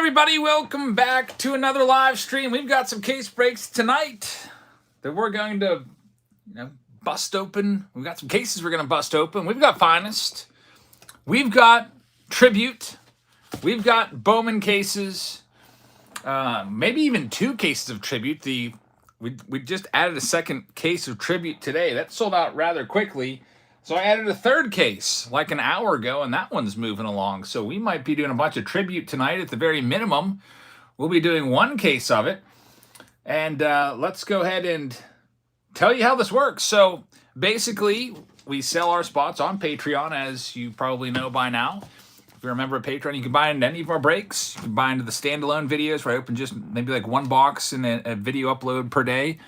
everybody, welcome back to another live stream. We've got some case breaks tonight that we're going to bust open. We've got some cases we're going to bust open. We've got Finest, we've got Tribute, we've got Bowman cases, maybe even two cases of Tribute. We just added a second case of Tribute today. That sold out rather quickly. So I added a third case like an hour ago, and that one's moving along. So we might be doing a bunch of Tribute tonight at the very minimum. We'll be doing one case of it. And let's go ahead and tell you how this works. So basically, we sell our spots on Patreon, as you probably know by now. If you're a member of Patreon, you can buy into any of our breaks. You can buy into the standalone videos where I open just maybe like one box and a video upload per day.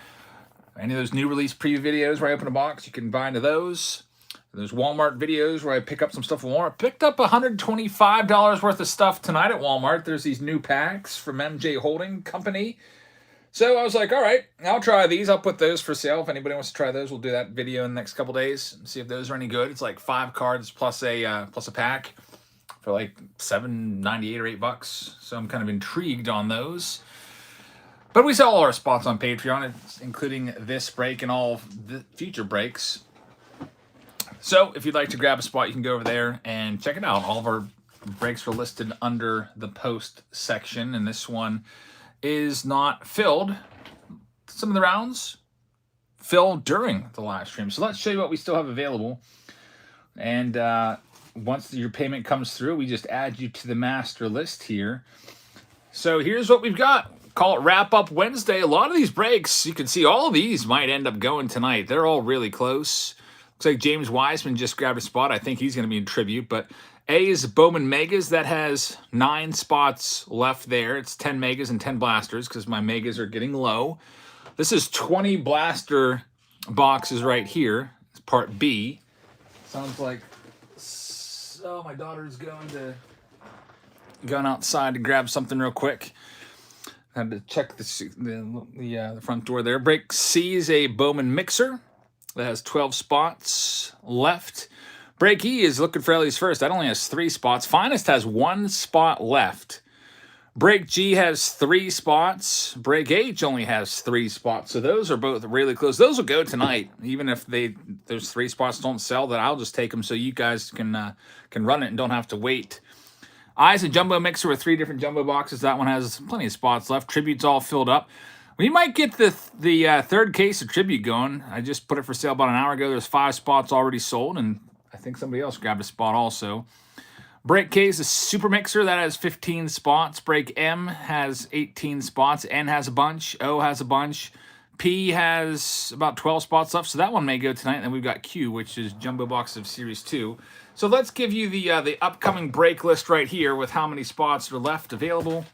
Any of those new release preview videos where I open a box, you can buy into those. There's Walmart videos where I pick up some stuff from Walmart. Picked up $125 worth of stuff tonight at Walmart. There's these new packs from MJ Holding Company. So I was like, all right, I'll try these. I'll put those for sale. If anybody wants to try those, we'll do that video in the next couple days and see if those are any good. It's like 5 cards plus a pack for like $7.98 or $8. So I'm kind of intrigued on those. But we sell all our spots on Patreon, including this break and all the future breaks. So if you'd like to grab a spot, you can go over there and check it out. All of our breaks are listed under the post section, and this one is not filled. Some of the rounds fill during the live stream. So let's show you what we still have available. And once your payment comes through, we just add you to the master list here. So here's what we've got. Call it Wrap Up Wednesday. A lot of these breaks, you can see all of these might end up going tonight. They're all really close. Looks like James Wiseman just grabbed a spot. I think he's going to be in Tribute. But A is Bowman Megas. That has 9 spots left there. It's 10 Megas and 10 Blasters because my Megas are getting low. This is 20 Blaster boxes right here. It's part B. Sounds like... Oh, my daughter's going outside to grab something real quick. I had to check the front door there. Break C is a Bowman Mixer. That has 12 spots left. Break E is looking for Ellie's first. That only has 3 spots. Finest has 1 spot left. Break G has 3 spots. Break H only has 3 spots. So those are both really close. Those will go tonight. Even if those 3 spots don't sell, then I'll just take them so you guys can run it and don't have to wait. I is a jumbo mixer with 3 different jumbo boxes. That one has plenty of spots left. Tribute's all filled up. We might get the third case of Tribute going. I just put it for sale about an hour ago. There's 5 spots already sold, and I think somebody else grabbed a spot also. Break K is a super mixer. That has 15 spots. Break M has 18 spots. N has a bunch. O has a bunch. P has about 12 spots left, so that one may go tonight. And then we've got Q, which is jumbo box of Series 2. So let's give you the upcoming break list right here with how many spots are left available.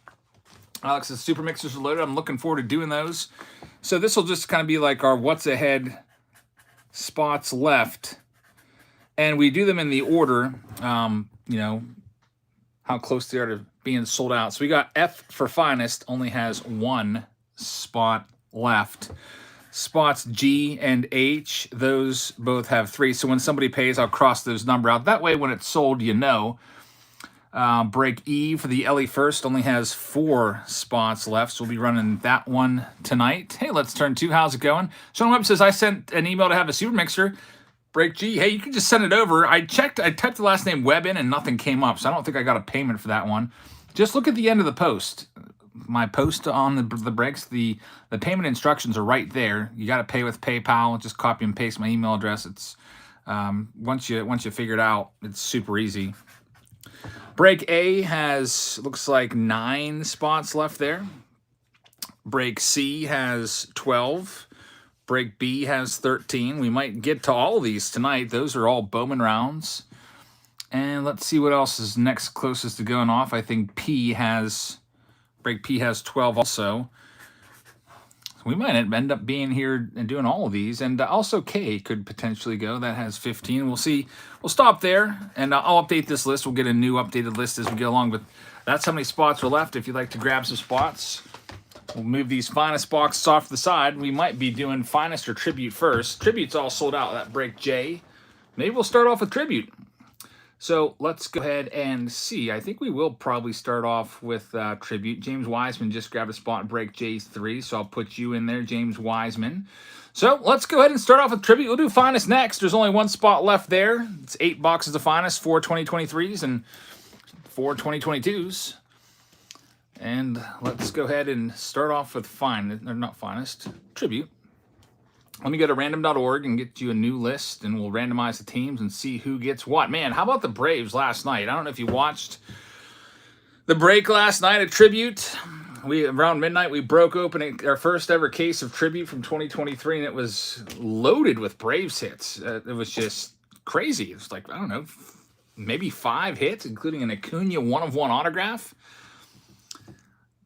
Alex's super mixers are loaded. I'm looking forward to doing those. So this will just kind of be like our what's ahead spots left. And we do them in the order, how close they are to being sold out. So we got F for Finest only has 1 spot left. Spots G and H, those both have 3. So when somebody pays, I'll cross those number out. That way when it's sold, you know. Break E for the Ellie First only has 4 spots left, so we'll be running that one tonight. Hey, let's turn 2. How's it going? Sean Webb says, I sent an email to have a super mixer. Break G, hey, you can just send it over. I typed the last name Webb in and nothing came up, so I don't think I got a payment for that one. Just look at the end of the post. My post on the breaks, the payment instructions are right there. You got to pay with PayPal. Just copy and paste my email address. It's once you figure it out, it's super easy. Break A has, looks like 9 spots left there. Break C has 12. Break B has 13. We might get to all of these tonight. Those are all Bowman rounds. And let's see what else is next closest to going off. I think Break P has 12 also. We might end up being here and doing all of these. And also K could potentially go. That has 15. We'll see. We'll stop there, and I'll update this list. We'll get a new updated list as we go along. But that's how many spots are left. If you'd like to grab some spots, we'll move these Finest boxes off to the side. We might be doing Finest or Tribute first. Tribute's all sold out. That Break J. Maybe we'll start off with Tribute. So let's go ahead and see. I think we will probably start off with tribute. James Wiseman just grabbed a spot in break J3, so I'll put you in there, James Wiseman. So let's go ahead and start off with tribute. We'll do finest next. There's only one spot left there. It's 8 boxes of finest, 4 2023s and 4 2022s. And let's go ahead and start off with finest, tribute. Let me go to random.org and get you a new list, and we'll randomize the teams and see who gets what. Man, how about the Braves last night? I don't know if you watched the break last night at Tribute. Around midnight, we broke open our first ever case of Tribute from 2023, and it was loaded with Braves hits. It was just crazy. It was like, I don't know, maybe 5 hits, including an Acuna 1-of-1 autograph.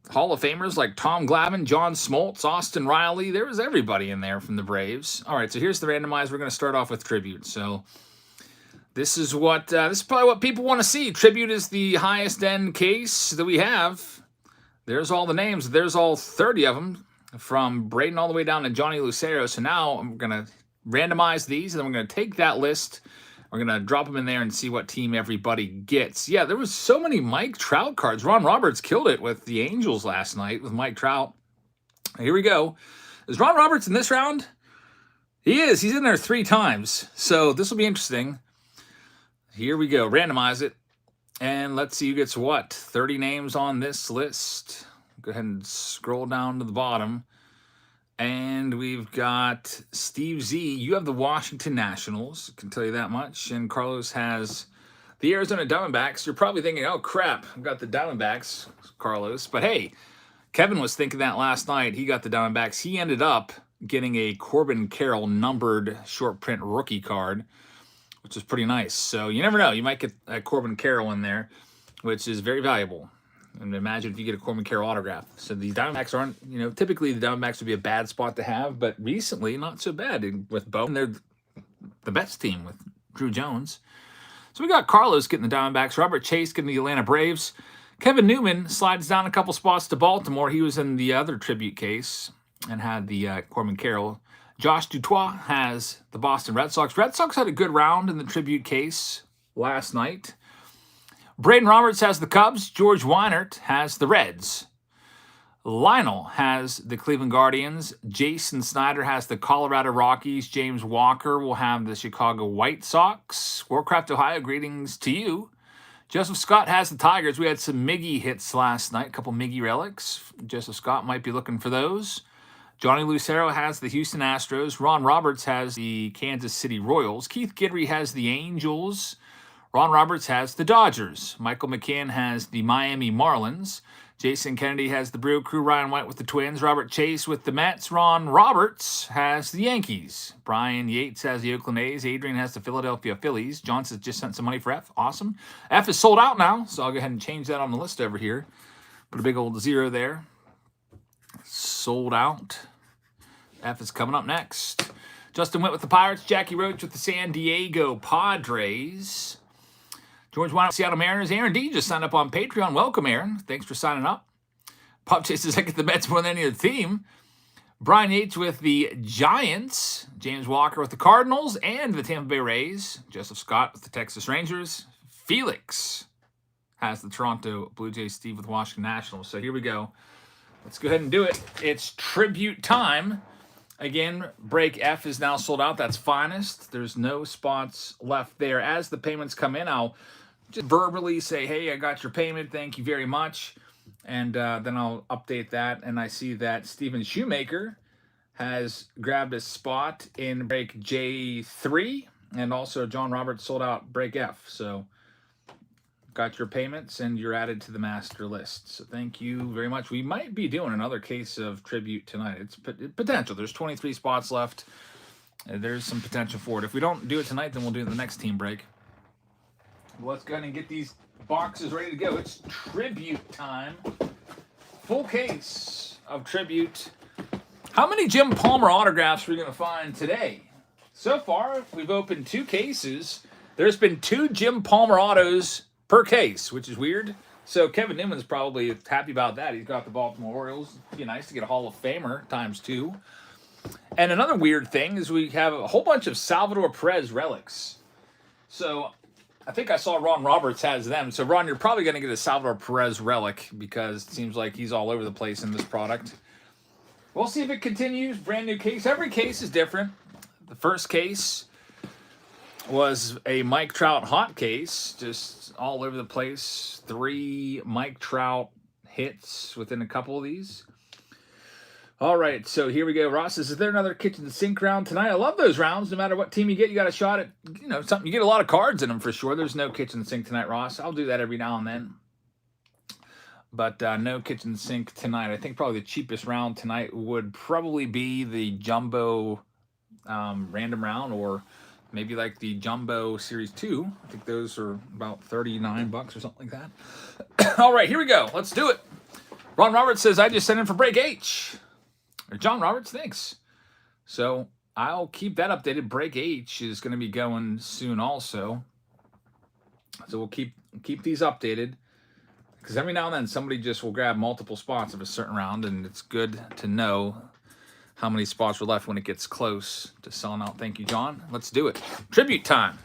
Hall of Famers like Tom Glavine, John Smoltz, Austin Riley. There was everybody in there from the Braves. All right, so here's the randomizer. We're going to start off with Tribute. So this is probably what people want to see. Tribute is the highest end case that we have. There's all the names. There's all 30 of them, from Braden all the way down to Johnny Lucero. So now I'm going to randomize these, and then we're going to take that list. We're going to drop them in there and see what team everybody gets. Yeah, there was so many Mike Trout cards. Ron Roberts killed it with the Angels last night with Mike Trout. Here we go. Is Ron Roberts in this round? He is. He's in there 3 times. So this will be interesting. Here we go. Randomize it. And let's see who gets what. 30 names on this list. Go ahead and scroll down to the bottom. And we've got Steve Z. You have the Washington Nationals. I can tell you that much. And Carlos has the Arizona Diamondbacks. You're probably thinking, oh, crap, I've got the Diamondbacks, Carlos. But, hey, Kevin was thinking that last night. He got the Diamondbacks. He ended up getting a Corbin Carroll numbered short print rookie card, which is pretty nice. So you never know. You might get a Corbin Carroll in there, which is very valuable. And imagine if you get a Corbin Carroll autograph. So the Diamondbacks aren't, typically the Diamondbacks would be a bad spot to have, but recently not so bad. With Bowman, they're the best team with Drew Jones. So we got Carlos getting the Diamondbacks, Robert Chase getting the Atlanta Braves. Kevin Newman slides down a couple spots to Baltimore. He was in the other tribute case and had the Corbin Carroll. Josh Dutois has the Boston Red Sox. Red Sox had a good round in the tribute case last night. Braden Roberts has the Cubs. George Weinert has the Reds. Lionel has the Cleveland Guardians. Jason Snyder has the Colorado Rockies. James Walker will have the Chicago White Sox. Warcraft, Ohio, greetings to you. Joseph Scott has the Tigers. We had some Miggy hits last night, a couple Miggy relics. Joseph Scott might be looking for those. Johnny Lucero has the Houston Astros. Ron Roberts has the Kansas City Royals. Keith Guidry has the Angels. Ron Roberts has the Dodgers. Michael McCann has the Miami Marlins. Jason Kennedy has the Brew Crew. Ryan White with the Twins. Robert Chase with the Mets. Ron Roberts has the Yankees. Brian Yates has the Oakland A's. Adrian has the Philadelphia Phillies. Johnson just sent some money for F. Awesome. F is sold out now, so I'll go ahead and change that on the list over here. Put a big old 0 there. Sold out. F is coming up next. Justin Witt with the Pirates. Jackie Roach with the San Diego Padres. George Wine, Seattle Mariners. Aaron D. just signed up on Patreon. Welcome, Aaron. Thanks for signing up. Pop Chase says I get the Mets more than any other team. Brian Yates with the Giants. James Walker with the Cardinals and the Tampa Bay Rays. Joseph Scott with the Texas Rangers. Felix has the Toronto Blue Jays. Steve with Washington Nationals. So here we go. Let's go ahead and do it. It's tribute time. Again, break F is now sold out. That's finest. There's no spots left there. As the payments come in, I'll just verbally say, hey, I got your payment. Thank you very much. And then I'll update that. And I see that Steven Shoemaker has grabbed a spot in break J3. And also John Roberts sold out break F. So got your payments and you're added to the master list. So thank you very much. We might be doing another case of tribute tonight. It's potential. There's 23 spots left. There's some potential for it. If we don't do it tonight, then we'll do it the next team break. Let's go ahead and get these boxes ready to go. It's tribute time. Full case of tribute. How many Jim Palmer autographs are we going to find today? So far, we've opened 2 cases. There's been 2 Jim Palmer autos per case, which is weird. So Kevin Newman's probably happy about that. He's got the Baltimore Orioles. It'd be nice to get a Hall of Famer ×2. And another weird thing is we have a whole bunch of Salvador Perez relics. So I think I saw Ron Roberts has them. So, Ron, you're probably going to get a Salvador Perez relic because it seems like he's all over the place in this product. We'll see if it continues. Brand new case. Every case is different. The first case was a Mike Trout hot case, just all over the place. 3 Mike Trout hits within a couple of these. All right, so here we go. Ross says, is there another kitchen sink round tonight? I love those rounds. No matter what team you get, you got a shot at, something. You get a lot of cards in them for sure. There's no kitchen sink tonight, Ross. I'll do that every now and then. But no kitchen sink tonight. I think probably the cheapest round tonight would probably be the Jumbo random round, or maybe like the Jumbo Series 2. I think those are about $39 or something like that. All right, here we go. Let's do it. Ron Roberts says, I just sent in for break H. Or John Roberts, thanks. So I'll keep that updated. Break H is going to be going soon also. So we'll keep these updated. Because every now and then somebody just will grab multiple spots of a certain round, and it's good to know how many spots are left when it gets close to selling out. Thank you, John. Let's do it. Tribute time.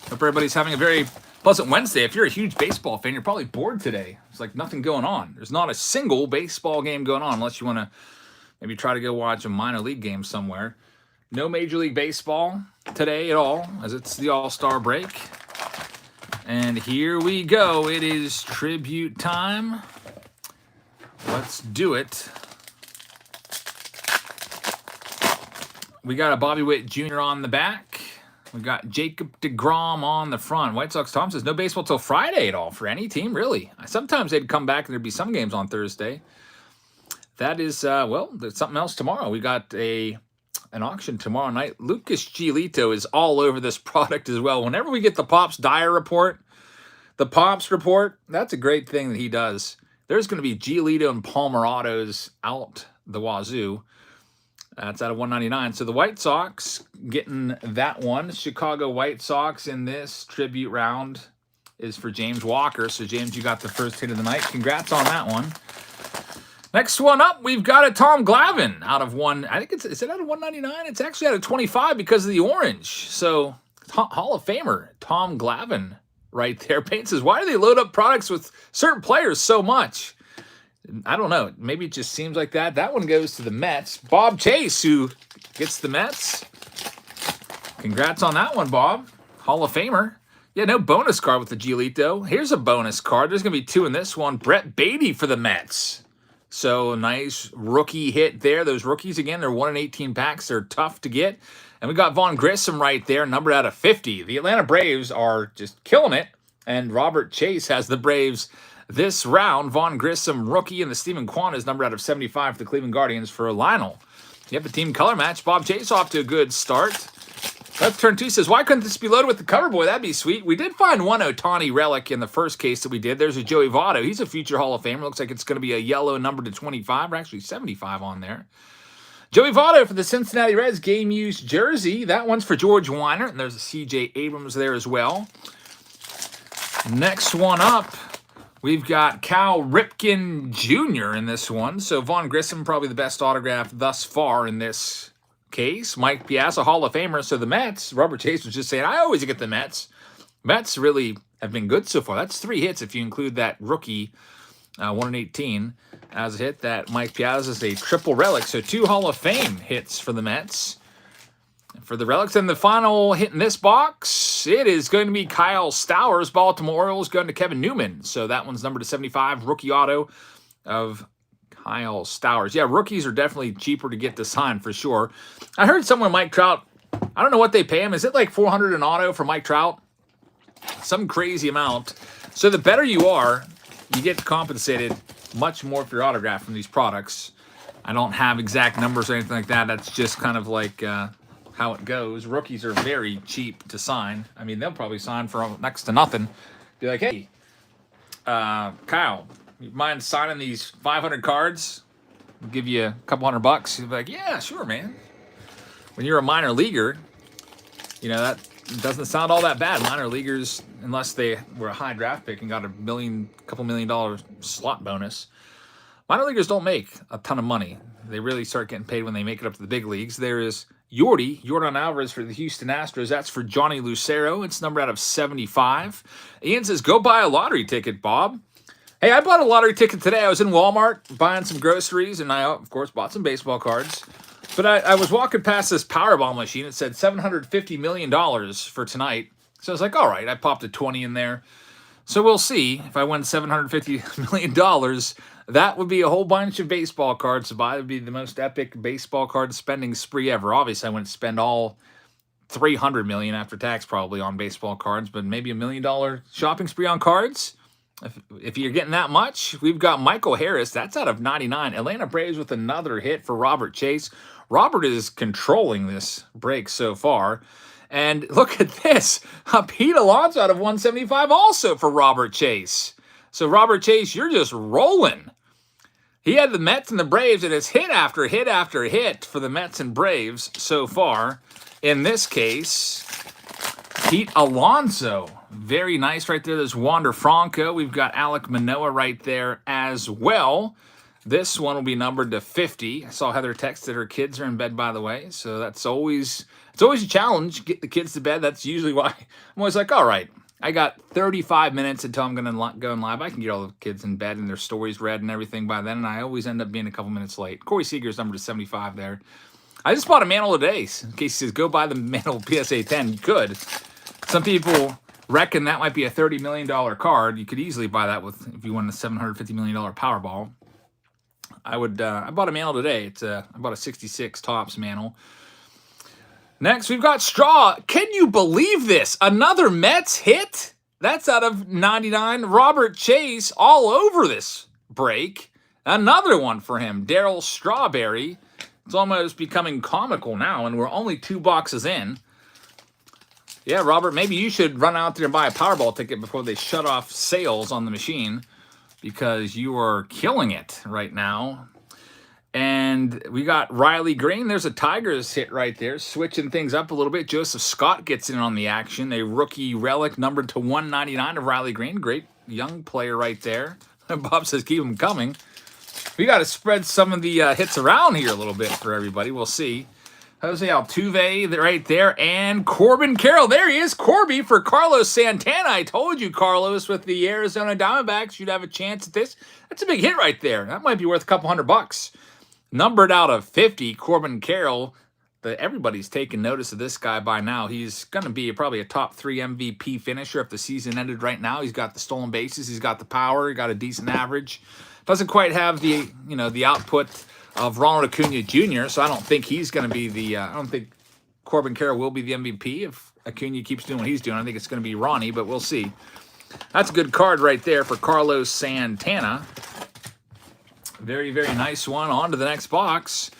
Hope everybody's having a very pleasant Wednesday. If you're a huge baseball fan, you're probably bored today. There's like nothing going on. There's not a single baseball game going on unless you want to maybe try to go watch a minor league game somewhere. No Major League Baseball today at all, as it's the All-Star break. And here we go. It is tribute time. Let's do it. We got a Bobby Witt Jr. on the back. We got Jacob deGrom on the front. White Sox Tom says no baseball till Friday at all for any team, really. Sometimes they'd come back and there'd be some games on Thursday. That is, well, there's something else tomorrow. We got an auction tomorrow night. Lucas Giolito is all over this product as well. Whenever we get the Pops Dyer report, the Pops report, that's a great thing that he does. There's going to be Giolito and Palmerados out the wazoo. That's out of 199. So the White Sox getting that one. Chicago White Sox in this tribute round is for James Walker. So, James, you got the first hit of the night. Congrats on that one. Next one up, we've got a Tom Glavine out of one. I think is it out of 199? It's actually out of 25 because of the orange. So, Hall of Famer Tom Glavine right there. Payne says, why do they load up products with certain players so much? I don't know. Maybe it just seems like that. That one goes to the Mets. Bob Chase, who gets the Mets. Congrats on that one, Bob. Hall of Famer. Yeah, no bonus card with the Giolito. Here's a bonus card. There's going to be 2 in this one. Brett Beatty for the Mets. So, nice rookie hit there. Those rookies, again, they're 1 in 18 packs. They're tough to get. And we got Vaughn Grissom right there, numbered out of 50. The Atlanta Braves are just killing it. And Robert Chase has the Braves this round. Vaughn Grissom, rookie, and the Stephen Kwan is numbered out of 75 for the Cleveland Guardians for Lionel. You have the team color match. Bob Chase off to a good start. Left turn 2 says, why couldn't this be loaded with the cover boy? That'd be sweet. We did find one Ohtani relic in the first case that we did. There's a Joey Votto. He's a future Hall of Famer. Looks like it's going to be a yellow number to 25, or actually 75 on there. Joey Votto for the Cincinnati Reds game used jersey. That one's for George Weiner, and there's a C.J. Abrams there as well. Next one up, we've got Cal Ripken Jr. in this one. So Vaughn Grissom, probably the best autograph thus far in this case. Mike Piazza, Hall of Famer. So the Mets, Robert Chase was just saying, I always get the Mets. Mets really have been good so far. That's 3 hits if you include that rookie 1 in 18 as a hit. That Mike Piazza is a triple relic. So 2 Hall of Fame hits for the Mets. For the relics, and the final hit in this box, it is going to be Kyle Stowers, Baltimore Orioles, going to Kevin Newman. So that one's numbered to 75, rookie auto of Kyle Stowers. Yeah, rookies are definitely cheaper to get to sign for sure. I heard somewhere Mike Trout, I don't know what they pay him. Is it like $400 an auto for Mike Trout? Some crazy amount. So the better you are, you get compensated much more for your autograph from these products. I don't have exact numbers or anything like that. That's just kind of like how it goes. Rookies are very cheap to sign. I mean, they'll probably sign for next to nothing. Be like, hey, Kyle, you mind signing these 500 cards? We'll give you a couple $100. You'll be like, yeah, sure, man. When you're a minor leaguer, you know, that doesn't sound all that bad. Minor leaguers, unless they were a high draft pick and got couple $1 million slot bonus, minor leaguers don't make a ton of money. They really start getting paid when they make it up to the big leagues. There is Jordan Alvarez for the Houston Astros. That's for Johnny Lucero. It's numbered out of 75. Ian says, go buy a lottery ticket, Bob. Hey, I bought a lottery ticket today. I was in Walmart buying some groceries, and I, of course, bought some baseball cards. But I was walking past this Powerball machine. It said $750 million for tonight. So I was like, all right, I popped a 20 in there. So we'll see if I win $750 million. That would be a whole bunch of baseball cards to buy. It would be the most epic baseball card spending spree ever. Obviously, I wouldn't spend all $300 million after tax probably on baseball cards, but maybe $1 million shopping spree on cards. If you're getting that much, we've got Michael Harris. That's out of 99. Atlanta Braves with another hit for Robert Chase. Robert is controlling this break so far. And look at this. Pete Alonso out of 175 also for Robert Chase. So Robert Chase, you're just rolling. He had the Mets and the Braves, and it's hit after hit after hit for the Mets and Braves so far. In this case, Pete Alonso. Very nice right there. There's Wander Franco. We've got Alek Manoah right there as well. This one will be numbered to 50. I saw Heather text that her kids are in bed, by the way. So that's always a challenge. Get the kids to bed. That's usually why I'm always like, all right, I got 35 minutes until I'm going to go in live. I can get all the kids in bed and their stories read and everything by then. And I always end up being a couple minutes late. Corey Seager's numbered to 75 there. I just bought a mantle today. In case he says, go buy the mantle PSA 10. You could. Some people reckon that might be a $30 million card. You could easily buy that if you won a $750 million Powerball. I bought a mantle today. I bought a 66 Topps mantle. Next, we've got Straw. Can you believe this? Another Mets hit? That's out of 99. Robert Chase all over this break. Another one for him. Darryl Strawberry. It's almost becoming comical now, and we're only 2 boxes in. Yeah, Robert, maybe you should run out there and buy a Powerball ticket before they shut off sales on the machine, because you are killing it right now. And we got Riley Green. There's a Tigers hit right there, switching things up a little bit. Joseph Scott gets in on the action. A rookie relic numbered to 199 of Riley Green. Great young player right there. Bob says keep him coming. We got to spread some of the hits around here a little bit for everybody. We'll see. Jose Altuve right there, and Corbin Carroll. There he is, Corby for Carlos Santana. I told you, Carlos, with the Arizona Diamondbacks, you'd have a chance at this. That's a big hit right there. That might be worth a couple $100. Numbered out of 50, Corbin Carroll. Everybody's taking notice of this guy by now. He's going to be probably a top 3 MVP finisher if the season ended right now. He's got the stolen bases. He's got the power. He got a decent average. Doesn't quite have the output of Ronald Acuna Jr., so I don't think he's going to be I don't think Corbin Carroll will be the MVP if Acuna keeps doing what he's doing. I think it's going to be Ronnie, but we'll see. That's a good card right there for Carlos Santana. Very, very nice one. On to the next box.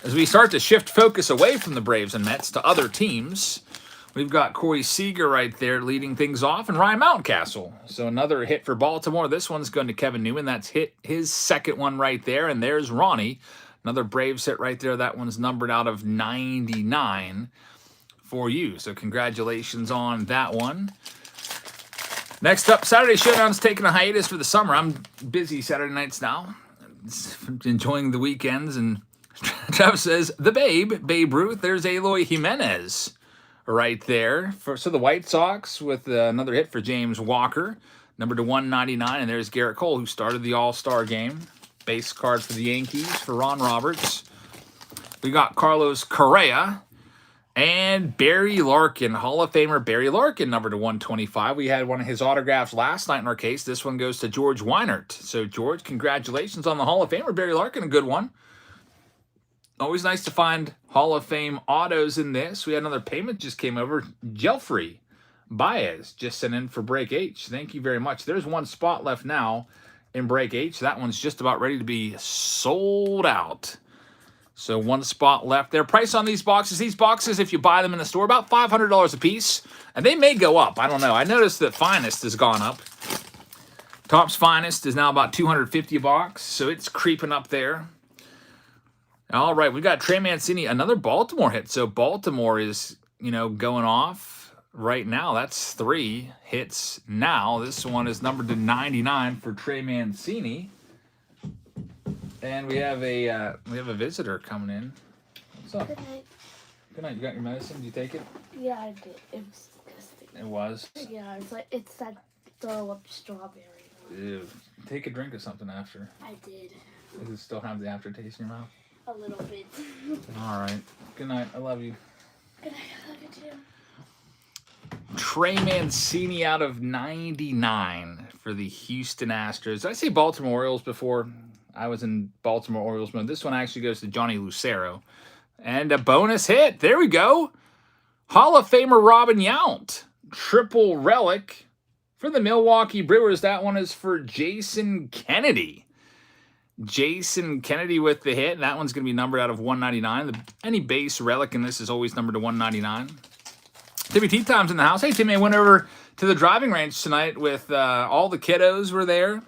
As we start to shift focus away from the Braves and Mets to other teams, we've got Corey Seager right there leading things off, and Ryan Mountcastle. So another hit for Baltimore. This one's going to Kevin Newman. That's hit his second one right there, and there's Ronnie. Another Braves hit right there. That one's numbered out of 99 for you. So congratulations on that one. Next up, Saturday Showdown's taking a hiatus for the summer. I'm busy Saturday nights now, enjoying the weekends, and Travis says, the Babe Ruth. There's Eloy Jimenez right there. So the White Sox with another hit for James Walker, number to 199. And there's Garrett Cole, who started the All-Star game. Base card for the Yankees for Ron Roberts. We got Carlos Correa and Barry Larkin, Hall of Famer Barry Larkin, number to 125. We had one of his autographs last night in our case. This one goes to George Weinert. So, George, congratulations on the Hall of Famer Barry Larkin, a good one. Always nice to find Hall of Fame autos in this. We had another payment just came over. Jelfrey Baez just sent in for Break H. Thank you very much. There's one spot left now in Break H. That one's just about ready to be sold out. So one spot left there. Price on these boxes. These boxes, if you buy them in the store, about $500 a piece. And they may go up. I don't know. I noticed that Finest has gone up. Topps Finest is now about $250 a box. So it's creeping up there. All right, we got Trey Mancini, another Baltimore hit. So Baltimore is, going off right now. That's 3 hits now. This one is numbered to 99 for Trey Mancini. And we have a visitor coming in. What's up? Good night. Good night. You got your medicine? Did you take it? Yeah, I did. It was disgusting. It was? Yeah, it's that throw up strawberry. Ew. Take a drink of something after. I did. Does it still have the aftertaste in your mouth? A little bit. All right. Good night. I love you. Good night. I love you too. Trey Mancini out of 99 for the Houston Astros. Did I say Baltimore Orioles before? I was in Baltimore Orioles mode. This one actually goes to Johnny Lucero. And a bonus hit. There we go. Hall of Famer Robin Yount. Triple relic for the Milwaukee Brewers. That one is for Jason Kennedy. Jason Kennedy with the hit. That one's going to be numbered out of 199. Any base relic in this is always numbered to 199. Timmy Tea Time's in the house. Hey, Timmy, I went over to the driving range tonight with all the kiddos were there.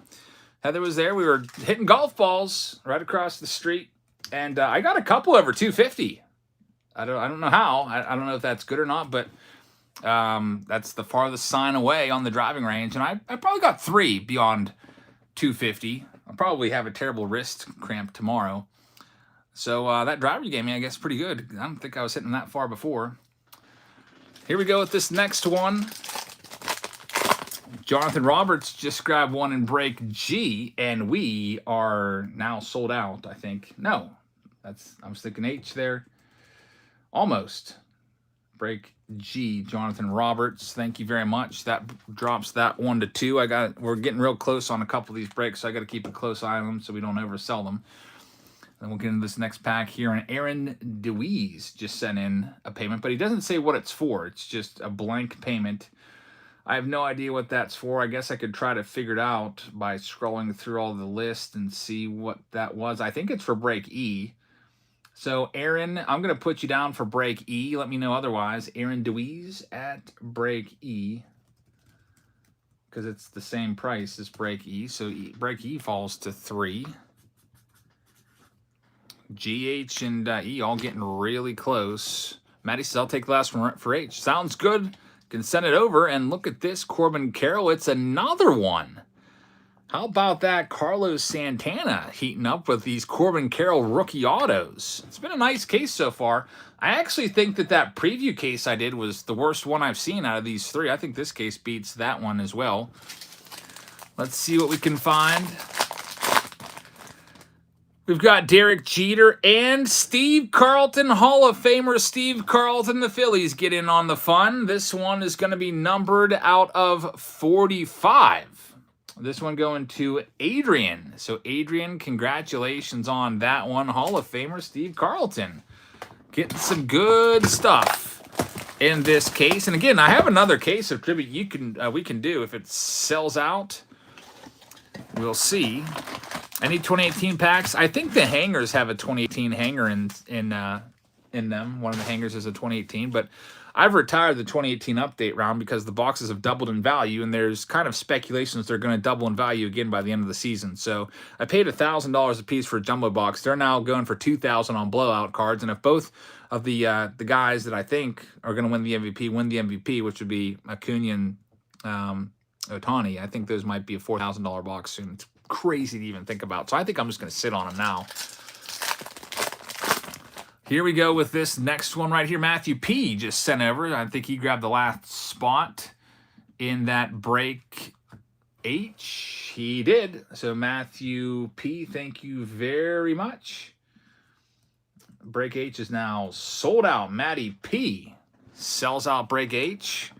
Heather was there. We were hitting golf balls right across the street. And I got a couple over 250. I don't know how. I don't know if that's good or not, but that's the farthest sign away on the driving range. And I probably got 3 beyond 250. I'll probably have a terrible wrist cramp tomorrow. So that driver you gave me, I guess, pretty good. I don't think I was hitting that far before. Here we go with this next one. Jonathan Roberts just grabbed one in break G, and we are now sold out, I think. No, I was thinking H there. Almost. Break G, Jonathan Roberts. Thank you very much. That drops that 1 to 2. We're getting real close on a couple of these breaks, so I got to keep a close eye on them so we don't oversell them. Then we'll get into this next pack here. And Aaron DeWeese just sent in a payment, but he doesn't say what it's for. It's just a blank payment. I have no idea what that's for. I guess I could try to figure it out by scrolling through all the list and see what that was. I think it's for break E. So, Aaron, I'm going to put you down for break E. Let me know otherwise. Aaron DeWeese at break E. Because it's the same price as break E. So, break E falls to 3. G, H, and E all getting really close. Maddie says, I'll take the last one for H. Sounds good. Can send it over. And look at this, Corbin Carroll. It's another one. How about that? Carlos Santana heating up with these Corbin Carroll rookie autos. It's been a nice case so far. I actually think that preview case I did was the worst one I've seen out of these 3. I think this case beats that one as well. Let's see what we can find. We've got Derek Jeter and Steve Carlton, Hall of Famer Steve Carlton. The Phillies get in on the fun. This one is going to be numbered out of 45. This one going to Adrian. So, Adrian, congratulations on that one. Hall of Famer Steve Carlton. Getting some good stuff in this case. And again, I have another case of tribute we can do. If it sells out, we'll see. Any 2018 packs? I think the hangers have a 2018 hanger in them. One of the hangers is a 2018, but I've retired the 2018 update round because the boxes have doubled in value, and there's kind of speculations they're going to double in value again by the end of the season. So I paid $1,000 a piece for a jumbo box. They're now going for $2,000 on blowout cards, and if both of the guys that I think are going to win the MVP, which would be Acuna and Ohtani, I think those might be a $4,000 box soon. It's crazy to even think about. So I think I'm just going to sit on them now. Here we go with this next one right here. Matthew P. just sent over. I think he grabbed the last spot in that break H. He did. So Matthew P., thank you very much. Break H is now sold out. Matty P. sells out break H.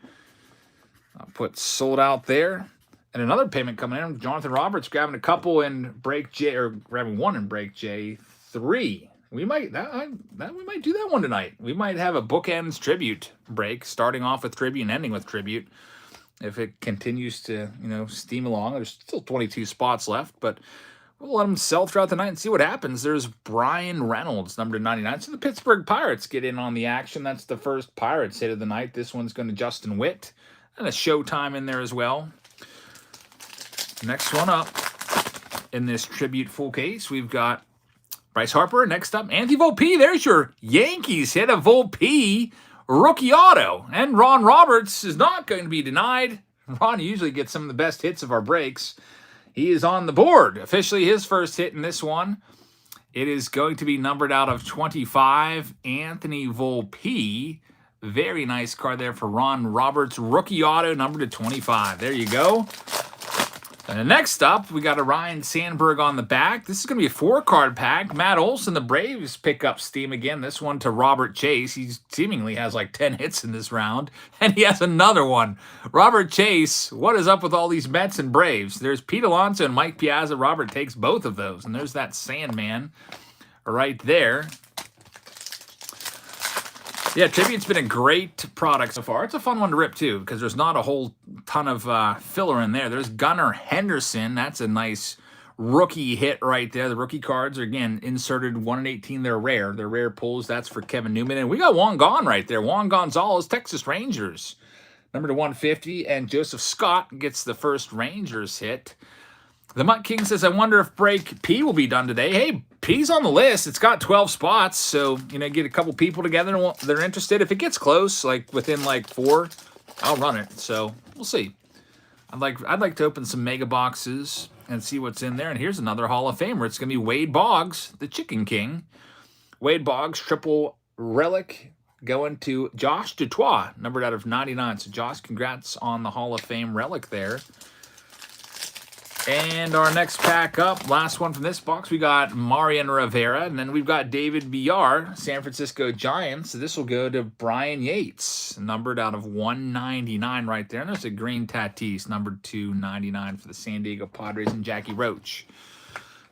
I'll put sold out there. And another payment coming in. Jonathan Roberts grabbing a couple in break J, or grabbing one in break J3. We might do that one tonight. We might have a bookends tribute break, starting off with tribute and ending with tribute. If it continues to, steam along, there's still 22 spots left, but we'll let them sell throughout the night and see what happens. There's Brian Reynolds, number 99. So the Pittsburgh Pirates get in on the action. That's the first Pirates hit of the night. This one's going to Justin Witt, and a Showtime in there as well. Next one up in this tribute full case, we've got Bryce Harper. Next up, Anthony Volpe. There's your Yankees hit, a Volpe rookie auto. And Ron Roberts is not going to be denied. Ron usually gets some of the best hits of our breaks. He is on the board. Officially his first hit in this one It is going to be numbered out of 25, Anthony Volpe. Very nice card there for Ron Roberts. Rookie auto, numbered to 25. There you go. And next up, we got a Ryan Sandberg on the back. This is going to be a 4-card pack. Matt Olson, the Braves, pick up steam again. This one to Robert Chase. He seemingly has like 10 hits in this round. And he has another one. Robert Chase, what is up with all these Mets and Braves? There's Pete Alonso and Mike Piazza. Robert takes both of those. And there's that Sandman right there. Yeah, Tribute's been a great product so far. It's a fun one to rip, too, because there's not a whole ton of filler in there. There's Gunnar Henderson. That's a nice rookie hit right there. The rookie cards are, again, inserted 1 in 18. They're rare. They're rare pulls. That's for Kevin Newman. And we got Juan Gon right there. Juan Gonzalez, Texas Rangers. Number to 150. And Joseph Scott gets the first Rangers hit. The Mutt King says, I wonder if Break P will be done today. Hey, P's on the list. It's got 12 spots. So, get a couple people together that are interested. If it gets close, like within like 4, I'll run it. So we'll see. I'd like to open some mega boxes and see what's in there. And here's another Hall of Famer. It's going to be Wade Boggs, the Chicken King. Wade Boggs, triple relic going to Josh Dutois, numbered out of 99. So Josh, congrats on the Hall of Fame relic there. And our next pack up, last one from this box, we got Marian Rivera, and then we've got David Villar, San Francisco Giants. So this will go to Brian Yates, numbered out of 199 right there. And there's a green Tatis, numbered 299 for the San Diego Padres and Jackie Roach.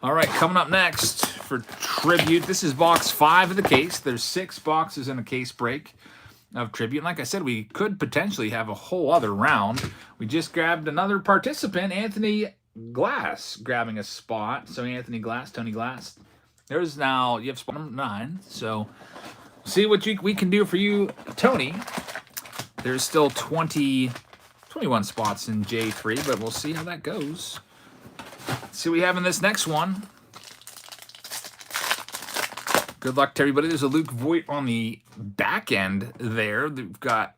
All right, coming up next for Tribute, this is box 5 of the case. There's 6 boxes in a case break of Tribute. And like I said, we could potentially have a whole other round. We just grabbed another participant, Anthony Glass, grabbing a spot. So Anthony Glass, Tony Glass. There's now, you have spot number 9. So see what we can do for you, Tony. There's still 21 spots in J3, but we'll see how that goes. Let's see what we have in this next one. Good luck to everybody. There's a Luke Voigt on the back end there. We've got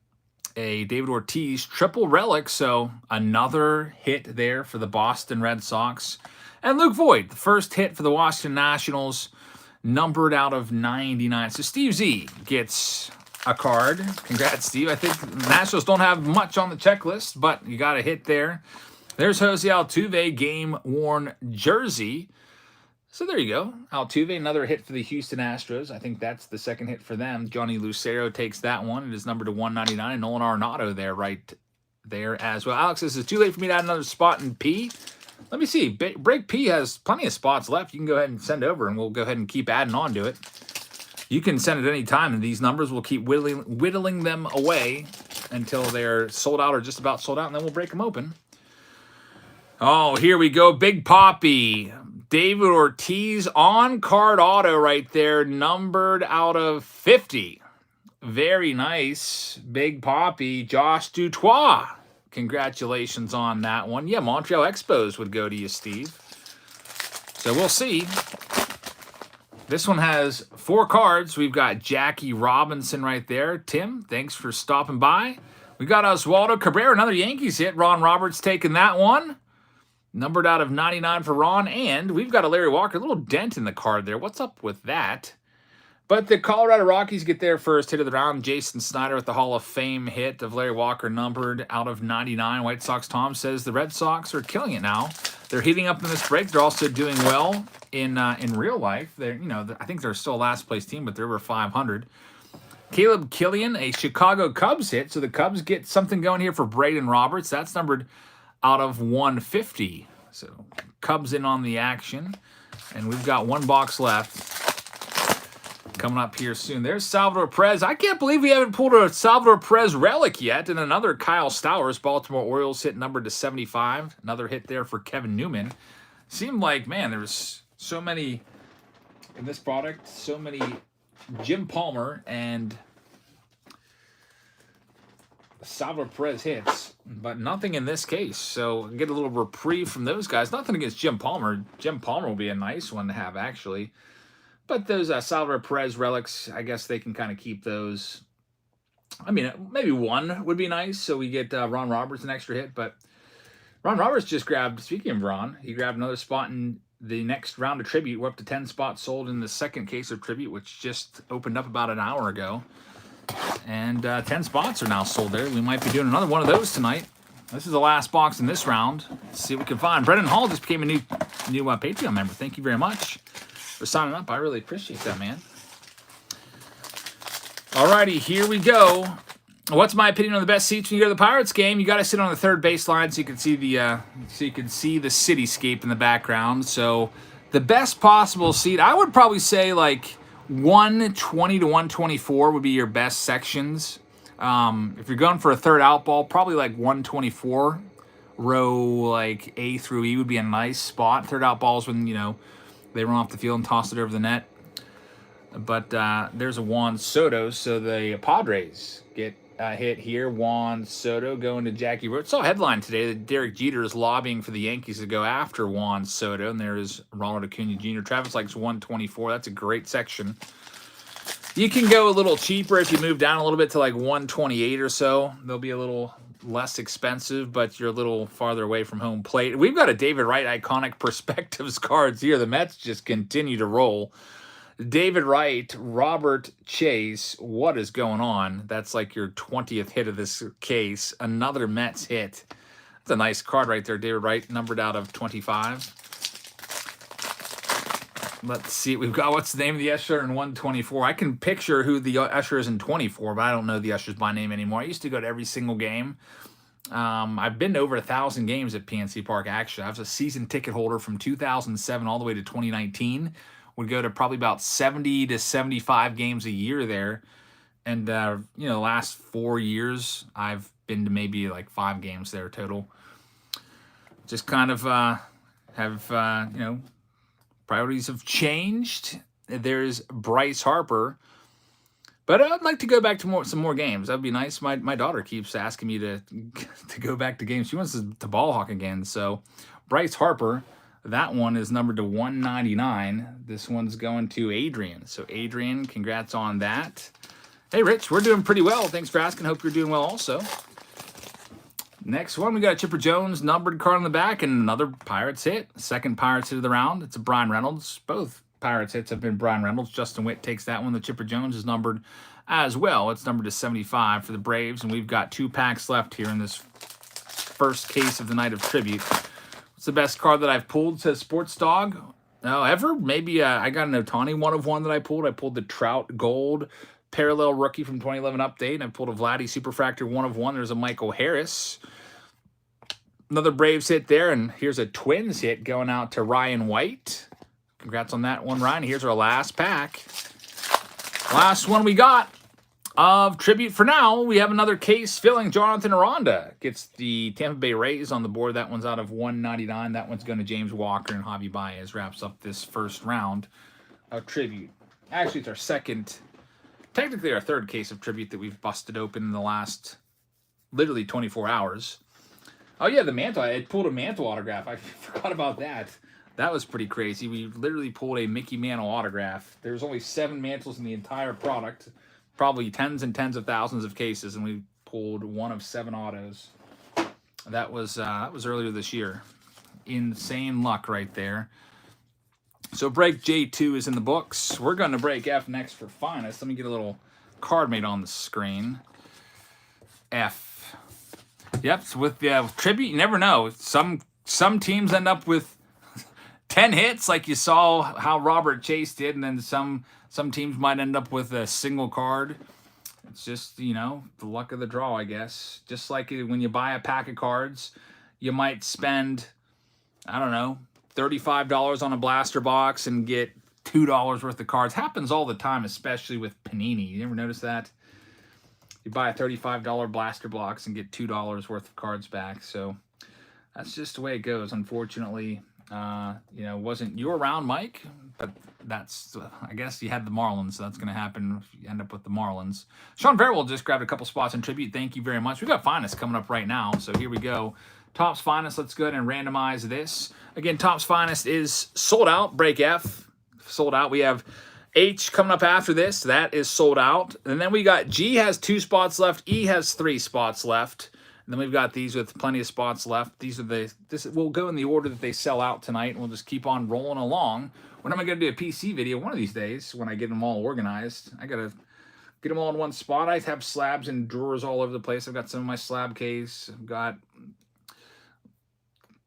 a David Ortiz triple relic, so another hit there for the Boston Red Sox. And Luke Voigt, the first hit for the Washington Nationals, numbered out of 99. So Steve Z gets a card. Congrats, Steve. I think the Nationals don't have much on the checklist, but you got a hit there. There's Jose Altuve, game-worn jersey. So there you go. Altuve, another hit for the Houston Astros. I think that's the second hit for them. Johnny Lucero takes that one. It is numbered to 199. Nolan Arenado there, right there as well. Alex says, it's too late for me to add another spot in P. Let me see. Break P has plenty of spots left. You can go ahead and send over, and we'll go ahead and keep adding on to it. You can send it any time, and these numbers will keep whittling them away until they're sold out or just about sold out, and then we'll break them open. Oh, here we go. Big Poppy. David Ortiz on-card auto right there, numbered out of 50. Very nice. Big Poppy. Josh Dutois. Congratulations on that one. Yeah, Montreal Expos would go to you, Steve. So we'll see. This one has 4 cards. We've got Jackie Robinson right there. Tim, thanks for stopping by. We got Oswaldo Cabrera, another Yankees hit. Ron Roberts taking that one. Numbered out of 99 for Ron. And we've got a Larry Walker. A little dent in the card there. What's up with that? But the Colorado Rockies get their first hit of the round. Jason Snyder with the Hall of Fame hit of Larry Walker, numbered out of 99. White Sox Tom says the Red Sox are killing it now. They're heating up in this break. They're also doing well in real life. They're, I think they're still a last place team, but they're over 500. Caleb Killian, a Chicago Cubs hit. So the Cubs get something going here for Braden Roberts. That's numbered out of 150. So Cubs in on the action. And we've got 1 box left coming up here soon. There's Salvador Perez. I can't believe we haven't pulled a Salvador Perez relic yet. And another Kyle Stowers, Baltimore Orioles hit, numbered to 75. Another hit there for Kevin Newman. Seemed like, man, there was so many in this product. So many Jim Palmer and Salvador Perez hits, but nothing in this case. So get a little reprieve from those guys. Nothing against Jim Palmer. Jim Palmer will be a nice one to have, actually. But those Salvador Perez relics, I guess they can kind of keep those. I mean, maybe 1 would be nice. So we get Ron Roberts an extra hit. But Ron Roberts just grabbed, speaking of Ron, he grabbed another spot in the next round of Tribute. We're up to 10 spots sold in the second case of Tribute, which just opened up about an hour ago. And 10 spots are now sold there. We might be doing another one of those tonight. This is the last box in this round. Let's see what we can find. Brendan Hall just became a new Patreon member. Thank you very much for signing up. I really appreciate that, man. Alrighty, here we go. What's my opinion on the best seats when you go to the Pirates game? You got to sit on the third baseline so you can see the cityscape in the background. So the best possible seat, I would probably say like 120 to 124 would be your best sections. If you're going for a third out ball, probably like 124 row, like A through E would be a nice spot. Third out balls when, they run off the field and toss it over the net. But there's a Juan Soto, so the Padres get hit here. Juan Soto going to Jackie Rhodes. Saw a headline today that Derek Jeter is lobbying for the Yankees to go after Juan Soto, and there is Ronald Acuna Jr. Travis likes 124. That's a great section. You can go a little cheaper if you move down a little bit to like 128 or so. They'll be a little less expensive, but you're a little farther away from home plate. We've got a David Wright Iconic Perspectives cards here. The Mets just continue to roll. David Wright, Robert Chase, what is going on? That's like your 20th hit of this case. Another Mets hit. That's a nice card right there, David Wright, numbered out of 25. Let's see. We've got, what's the name of the usher in 124? I can picture who the usher is in 24, but I don't know the ushers by name anymore. I used to go to every single game. I've been to over 1,000 games at PNC Park, actually. I was a season ticket holder from 2007 all the way to 2019. Would go to probably about 70 to 75 games a year there. And, the last 4 years, I've been to maybe like 5 games there total. Just kind of priorities have changed. There's Bryce Harper. But I'd like to go back to some more games. That'd be nice. My daughter keeps asking me to go back to games. She wants to ball hawk again. So Bryce Harper, that one is numbered to 199. This one's going to Adrian. So Adrian, congrats on that. Hey, Rich, we're doing pretty well. Thanks for asking. Hope you're doing well also. Next one, we got a Chipper Jones numbered card on the back and another Pirates hit. Second Pirates hit of the round. It's a Brian Reynolds. Both Pirates hits have been Brian Reynolds. Justin Witt takes that one. The Chipper Jones is numbered as well. It's numbered to 75 for the Braves, and we've got 2 packs left here in this first case of the night of Tribute. What's the best card that I've pulled? Says Sports Dog. No, ever? Maybe I got an Ohtani 1 of 1 that I pulled. I pulled the Trout Gold Parallel Rookie from 2011 Update, and I pulled a Vladdy Superfractor 1 of 1. There's a Michael Harris. Another Braves hit there, and here's a Twins hit going out to Ryan White. Congrats on that one, Ryan. Here's our last pack. Last one we got of Tribute for now. We have another case filling. Jonathan Aranda gets the Tampa Bay Rays on the board. That one's out of 199. That one's going to James Walker, and Javi Baez wraps up this first round of Tribute. Actually, it's our second, technically our third case of Tribute that we've busted open in the last literally 24 hours. Oh, yeah, the Mantle. I had pulled a Mantle autograph. I forgot about that. That was pretty crazy. We literally pulled a Mickey Mantle autograph. There's only 7 Mantles in the entire product. Probably tens and tens of thousands of cases, and we pulled 1 of 7 autos. That was earlier this year. Insane luck right there. So break J2 is in the books. We're going to break F next for Finest. Let me get a little card made on the screen. F. Yep, so with Tribute, you never know. Some teams end up with 10 hits, like you saw how Robert Chase did, and then some teams might end up with a single card. It's just, the luck of the draw, I guess. Just like when you buy a pack of cards, you might spend, I don't know, $35 on a blaster box and get $2 worth of cards. Happens all the time, especially with Panini. You ever notice that? You buy a $35 blaster box and get $2 worth of cards back. So that's just the way it goes. Unfortunately, wasn't you around, Mike? But that's, I guess you had the Marlins, so that's going to happen if you end up with the Marlins. Sean Verwell just grabbed a couple spots in Tribute. Thank you very much. We've got Finest coming up right now, so here we go. Topps Finest, let's go ahead and randomize this. Again, Topps Finest is sold out. Break F, sold out. We have H coming up after this. That is sold out. And then we got G has 2 spots left. E has 3 spots left. And then we've got these with plenty of spots left. These are this will go in the order that they sell out tonight, and we'll just keep on rolling along. When am I going to do a PC video? One of these days when I get them all organized. I got to get them all in one spot. I have slabs and drawers all over the place. I've got some of my slab case. I've got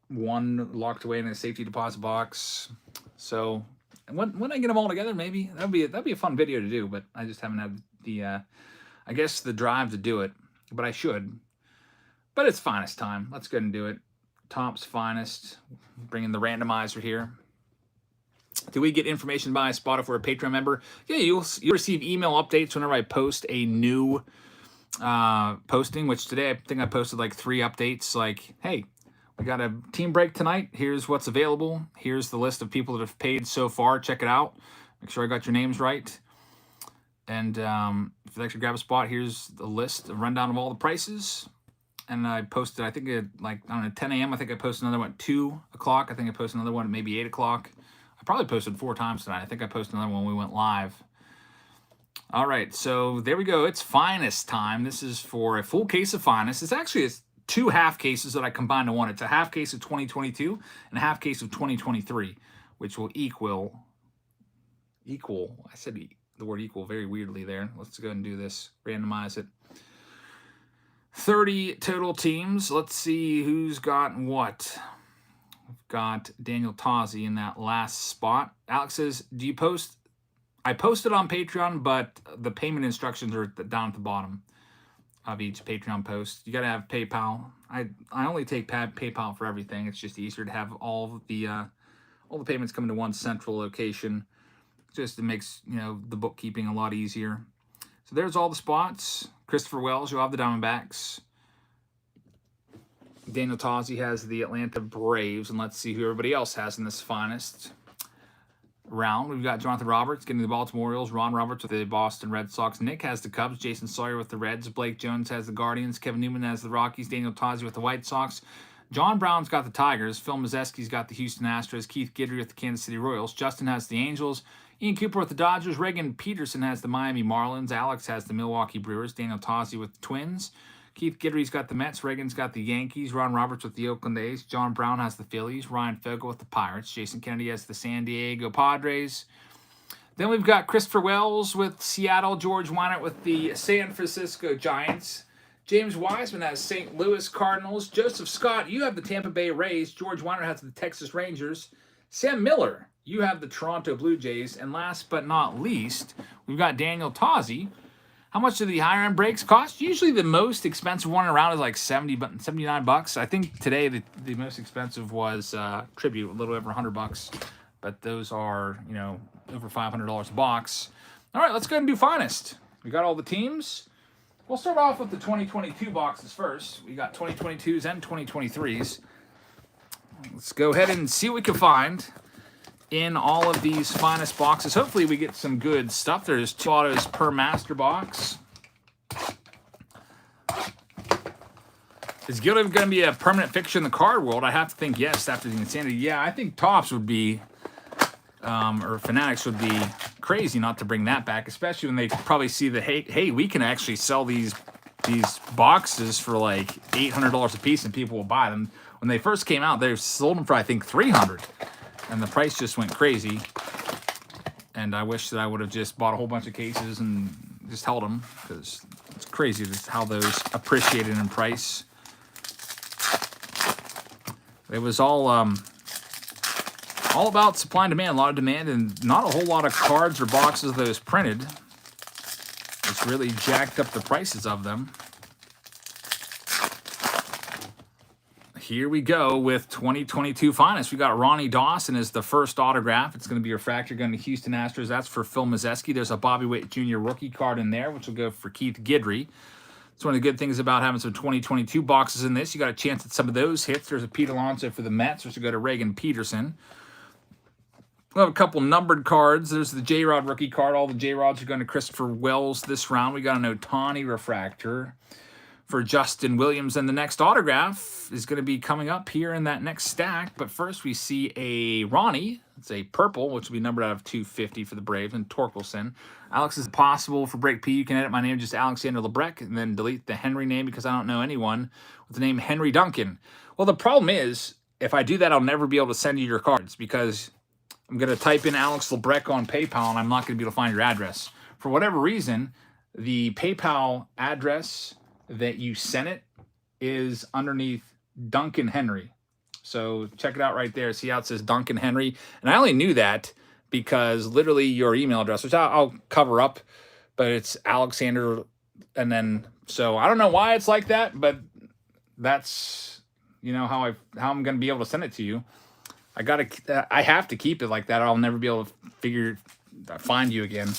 one locked away in a safety deposit box. So when I get them all together, maybe that'd be a fun video to do. But I just haven't had the I guess the drive to do it. But I should. But it's finest time. Let's go ahead and do it. Topps finest. Bringing the randomizer here. Do we get information by a spot if we're a Patreon member? Yeah, you'll receive email updates whenever I post a new posting, which today I think I posted like 3 updates. Like, hey, we got a team break tonight. Here's what's available. Here's the list of people that have paid so far. Check it out. Make sure I got your names right. And if you'd like to grab a spot, here's the list, a rundown of all the prices. And I posted, I think at like, I don't know, 10 a.m. I think I posted another one at 2 o'clock. I think I posted another one at maybe 8 o'clock. I probably posted 4 times tonight. I think I posted another one when we went live. All right, so there we go. It's finest time. This is for a full case of finest. It's actually 2 half cases that I combined to one. It's a half case of 2022 and a half case of 2023, which will equal. I said the word equal very weirdly there. Let's go ahead and do this. Randomize it. 30 total teams. Let's see who's got what. We've got Daniel Tozzi in that last spot. Alex says, do you post? I posted on Patreon, but the payment instructions are down at the bottom of each Patreon post. You got to have PayPal. I only take PayPal for everything. It's just easier to have all the payments come into one central location. Just it makes the bookkeeping a lot easier. So there's all the spots. Christopher Wells, you'll have the Diamondbacks. Daniel Tozzi has the Atlanta Braves, and let's see who everybody else has in this finest round. We've got Jonathan Roberts getting the Baltimore Orioles, Ron Roberts with the Boston Red Sox, Nick has the Cubs, Jason Sawyer with the Reds, Blake Jones has the Guardians, Kevin Newman has the Rockies, Daniel Tozzi with the White Sox, John Brown's got the Tigers, Phil Mazeski's got the Houston Astros, Keith Guidry with the Kansas City Royals, Justin has the Angels, Ian Cooper with the Dodgers, Reagan Peterson has the Miami Marlins, Alex has the Milwaukee Brewers, Daniel Tozzi with the Twins, Keith Guidry's got the Mets, Reagan's got the Yankees, Ron Roberts with the Oakland A's, John Brown has the Phillies, Ryan Fogel with the Pirates, Jason Kennedy has the San Diego Padres. Then we've got Christopher Wells with Seattle, George Weinert with the San Francisco Giants, James Wiseman has St. Louis Cardinals, Joseph Scott, you have the Tampa Bay Rays, George Weinert has the Texas Rangers, Sam Miller, you have the Toronto Blue Jays, and last but not least, we've got Daniel Tozzi. How much do the higher-end breaks cost? Usually the most expensive one around is like $79. I think today the most expensive was Tribute, a little over $100. But those are, over $500 a box. All right, let's go ahead and do finest. We got all the teams. We'll start off with the 2022 boxes first. We got 2022s and 2023s. Let's go ahead and see what we can find in all of these finest boxes. Hopefully we get some good stuff. There's 2 autos per master box. Is Gilded going to be a permanent fixture in the card world? I have to think yes after the insanity. Yeah, I think Topps would be, or Fanatics would be crazy not to bring that back, especially when they probably see the, hey, we can actually sell these boxes for like $800 a piece and people will buy them. When they first came out, they sold them for, I think, $300. And the price just went crazy. And I wish that I would have just bought a whole bunch of cases and just held them, because it's crazy how those appreciated in price. It was all about supply and demand, a lot of demand, and not a whole lot of cards or boxes of those printed. It's really jacked up the prices of them. Here we go with 2022 finest. We got Ronnie Dawson as the first autograph. It's going to be refractor going to Houston Astros. That's for Phil Mazeski. There's a Bobby Witt Jr. rookie card in there, which will go for Keith Guidry. It's one of the good things about having some 2022 boxes in this. You got a chance at some of those hits. There's a Pete Alonso for the Mets, which will go to Reagan Peterson. We'll have a couple numbered cards. There's the J-Rod rookie card. All the J-Rods are going to Christopher Wells this round. We got an Ohtani refractor for Justin Williams. And the next autograph is going to be coming up here in that next stack. But first we see a Ronnie. It's a purple, which will be numbered out of 250 for the Braves, and Torkelson. Alex, is it possible for Break P you can edit my name just Alexander Lebrecq and then delete the Henry name because I don't know anyone with the name Henry Duncan? Well, the problem is, if I do that, I'll never be able to send you your cards because I'm going to type in Alex Lebrecq on PayPal and I'm not going to be able to find your address. For whatever reason, the PayPal address that you sent it is underneath Duncan Henry. So check it out right there. See how it says Duncan Henry? And I only knew that because literally your email address, which I'll cover up, but it's Alexander. And then, so I don't know why it's like that, but that's, you know, how I'm going to be able to send it to you. I have to keep it like that. Or I'll never be able to find you again.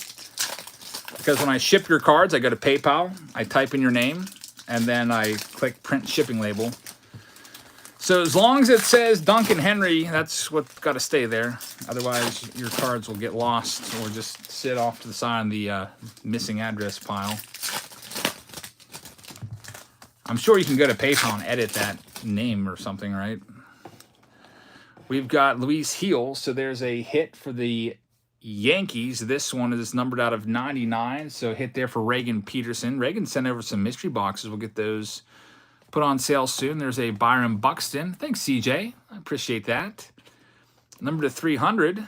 Because when I ship your cards, I go to PayPal, I type in your name, and then I click print shipping label. So as long as it says Duncan Henry, that's what's got to stay there. Otherwise, your cards will get lost or just sit off to the side on the missing address pile. I'm sure you can go to PayPal and edit that name or something, right? We've got Luis Heel. So there's a hit for the Yankees. This one is numbered out of 99. So hit there for Reagan Peterson. Reagan sent over some mystery boxes. We'll get those put on sale soon. There's a Byron Buxton. Thanks, CJ. I appreciate that. Number to 300.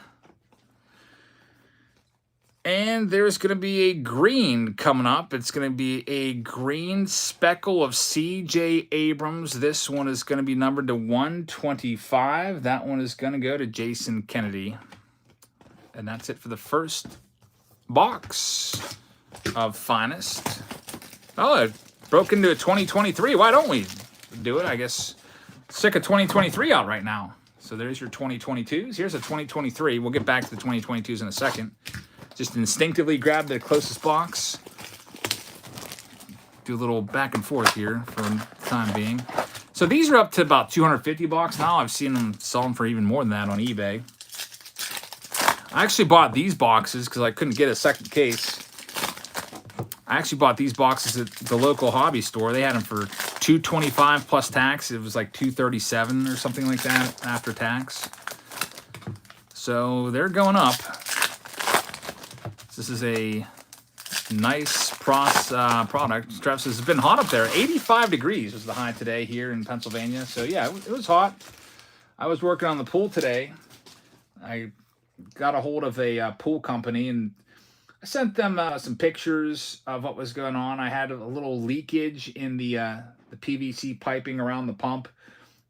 And there's going to be a green coming up. It's going to be a green speckle of CJ Abrams. This one is going to be numbered to 125. That one is going to go to Jason Kennedy. And that's it for the first box of Finest. Oh, it broke into a 2023. Why don't we do it? I guess sick of 2023 out right now. So there's your 2022s. Here's a 2023. We'll get back to the 2022s in a second. Just instinctively grab the closest box. Do a little back and forth here for the time being. So these are up to about 250 bucks now. I've seen them sell them for even more than that on eBay. I actually bought these boxes because I couldn't get a second case. I actually bought these boxes at the local hobby store. They had them for $225 plus tax. It was like $237 or something like that after tax. So they're going up. This is a nice product. Travis says it's been hot up there. 85 degrees was the high today here in Pennsylvania. So yeah, it was hot. I was working on the pool today. I got a hold of a pool company and I sent them some pictures of what was going on. I had a little leakage in the PVC piping around the pump.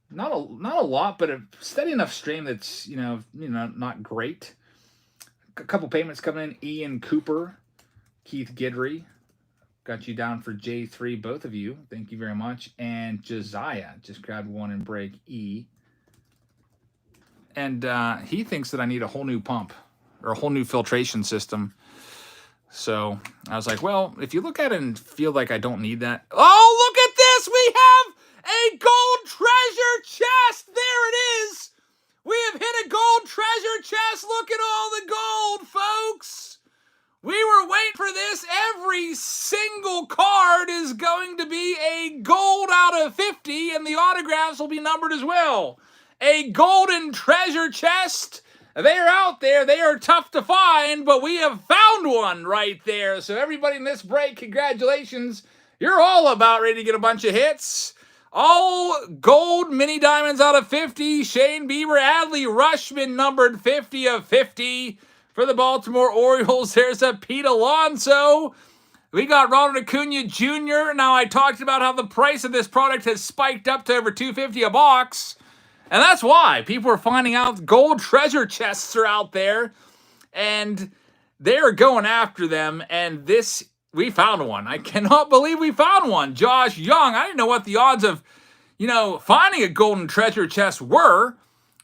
Not a lot, but a steady enough stream that's not great. A couple payments coming in. Ian Cooper, Keith Gidry, got you down for J3, both of you. Thank you very much. And Josiah just grabbed one in break E. And he thinks that I need a whole new pump or a whole new filtration system. So I was like, well, if you look at it and feel like I don't need that. Oh, look at this. We have a gold treasure chest. There it is. We have hit a gold treasure chest. Look at all the gold, folks. We were waiting for this. Every single card is going to be a gold out of 50, and the autographs will be numbered as well. A golden treasure chest. They are out there. They are tough to find, but we have found one right there. So everybody in this break, congratulations. You're all about ready to get a bunch of hits. All gold mini diamonds out of 50. Shane Bieber, Adley Rushman numbered 50 of 50 for the Baltimore Orioles. There's a Pete Alonso. We got Ronald Acuna Jr. Now, I talked about how the price of this product has spiked up to over $250 a box. And that's why people are finding out gold treasure chests are out there. And they're going after them. And this, we found one. I cannot believe we found one. Josh Young. I didn't know what the odds of, finding a golden treasure chest were.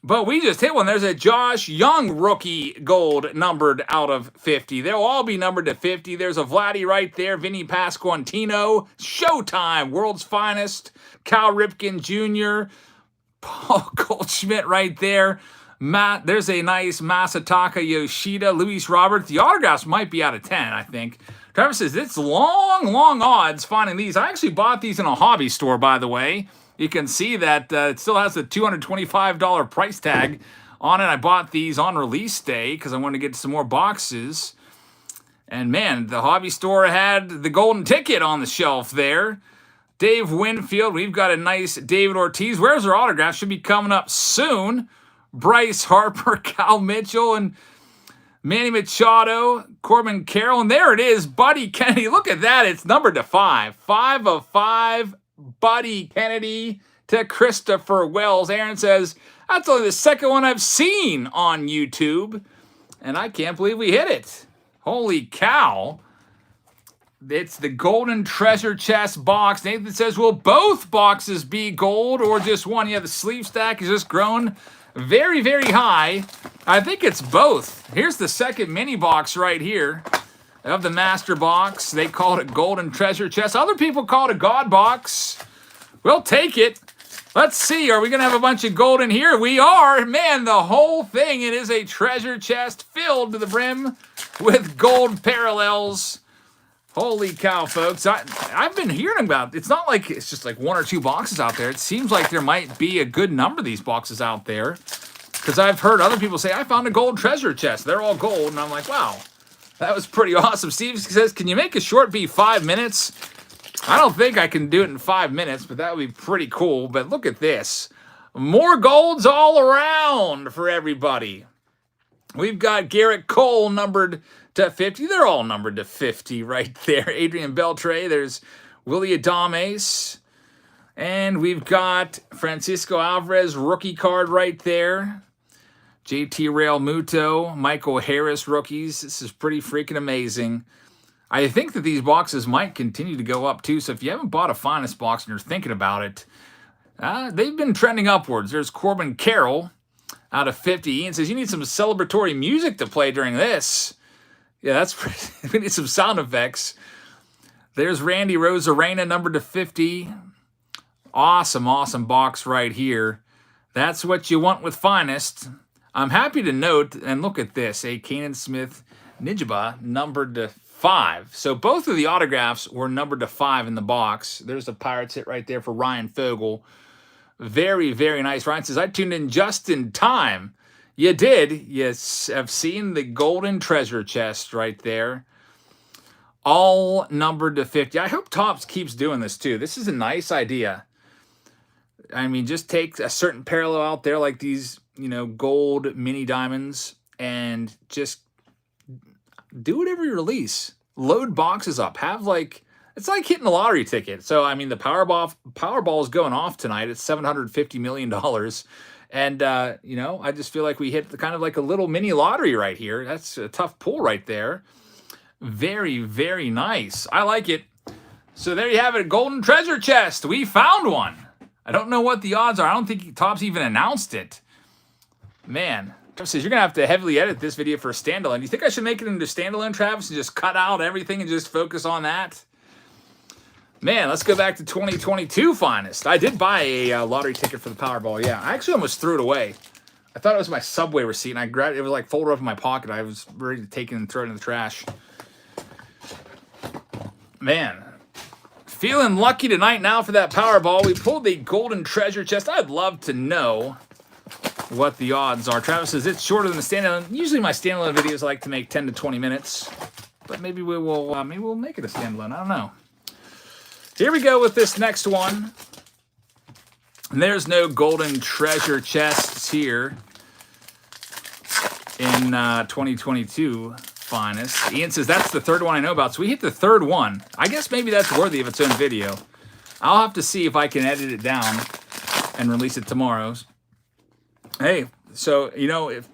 But we just hit one. There's a Josh Young rookie gold numbered out of 50. They'll all be numbered to 50. There's a Vladdy right there. Vinny Pasquantino. Showtime. World's Finest. Cal Ripken Jr. Paul Goldschmidt right there. There's a nice Masataka Yoshida, Luis Robert. The autographs might be out of 10, I think. Travis says, it's long odds finding these. I actually bought these in a hobby store, by the way. You can see that it still has the $225 price tag on it. I bought these on release day because I wanted to get some more boxes. And man, the hobby store had the golden ticket on the shelf there. Dave Winfield, we've got a nice David Ortiz. Where's our autograph? Should be coming up soon. Bryce Harper, Cal Mitchell, and Manny Machado, Corbin Carroll, and there it is, Buddy Kennedy. Look at that. It's numbered to 5. 5 of 5, Buddy Kennedy to Christopher Wells. Aaron says, that's only the second one I've seen on YouTube, and I can't believe we hit it. Holy cow. It's the golden treasure chest box. Nathan says, will both boxes be gold or just one? Yeah, the sleeve stack has just grown very, very high. I think it's both. Here's the second mini box right here of the master box. They call it a golden treasure chest. Other people call it a God box. We'll take it. Let's see. Are we going to have a bunch of gold in here? We are. Man, the whole thing, it is a treasure chest filled to the brim with gold parallels. Holy cow, folks. I've been hearing about it. It's not like it's just like one or two boxes out there. It seems like there might be a good number of these boxes out there because I've heard other people say, I found a gold treasure chest. They're all gold. And I'm like, wow, that was pretty awesome. Steve says, can you make a short be 5 minutes? I don't think I can do it in 5 minutes, but that would be pretty cool. But look at this. More golds all around for everybody. We've got Garrett Cole numbered to 50. They're all numbered to 50 right there. Adrian Beltre. There's Willie Adames. And we've got Francisco Alvarez rookie card right there. JT Real Muto, Michael Harris rookies. This is pretty freaking amazing. I think that these boxes might continue to go up too. So if you haven't bought a Finest box and you're thinking about it, they've been trending upwards. There's Corbin Carroll out of 50. Ian says, you need some celebratory music to play during this. Yeah, that's pretty, we need some sound effects. There's Randy Rosarena, numbered to 50. Awesome, awesome box right here. That's what you want with Finest. I'm happy to note, and look at this, a Kanan Smith Nijaba, numbered to 5. So both of the autographs were numbered to 5 in the box. There's a Pirates hit right there for Ryan Fogel. Very, very nice. Ryan says, I tuned in just in time. You did. Yes, I've seen the golden treasure chest right there. All numbered to 50. I hope Topps keeps doing this too. This is a nice idea. I mean, just take a certain parallel out there like these, gold mini diamonds and just do whatever you release. Load boxes up. Have it's like hitting a lottery ticket. So, I mean, the Powerball is going off tonight. It's $750 million. And, I just feel like we hit kind of like a little mini lottery right here. That's a tough pull right there. Very, very nice. I like it. So there you have it. Golden treasure chest. We found one. I don't know what the odds are. I don't think Topps even announced it. Man. Travis says, you're going to have to heavily edit this video for a standalone. Do you think I should make it into standalone, Travis, and just cut out everything and just focus on that? Man, let's go back to 2022 Finest. I did buy a lottery ticket for the Powerball. Yeah, I actually almost threw it away. I thought it was my Subway receipt, and I grabbed it. It was like folded up in my pocket. I was ready to take it and throw it in the trash. Man, feeling lucky tonight now for that Powerball. We pulled the golden treasure chest. I'd love to know what the odds are. Travis says it's shorter than the standalone. Usually my standalone videos I like to make 10 to 20 minutes, but maybe we'll make it a standalone. I don't know. Here we go with this next one. And there's no golden treasure chests here in 2022 Finest. Ian says that's the third one I know about. So we hit the third one. I guess maybe that's worthy of its own video. I'll have to see if I can edit it down and release it tomorrow. Hey, so, if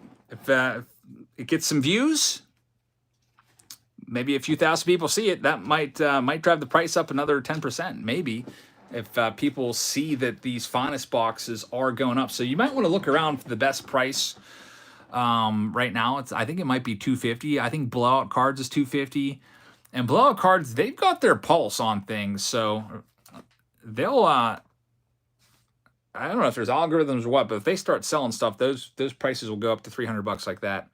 it gets some views, maybe a few thousand people see it, that might drive the price up another 10%, maybe, if people see that these Finest boxes are going up. So you might want to look around for the best price. Right now, I think it might be $250. I think Blowout Cards is $250. And Blowout Cards, they've got their pulse on things, so they'll I don't know if there's algorithms or what, but if they start selling stuff, those prices will go up to $300 like that.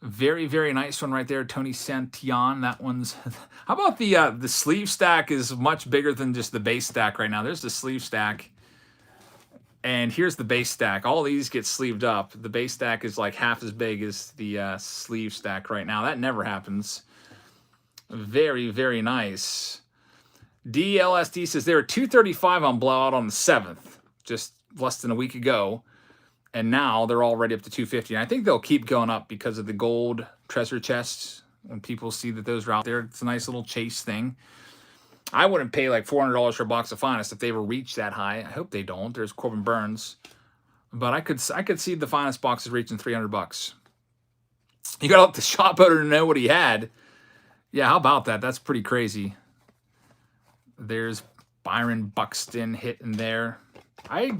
Very, very nice one right there, Tony Santillan. That one's. How about the sleeve stack is much bigger than just the base stack right now. There's the sleeve stack, and here's the base stack. All these get sleeved up. The base stack is like half as big as the sleeve stack right now. That never happens. Very, very nice. DLSD says they were $235 on blowout on the 7th, just less than a week ago. And now they're already up to $250. And I think they'll keep going up because of the gold treasure chests. When people see that those are out there, it's a nice little chase thing. I wouldn't pay like $400 for a box of Finest if they ever reach that high. I hope they don't. There's Corbin Burns. But I could see the Finest boxes reaching $300. You got to let the shop owner know what he had. Yeah, how about that? That's pretty crazy. There's Byron Buxton hitting there. I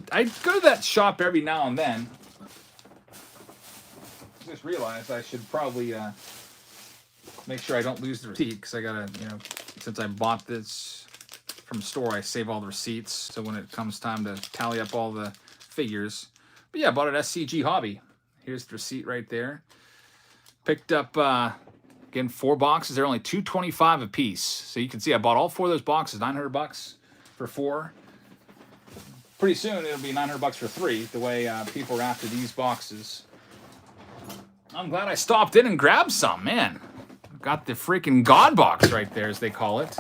go to that shop every now and then. I just realized I should probably make sure I don't lose the receipt, because I gotta, since I bought this from store, I save all the receipts, so when it comes time to tally up all the figures. But yeah, I bought it at SCG Hobby. Here's the receipt right there. Picked up again 4 boxes. They're only $225 a piece, so you can see I bought all 4 of those boxes, $900 for 4. Pretty soon it'll be $900 for 3, the way people are after these boxes. I'm glad I stopped in and grabbed some, man. Got the freaking God box right there, as they call it.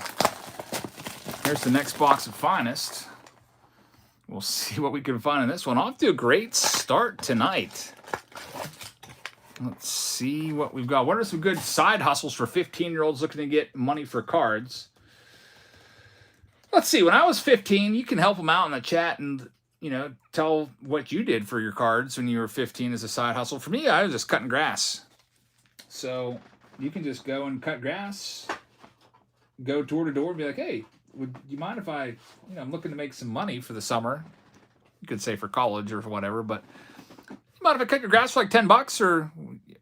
Here's the next box of Finest. We'll see what we can find in this one. Off to a great start tonight. Let's see what we've got. What are some good side hustles for 15-year-olds looking to get money for cards? Let's see. When I was 15, you can help them out in the chat and, tell what you did for your cards when you were 15 as a side hustle. For me, I was just cutting grass. So you can just go and cut grass, go door to door and be like, hey, would you mind if I'm looking to make some money for the summer. You could say for college or for whatever, but you mind if I cut your grass for like $10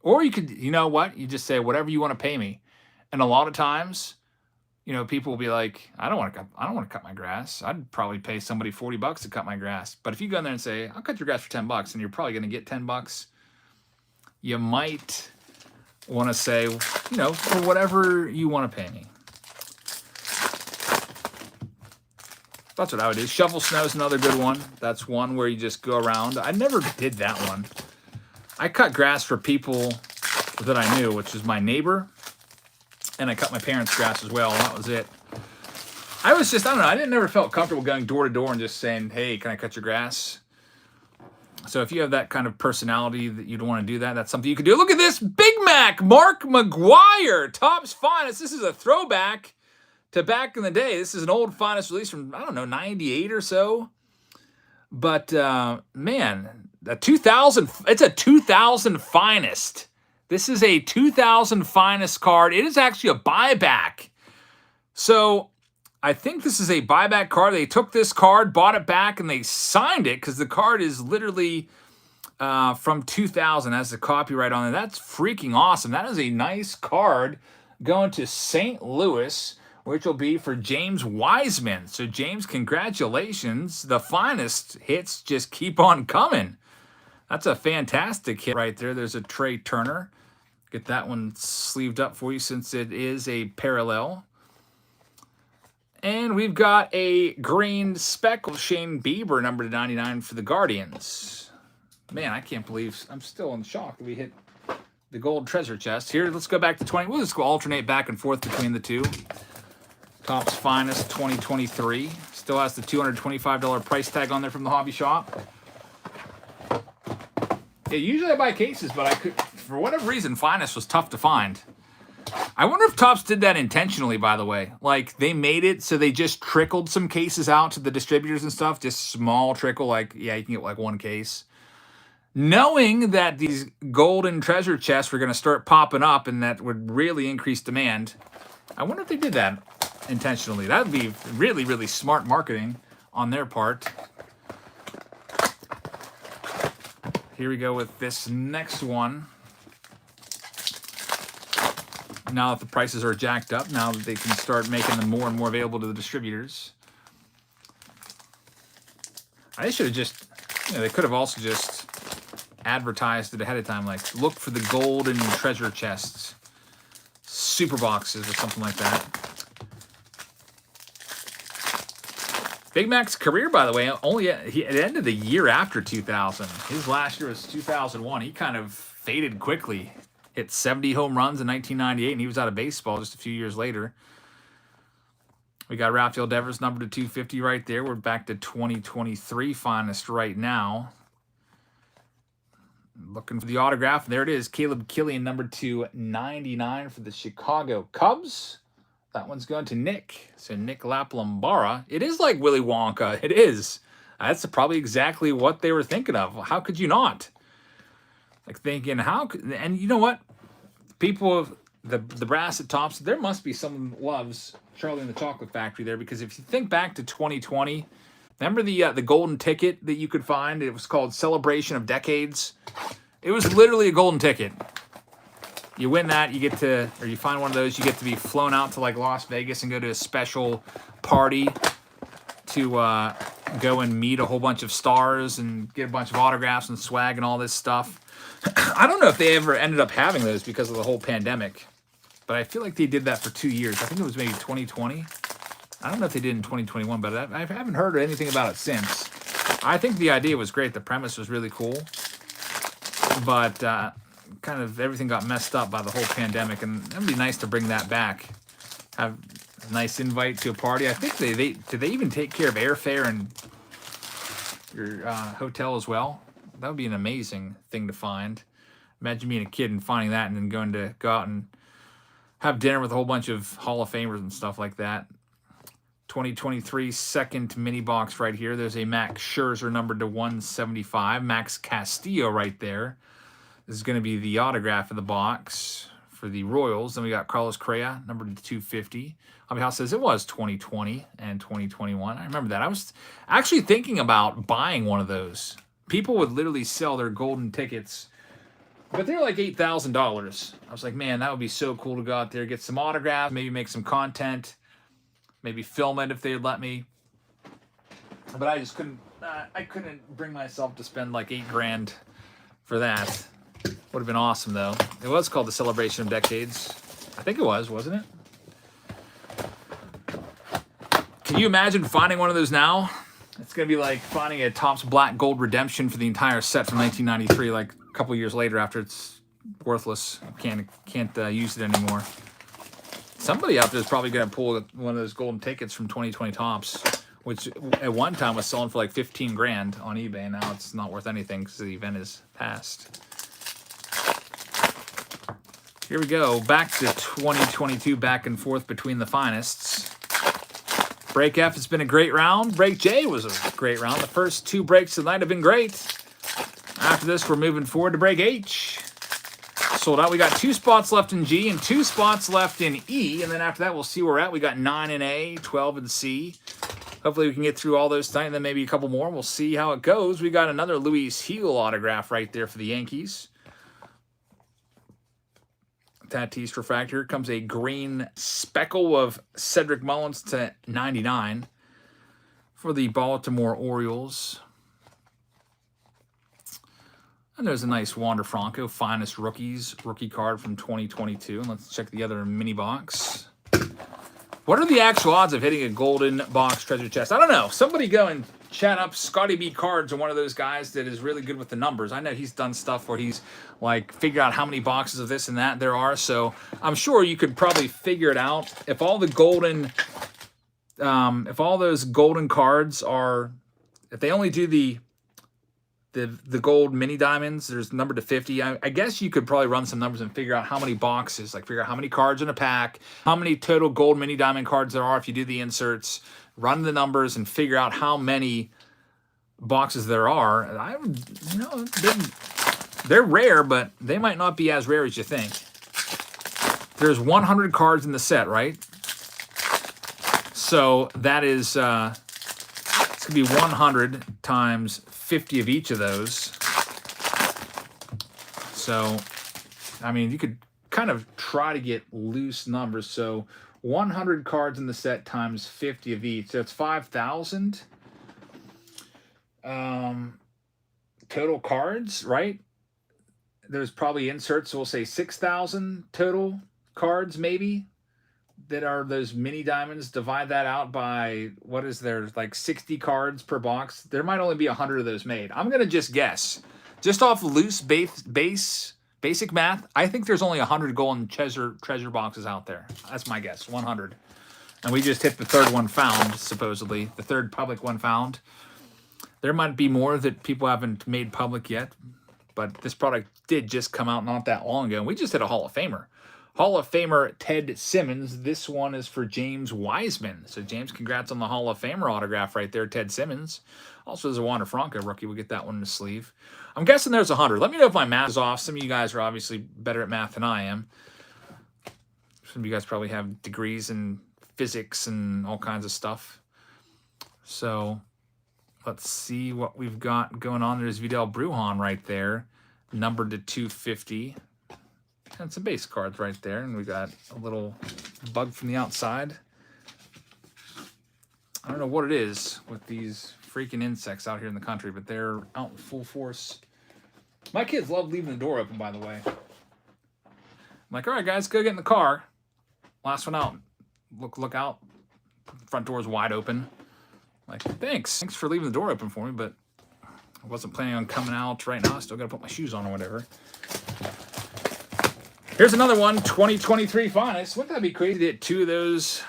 or you could, you just say whatever you want to pay me. And a lot of times, people will be like, I don't want to cut my grass. I'd probably pay somebody $40 to cut my grass. But if you go in there and say, I'll cut your grass for $10, and you're probably going to get $10, you might want to say, for whatever you want to pay me. That's what I would do. Shovel snow is another good one. That's one where you just go around. I never did that one. I cut grass for people that I knew, which was my neighbor. And I cut my parents' grass as well, and that was it. I don't know, I never felt comfortable going door to door and just saying, hey, can I cut your grass? So if you have that kind of personality that you'd want to do that, that's something you could do. Look at this, Big Mac, Mark McGuire, Topps Finest. This is a throwback to back in the day. This is an old Finest release from, 98 or so. But, man, it's a 2000 Finest. This is a 2000 Finest card. It is actually a buyback. So I think this is a buyback card. They took this card, bought it back, and they signed it because the card is literally from 2000. Has the copyright on it. That's freaking awesome. That is a nice card going to St. Louis, which will be for James Wiseman. So, James, congratulations. The Finest hits just keep on coming. That's a fantastic hit right there. There's a Trey Turner. Get that one sleeved up for you since it is a parallel. And we've got a green speckle Shane Bieber, number 99 for the Guardians. Man, I can't believe, I'm still in shock that we hit the gold treasure chest. Here, let's go back to 20. We'll just go alternate back and forth between the two. Topps Finest 2023. Still has the $225 price tag on there from the hobby shop. Yeah, usually I buy cases, but for whatever reason, Finest was tough to find. I wonder if Topps did that intentionally, by the way. Like, they made it so they just trickled some cases out to the distributors and stuff. Just small trickle, like, yeah, you can get like one case. Knowing that these golden treasure chests were going to start popping up and that would really increase demand, I wonder if they did that intentionally. That would be really, really smart marketing on their part. Here we go with this next one. Now that the prices are jacked up, now that they can start making them more and more available to the distributors. I should have just, they could have also just advertised it ahead of time, like look for the golden treasure chests, super boxes or something like that. Big Mac's career, by the way, it ended the year after 2000. His last year was 2001. He kind of faded quickly. Hit 70 home runs in 1998, and he was out of baseball just a few years later. We got Rafael Devers number to 250 right there. We're back to 2023 finest right now. Looking for the autograph. There it is. Caleb Killian, number 299 for the Chicago Cubs. That one's going to Nick. So Nick Laplambara. It is like Willy Wonka. It is. That's probably exactly what they were thinking of. How could you not? Like thinking, how could... And you know what? People, the brass at Tops, there must be someone who loves Charlie and the Chocolate Factory there, because if you think back to 2020, remember the golden ticket that you could find? It was called Celebration of Decades. It was literally a golden ticket. You win that, you get to, or you find one of those, you get to be flown out to like Las Vegas and go to a special party to go and meet a whole bunch of stars and get a bunch of autographs and swag and all this stuff. I don't know if they ever ended up having those because of the whole pandemic, but I feel like they did that for 2 years. I think it was maybe 2020. I don't know if they did in 2021, but I haven't heard anything about it since. I think the idea was great. The premise was really cool, but kind of everything got messed up by the whole pandemic, and it'd be nice to bring that back. Have a nice invite to a party. I think did they even take care of airfare and your hotel as well? That would be an amazing thing to find. Imagine being a kid and finding that, and then go out and have dinner with a whole bunch of Hall of Famers and stuff like that. 2023 second mini box right here. There's a Max Scherzer numbered to 175. Max Castillo right there. This is going to be the autograph of the box for the Royals. Then we got Carlos Correa numbered to 250. Hobby House says it was 2020 and 2021. I remember that. I was actually thinking about buying one of those. People would literally sell their golden tickets, but they're like $8,000. I was like, man, that would be so cool to go out there, get some autographs, maybe make some content, maybe film it if they'd let me. But I just couldn't. I couldn't bring myself to spend like $8,000 for that. Would have been awesome though. It was called the Celebration of Decades. I think it was, wasn't it? Can you imagine finding one of those now? It's going to be like finding a Topps Black Gold Redemption for the entire set from 1993, like a couple years later after it's worthless. Can't use it anymore. Somebody out there is probably going to pull one of those golden tickets from 2020 Topps, which at one time was selling for like $15,000 on eBay, and now it's not worth anything because the event is past. Here we go, back to 2022, back and forth between the finest. Break F has been a great round. Break J was a great round. The first two breaks tonight have been great. After this, we're moving forward to Break H. Sold out. We got 2 spots left in G and 2 spots left in E. And then after that, we'll see where we're at. We got 9 in A, 12 in C. Hopefully we can get through all those tonight, and then maybe a couple more. We'll see how it goes. We got another Luis Heel autograph right there for the Yankees. Tatis refractor. Here comes a green speckle of Cedric Mullins to 99 for the Baltimore Orioles. And there's a nice Wander Franco, finest rookies, rookie card from 2022. And let's check the other mini box. What are the actual odds of hitting a golden box treasure chest? I don't know. Somebody go and chat up Scotty B Cards, or one of those guys that is really good with the numbers. I know he's done stuff where he's like figured out how many boxes of this and that there are. So I'm sure you could probably figure it out. If all the golden, if all those golden cards are, if they only do the gold mini diamonds, there's numbered to 50. I guess you could probably run some numbers and figure out how many boxes, like figure out how many cards in a pack, how many total gold mini diamond cards there are if you do the inserts, run the numbers and figure out how many boxes there are. I would, you know, they're rare, but they might not be as rare as you think. There's 100 cards in the set, right? So that is, it's going to be 100 times 50 of each of those. So, I mean, you could kind of try to get loose numbers. So 100 cards in the set times 50 of each. So it's 5,000. Total cards, right? There's probably inserts, so we'll say 6,000 total cards, maybe, that are those mini diamonds. Divide that out by, what is there, like 60 cards per box. There might only be 100 of those made. I'm going to just guess. Just off loose basic math, I think there's only 100 golden treasure boxes out there. That's my guess, 100. And we just hit the third one found, supposedly. The third public one found. There might be more that people haven't made public yet, but this product did just come out not that long ago, and we just hit a Hall of Famer. Hall of Famer Ted Simmons. This one is for James Wiseman. So, James, congrats on the Hall of Famer autograph right there, Ted Simmons. Also, there's a Wander Franco rookie. We'll get that one in the sleeve. I'm guessing there's 100. Let me know if my math is off. Some of you guys are obviously better at math than I am. Some of you guys probably have degrees in physics and all kinds of stuff. So, let's see what we've got going on. There's Vidal Brujan right there, numbered to 250. And some base cards right there. And we got a little bug from the outside. I don't know what it is with these freaking insects out here in the country, but they're out in full force. My kids love leaving the door open, by the way. I'm like, all right, guys, go get in the car. Last one out. Look out. Front door's wide open. Like, thanks for leaving the door open for me, but I wasn't planning on coming out right now. I still got to put my shoes on or whatever. Here's another one, 2023 Finest. Wouldn't that be crazy to get 2 of those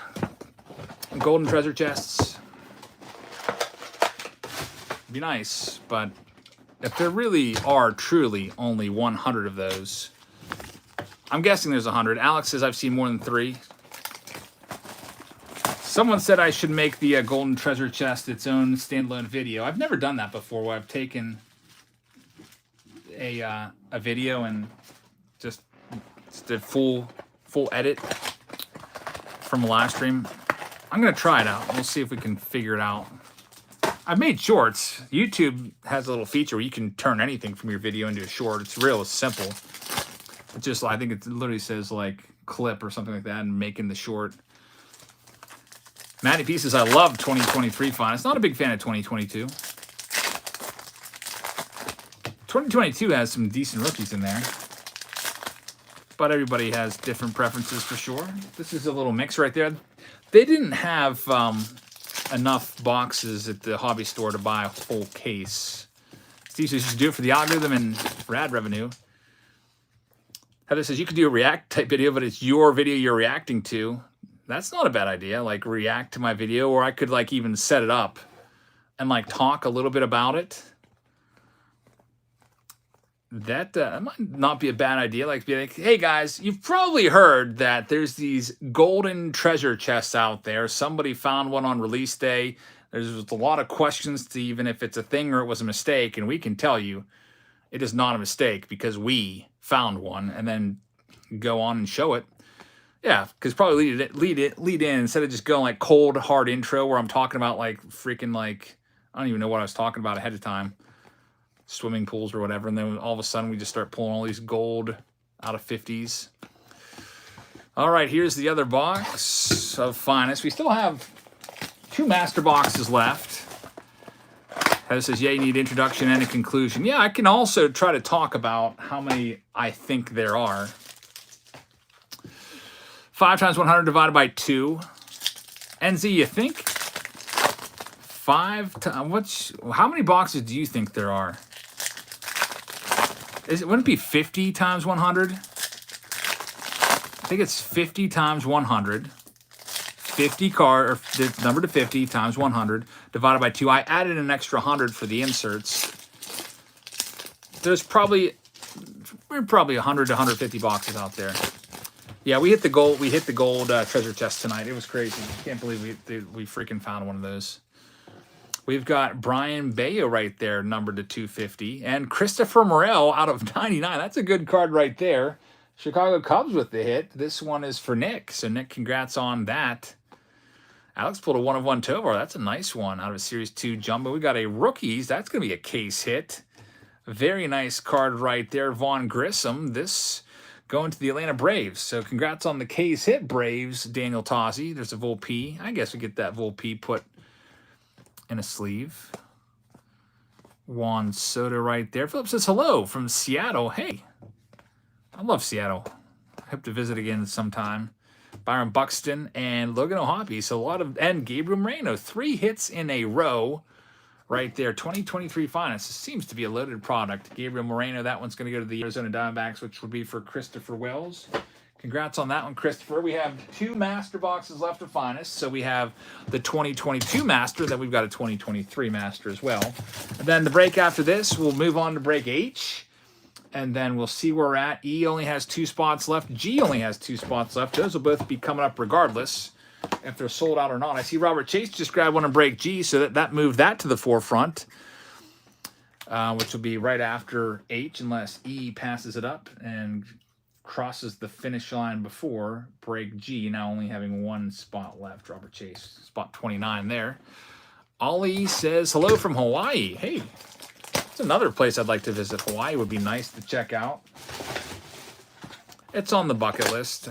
golden treasure chests? Be nice, but if there really are truly only 100 of those, I'm guessing there's 100. Alex says I've seen more than 3. Someone said I should make the golden treasure chest its own standalone video. I've never done that before, where I've taken a video and just did full edit from a live stream. I'm gonna try it out. We'll see if we can figure it out. I've made shorts. YouTube has a little feature where you can turn anything from your video into a short. It's real simple. It's just, I think it literally says like clip or something like that and making the short. Matty Pieces, I love 2023 Finest. Not a big fan of 2022. 2022 has some decent rookies in there. But everybody has different preferences for sure. This is a little mix right there. They didn't have enough boxes at the hobby store to buy a whole case. Steve says you should do it for the algorithm and for ad revenue. Heather says you could do a react type video, but it's your video you're reacting to. That's not a bad idea. Like react to my video, or I could like even set it up and like talk a little bit about it. That might not be a bad idea. Like be like, hey guys, you've probably heard that there's these golden treasure chests out there. Somebody found one on release day. There's a lot of questions to even if it's a thing or it was a mistake, and we can tell you it is not a mistake because we found one, and then go on and show it. Yeah, because probably lead in instead of just going like cold hard intro where I'm talking about like freaking like I don't even know what I was talking about ahead of time. Swimming pools or whatever, and then all of a sudden we just start pulling all these gold out of 50s. All right, here's the other box of Finest. We still have 2 master boxes left. Heather says, yeah, you need introduction and a conclusion. Yeah, I can also try to talk about how many I think there are. 5 times 100 divided by 2. NZ, you think? 5 times, how many boxes do you think there are? Wouldn't it be 50 times 100? I think it's 50 times 100. 50 card, or the number to 50 times 100 divided by 2. I added an extra 100 for the inserts. We're probably 100 to 150 boxes out there. Yeah, we hit the gold. We hit the gold treasure chest tonight. It was crazy. Can't believe we freaking found one of those. We've got Brian Bayo right there, numbered to 250. And Christopher Morel out of 99. That's a good card right there. Chicago Cubs with the hit. This one is for Nick. So, Nick, congrats on that. Alex pulled a 1/1 Tovar. That's a nice one out of a Series 2 Jumbo. We got a Rookies. That's going to be a case hit. Very nice card right there. Vaughn Grissom. This going to the Atlanta Braves. So, congrats on the case hit, Braves. Daniel Tozzi. There's a Volpe. I guess we get that Volpe put in a sleeve. Juan Soto right there. Philip says hello from Seattle. Hey, I love Seattle. I hope to visit again sometime. Byron Buxton and Logan O'Hoppe. So and Gabriel Moreno. 3 hits in a row right there. 2023 finest. This seems to be a loaded product. Gabriel Moreno, that one's going to go to the Arizona Diamondbacks, which would be for Christopher Wells. Congrats on that one, Christopher. We have 2 master boxes left of finest. So we have the 2022 master, then we've got a 2023 master as well. And then the break after this, we'll move on to break H. And then we'll see where we're at. E only has 2 spots left. G only has 2 spots left. Those will both be coming up regardless if they're sold out or not. I see Robert Chase just grabbed one in break G, so that moved that to the forefront, which will be right after H unless E passes it up and crosses the finish line before break G, now only having 1 spot left. Robert Chase, spot 29 there. Ollie says hello from Hawaii. Hey, it's another place I'd like to visit. Hawaii would be nice to check out. It's on the bucket list.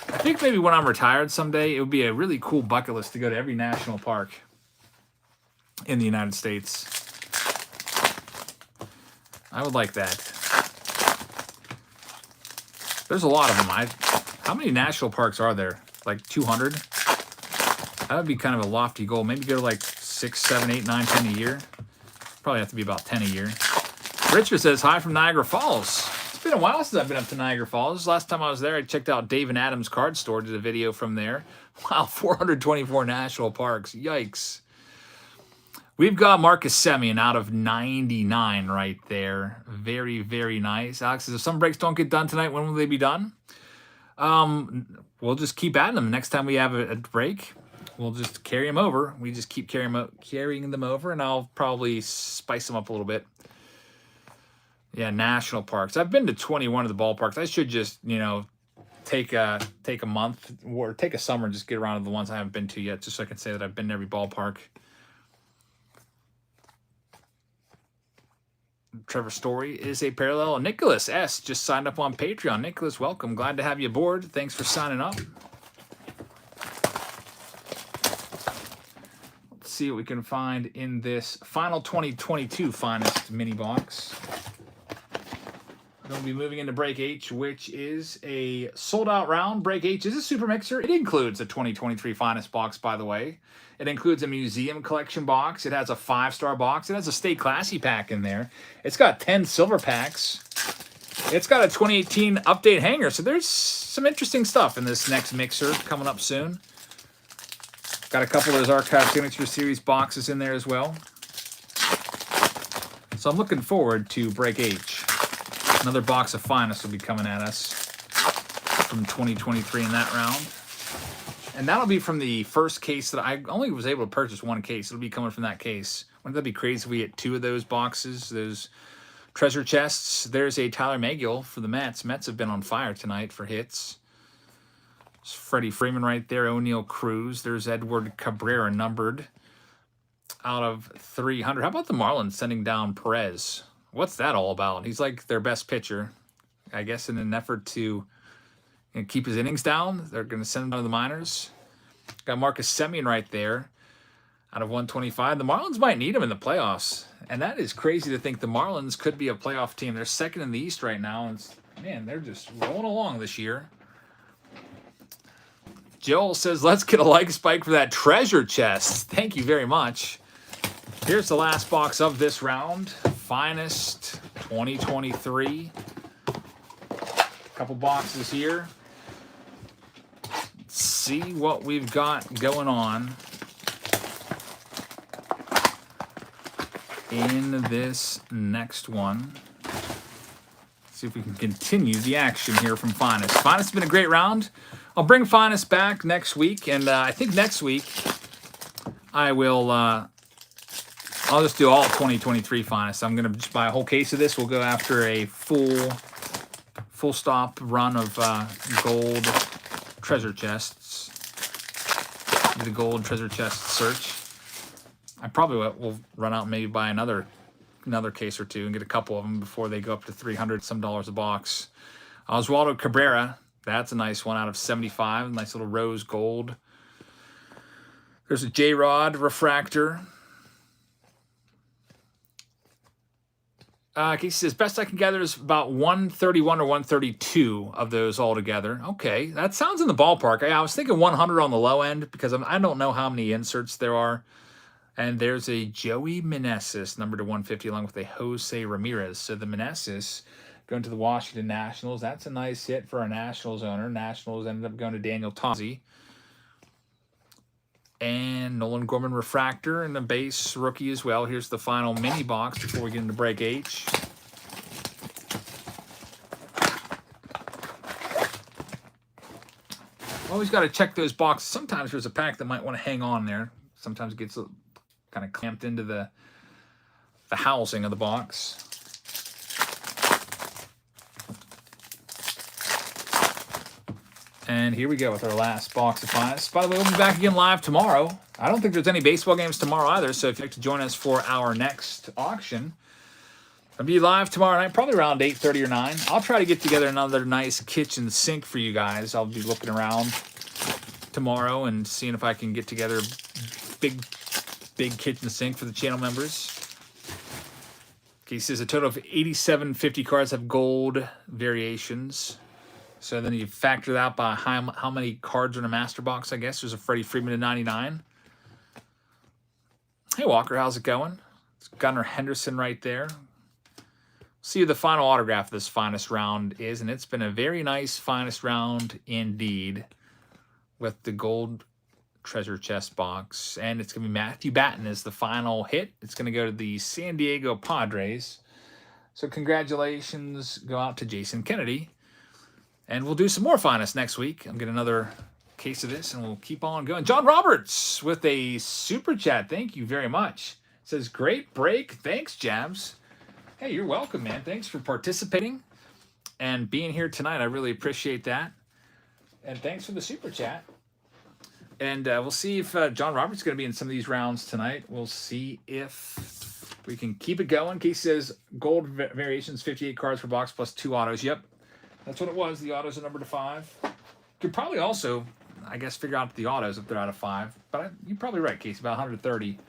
I think maybe when I'm retired someday, it would be a really cool bucket list to go to every national park in the United States. I would like that. There's a lot of them. How many national parks are there? Like 200? That would be kind of a lofty goal. Maybe go to like 6, 7, 8, 9, 10 a year. Probably have to be about 10 a year. Richard says, hi from Niagara Falls. It's been a while since I've been up to Niagara Falls. Last time I was there, I checked out Dave and Adam's card store, did a video from there. Wow, 424 national parks. Yikes. We've got Marcus Semien out of 99 right there. Very, very nice. Alex says, if some breaks don't get done tonight, when will they be done? We'll just keep adding them. Next time we have a break, we'll just carry them over. We just keep carrying them over, and I'll probably spice them up a little bit. Yeah, national parks. I've been to 21 of the ballparks. I should just, take a month or take a summer and just get around to the ones I haven't been to yet, just so I can say that I've been to every ballpark. Trevor Story is a parallel. Nicholas S. just signed up on Patreon. Nicholas, welcome. Glad to have you aboard. Thanks for signing up. Let's see what we can find in this final 2022 finest mini box. We're going to be moving into Break H, which is a sold-out round. Break H is a super mixer. It includes a 2023 finest box, by the way. It includes a museum collection box. It has a 5-star box. It has a Stay Classy pack in there. It's got 10 silver packs. It's got a 2018 update hanger. So there's some interesting stuff in this next mixer coming up soon. Got a couple of those Archive Signature Series boxes in there as well. So I'm looking forward to Break H. Another box of finest will be coming at us from 2023 in that round. And that'll be from the first case that I only was able to purchase 1 case. It'll be coming from that case. Wouldn't that be crazy if we get 2 of those boxes, those treasure chests? There's a Tyler Megill for the Mets. Mets have been on fire tonight for hits. There's Freddie Freeman right there. O'Neal Cruz. There's Edward Cabrera numbered out of 300. How about the Marlins sending down Perez? What's that all about? He's like their best pitcher. I guess in an effort to keep his innings down, they're going to send him down to the minors. Got Marcus Semien right there out of 125. The Marlins might need him in the playoffs. And that is crazy to think the Marlins could be a playoff team. They're second in the East right now. And man, they're just rolling along this year. Joel says, let's get a like spike for that treasure chest. Thank you very much. Here's the last box of this round. Finest 2023. Couple boxes here. Let's see what we've got going on in this next one. See if we can continue the action here from Finest. Finest has been a great round. I'll bring Finest back next week, and I think next week I will. I'll just do all 2023 Finest. I'm gonna just buy a whole case of this. We'll go after a full stop run of gold treasure chests. Do the gold treasure chest search. I probably will run out and maybe buy another case or two and get a couple of them before they go up to $300 some a box. Oswaldo Cabrera, that's a nice one out of 75. Nice little rose gold. There's a J-Rod refractor. Casey says, best I can gather is about 131 or 132 of those all together. Okay, that sounds in the ballpark. I was thinking 100 on the low end because I don't know how many inserts there are. And there's a Joey Meneses, number to 150, along with a Jose Ramirez. So the Meneses going to the Washington Nationals. That's a nice hit for our Nationals owner. Nationals ended up going to Daniel Tozzi. And Nolan Gorman refractor and a base rookie as well. Here's the final mini box before we get into break H. Always got to check those boxes. Sometimes there's a pack that might want to hang on there. Sometimes it gets kind of clamped into the housing of the box. And here we go with our last box of finest. By the way, we'll be back again live tomorrow. I don't think there's any baseball games tomorrow either, so if you'd like to join us for our next auction, I'll be live tomorrow night, probably around 8:30 or 9. I'll try to get together another nice kitchen sink for you guys. I'll be looking around tomorrow and seeing if I can get together big kitchen sink for the channel members. Okay, says a total of 8750 cards have gold variations. So then you factor that by how many cards are in a master box, I guess. There's a Freddie Freeman to 99. Hey, Walker, how's it going? It's Gunnar Henderson right there. See who the final autograph of this finest round is, and it's been a very nice finest round indeed with the gold treasure chest box. And it's going to be Matthew Batten is the final hit. It's going to go to the San Diego Padres. So congratulations go out to Jason Kennedy. And we'll do some more finest next week. I'll get another case of this, and we'll keep on going. John Roberts with a super chat. Thank you very much. Says, great break. Thanks, Jabs. Hey, you're welcome, man. Thanks for participating and being here tonight. I really appreciate that. And thanks for the super chat. And we'll see if John Roberts is going to be in some of these rounds tonight. We'll see if we can keep it going. Case says, gold variations, 58 cards per box plus 2 autos. Yep. That's what it was. The autos are numbered to 5. Could probably also, I guess, figure out the autos if they're out of 5. But you're probably right, Casey. About 130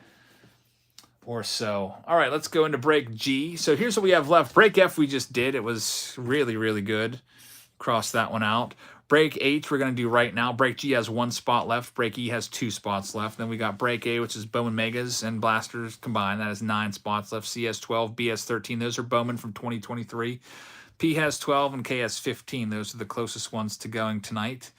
or so. All right, let's go into break G. So here's what we have left. Break F we just did. It was really, really good. Cross that one out. Break H we're going to do right now. Break G has 1 spot left. Break E has 2 spots left. Then we got Break A, which is Bowman Megas and Blasters combined. That has 9 spots left. C has 12. B has 13. Those are Bowman from 2023. P has 12 and K has 15. Those are the closest ones to going tonight.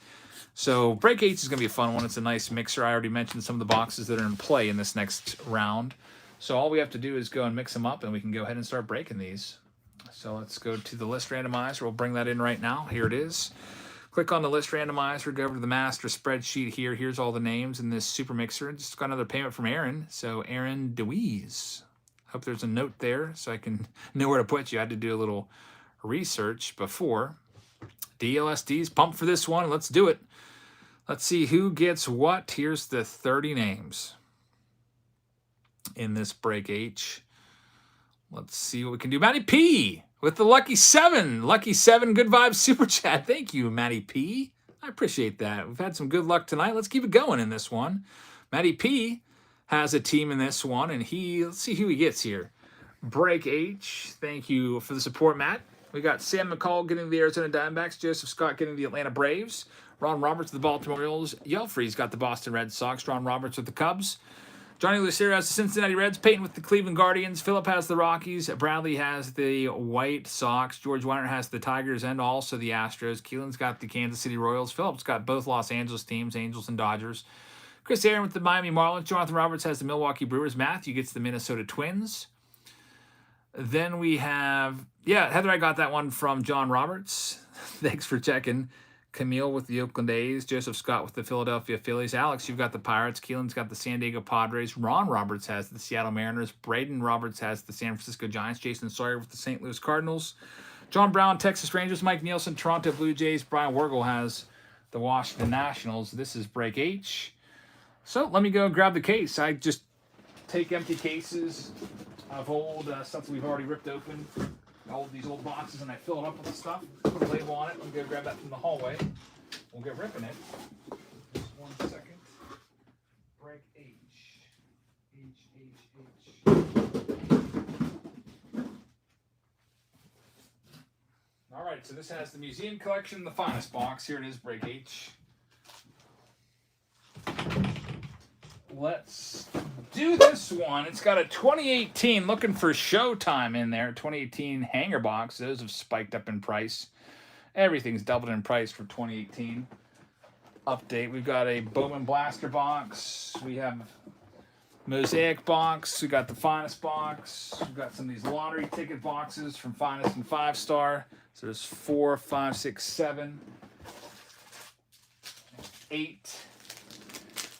So break H is going to be a fun one. It's a nice mixer. I already mentioned some of the boxes that are in play in this next round. So all we have to do is go and mix them up, and we can go ahead and start breaking these. So let's go to the list randomizer. We'll bring that in right now. Here it is. Click on the list randomizer. Go over to the master spreadsheet here. Here's all the names in this super mixer. Just got another payment from Aaron. So Aaron DeWeese. Hope there's a note there so I can know where to put you. I had to do a little research before. DLSD's pumped for this one. Let's do it. Let's see who gets what. Here's the 30 names in this break H. Let's see what we can do. Matty P with the lucky 7. Lucky 7 good vibes super chat. Thank you, Matty P. I appreciate that. We've had some good luck tonight. Let's keep it going in this one. Matty P has a team in this one, and let's see who he gets here. Break H. Thank you for the support, Matt. We got Sam McCall getting the Arizona Diamondbacks, Joseph Scott getting the Atlanta Braves, Ron Roberts with the Baltimore Orioles, Yelfrey's got the Boston Red Sox, Ron Roberts with the Cubs, Johnny Lucero has the Cincinnati Reds, Peyton with the Cleveland Guardians, Phillip has the Rockies, Bradley has the White Sox, George Weiner has the Tigers and also the Astros, Keelan's got the Kansas City Royals, Phillip's got both Los Angeles teams, Angels and Dodgers, Chris Aaron with the Miami Marlins, Jonathan Roberts has the Milwaukee Brewers, Matthew gets the Minnesota Twins. Then we have, Heather, I got that one from John Roberts. Thanks for checking. Camille with the Oakland A's. Joseph Scott with the Philadelphia Phillies. Alex, you've got the Pirates. Keelan's got the San Diego Padres. Ron Roberts has the Seattle Mariners. Braden Roberts has the San Francisco Giants. Jason Sawyer with the St. Louis Cardinals. John Brown, Texas Rangers. Mike Nielsen, Toronto Blue Jays. Brian Wergel has the Washington Nationals. This is break H. So let me go grab the case. I just take empty cases of old stuff that we've already ripped open, these old boxes, and I fill it up with the stuff, put a label on it. Let me go grab that from the hallway. We'll get ripping it. Just 1 second. Break H. H. All right, so this has the museum collection, the finest box. Here it is, break H. Let's do this one. It's got a 2018, looking for Showtime in there. 2018 hanger box. Those have spiked up in price. Everything's doubled in price for 2018. Update. We've got a Bowman blaster box. We have Mosaic box. We got the finest box. We've got some of these lottery ticket boxes from Finest and 5-Star. So there's 4, 5, 6, 7, 8,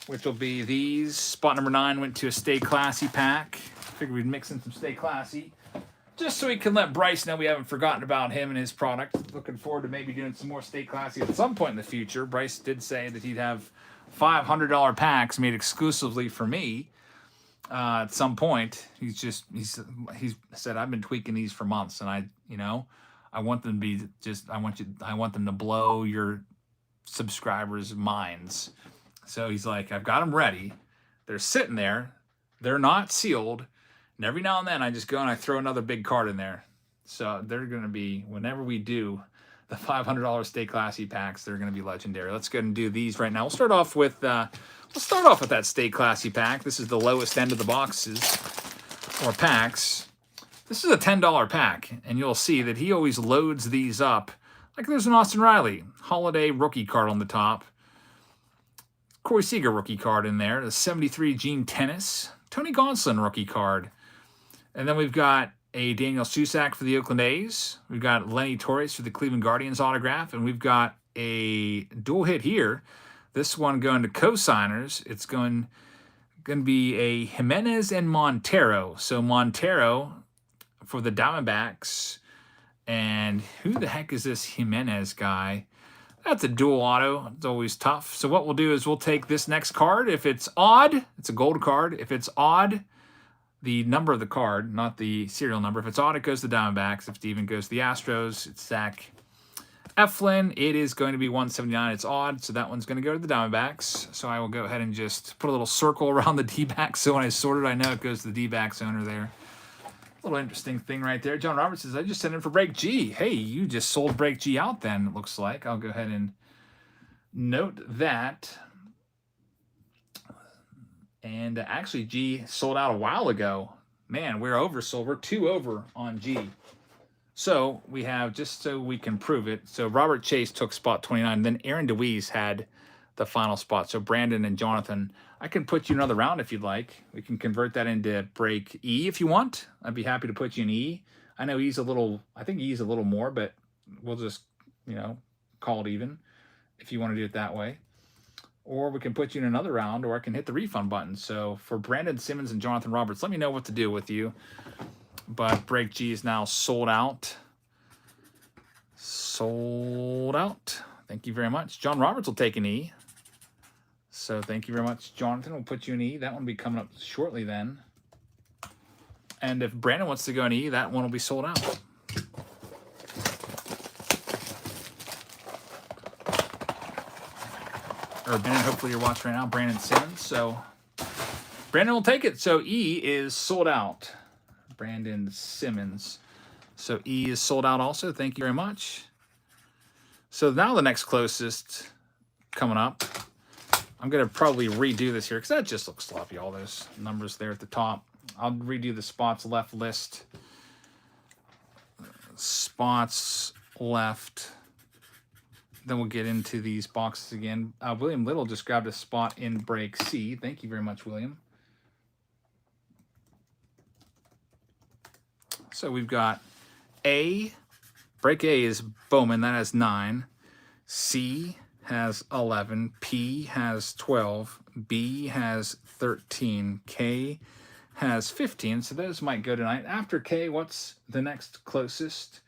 which will be these. Spot number 9 went to a Stay Classy pack. Figured we'd mix in some Stay Classy, just so we can let Bryce know we haven't forgotten about him and his product. Looking forward to maybe doing some more Stay Classy at some point in the future. Bryce did say that he'd have $500 packs made exclusively for me at some point. He's said, I've been tweaking these for months, and I want them to be just, I want them to blow your subscribers' minds. So he's like, I've got them ready. They're sitting there. They're not sealed. And every now and then I just go and I throw another big card in there. So they're going to be, whenever we do the $500 Stay Classy packs, they're going to be legendary. Let's go ahead and do these right now. We'll start off with that Stay Classy pack. This is the lowest end of the boxes or packs. This is a $10 pack, and you'll see that he always loads these up. Like there's an Austin Riley holiday rookie card on the top. Corey Seager rookie card in there. The 73 Gene Tennis. Tony Gonsolin rookie card. And then we've got a Daniel Susac for the Oakland A's. We've got Lenny Torres for the Cleveland Guardians autograph. And we've got a dual hit here. This one going to co-signers. It's going to be a Jimenez and Montero. So Montero for the Diamondbacks. And who the heck is this Jimenez guy? That's a dual auto. It's always tough. So what we'll do is we'll take this next card. If it's odd, it's a gold card. If it's odd, the number of the card, not the serial number. If it's odd, it goes to the Diamondbacks. If it's even, it goes to the Astros. It's Zach Eflin. It is going to be 179. It's odd, so that one's going to go to the Diamondbacks. So I will go ahead and just put a little circle around the D-backs, so when I sort it, I know it goes to the D-backs owner there. A little interesting thing right there. John Roberts says, I just sent in for Break G. Hey, you just sold Break G out then, it looks like. I'll go ahead and note that. And actually, G sold out a while ago. Man, we're oversold. We're 2 over on G. So we have, just so we can prove it, so Robert Chase took spot 29. Then Aaron DeWeese had the final spot. So Brandon and Jonathan, I can put you another round if you'd like. We can convert that into Break E if you want. I'd be happy to put you in E. I know E's a little, I think E's a little more, but we'll just, call it even if you want to do it that way. Or we can put you in another round, or I can hit the refund button. So for Brandon Simmons and Jonathan Roberts, let me know what to do with you. But Break G is now sold out. Sold out. Thank you very much. John Roberts will take an E. So thank you very much, Jonathan. We'll put you in E. That one will be coming up shortly then. And if Brandon wants to go in E, that one will be sold out. Or Brandon, hopefully you're watching right now, Brandon Simmons. So Brandon will take it. So E is sold out. Brandon Simmons. So E is sold out also. Thank you very much. So now the next closest coming up. I'm going to probably redo this here because that just looks sloppy, all those numbers there at the top. I'll redo the spots left list. Spots left. Then we'll get into these boxes again. William Little just grabbed a spot in Break C. Thank you very much, William. So we've got A. Break A is Bowman. That has 9. C has 11, P has 12, B has 13, K has 15. So those might go tonight. After K, what's the next closest?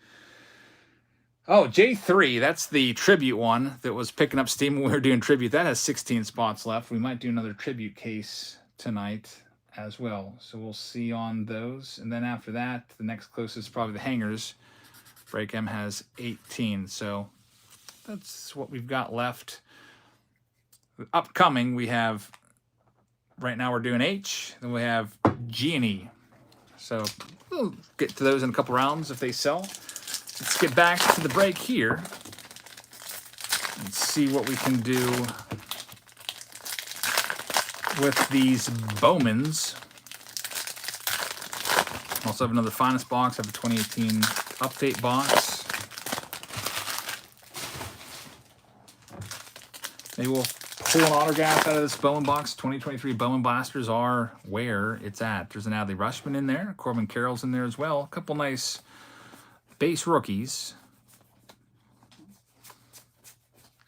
Oh, J3, that's the tribute one that was picking up steam when we were doing tribute. That has 16 spots left. We might do another tribute case tonight as well. So we'll see on those. And then after that, the next closest is probably the hangers. Break M has 18. So that's what we've got left. Upcoming, we have, right now we're doing H, then we have G and E. So we'll get to those in a couple rounds if they sell. let's get back to the break here and see what we can do with these Bowmans. Also have another Finest box. I have a 2018 update box. Maybe we'll pull an autograph out of this Bowman box. 2023 Bowman Blasters are where it's at. There's an Adley Rushman in there. Corbin Carroll's in there as well. A couple nice base rookies.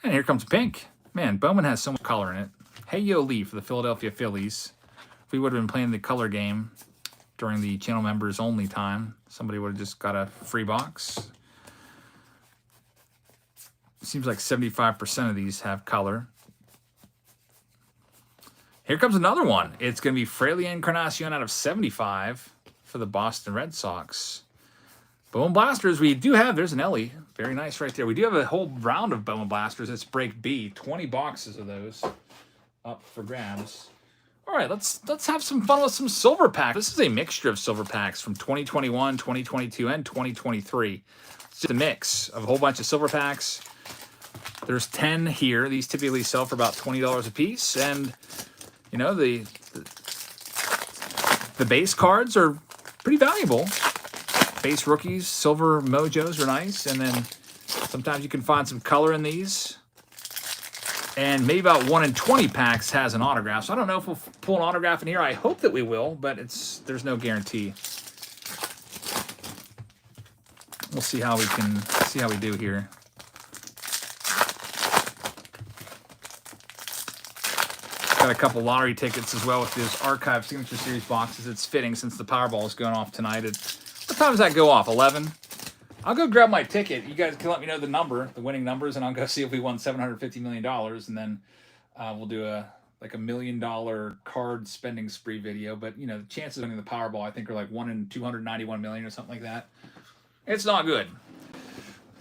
And here comes pink. Man, Bowman has so much color in it. Hey Yo Lee for the Philadelphia Phillies. If we would have been playing the color game during the channel members only time, somebody would have just got a free box. Seems like 75% of these have color. Here comes another one. It's going to be Fraley Encarnacion out of 75 for the Boston Red Sox. Bowman Blasters, we do have, there's an Ellie. Very nice right there. We do have a whole round of Bowman Blasters. It's break B. 20 boxes of those up for grabs. All right, let's have some fun with some silver packs. This is a mixture of silver packs from 2021, 2022, and 2023. It's just a mix of a whole bunch of silver packs. There's 10 here. These typically sell for about $20 a piece, and you know the base cards are pretty valuable. Base rookies, silver mojos are nice, and then sometimes you can find some color in these. And maybe about 1 in 20 packs has an autograph. So I don't know if we'll pull an autograph in here. I hope that we will, but there's no guarantee. We'll see how we do here. Got a couple lottery tickets as well with those Archive Signature Series boxes. It's fitting since the Powerball is going off tonight. What time does that go off? 11? I'll go grab my ticket. You guys can let me know the number, the winning numbers, and I'll go see if we won $750 million. And then we'll do a $1 million card spending spree video. But, you know, the chances of winning the Powerball, I think, are like 1 in 291 million or something like that. It's not good.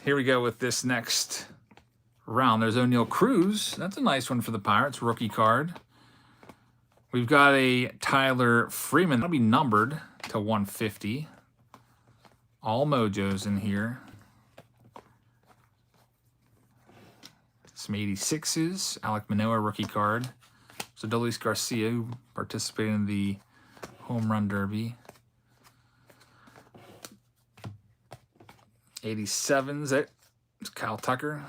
Here we go with this next round. There's O'Neal Cruz. That's a nice one for the Pirates. Rookie card. We've got a Tyler Freeman. That'll be numbered to 150. All mojos in here. Some 86s. Alek Manoah rookie card. So Dolis Garcia, who participated in the home run derby. 87s. It's Kyle Tucker.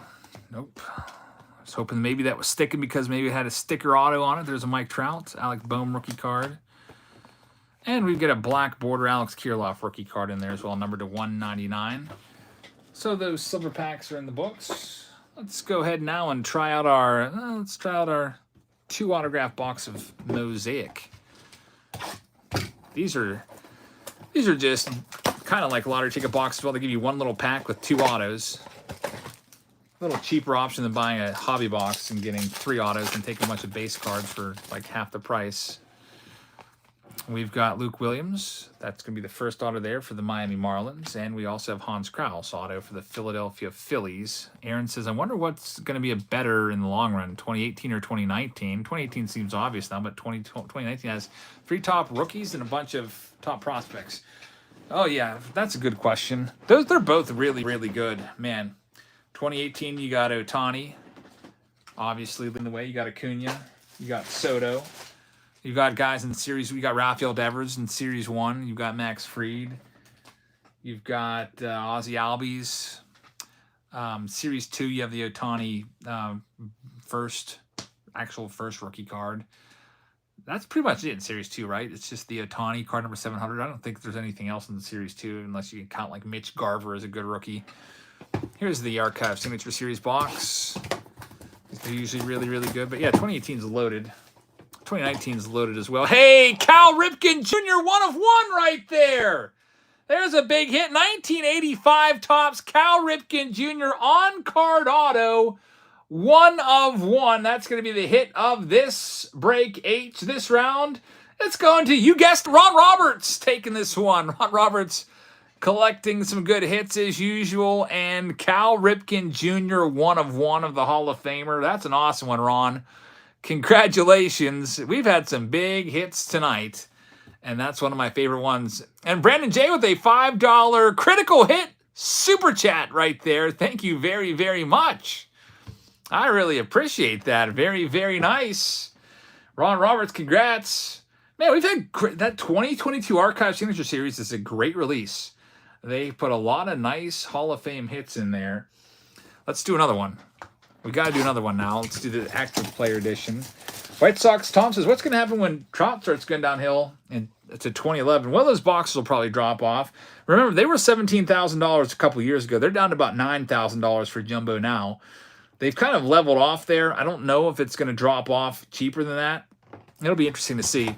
Nope. I was hoping maybe that was sticking because maybe it had a sticker auto on it. There's a Mike Trout. Alec Boehm rookie card. And we get a black border Alex Kirilloff rookie card in there as well, numbered to 199. So those silver packs are in the books. Let's go ahead now and try out our 2 autograph box of Mosaic. These are just kind of like lottery ticket boxes. Well, they give you 1 little pack with 2 autos. A little cheaper option than buying a hobby box and getting 3 autos and taking a bunch of base cards for like half the price. We've got Luke Williams. That's going to be the first auto there for the Miami Marlins. And we also have Hans Kraus auto for the Philadelphia Phillies. Aaron says, I wonder what's going to be a better in the long run, 2018 or 2019. 2018 seems obvious now, but 2019 has 3 top rookies and a bunch of top prospects. Oh, yeah, that's a good question. They're both really, really good. Man, 2018, you got Ohtani. Obviously, in the way, you got Acuna. You got Soto. You've got guys in series. We got Rafael Devers in series 1. You've got Max Fried. You've got Ozzie Albies. Series 2, you have the Ohtani first rookie card. That's pretty much it in series 2, right? It's just the Ohtani card number 700. I don't think there's anything else in the series 2 unless you can count like Mitch Garver as a good rookie. Here's the Archive Signature Series box. They're usually really, really good. But yeah, 2018 is loaded. 2019 is loaded as well. Hey, Cal Ripken Jr., 1 of 1 right there. There's a big hit. 1985 Topps Cal Ripken Jr. on-card auto. 1 of 1. That's going to be the hit of this break H this round. It's going to, you guessed, Ron Roberts taking this one. Ron Roberts collecting some good hits as usual. And Cal Ripken Jr., 1 of 1 of the Hall of Famer. That's an awesome one, Ron. Congratulations. We've had some big hits tonight, and that's one of my favorite ones. And Brandon J with a $5 critical hit super chat right there. Thank you very, very much. I really appreciate that. Very, very nice. Ron Roberts, congrats. Man, we've had that 2022 Archive Signature Series is a great release. They put a lot of nice Hall of Fame hits in there. Let's do another one. We got to do another one now. Let's do the active player edition. White Sox Tom says, what's going to happen when Trout starts going downhill? And it's a 2011. One of those boxes will probably drop off. Remember, they were $17,000 a couple years ago. They're down to about $9,000 for jumbo now. They've kind of leveled off there. I don't know if it's going to drop off cheaper than that. It'll be interesting to see.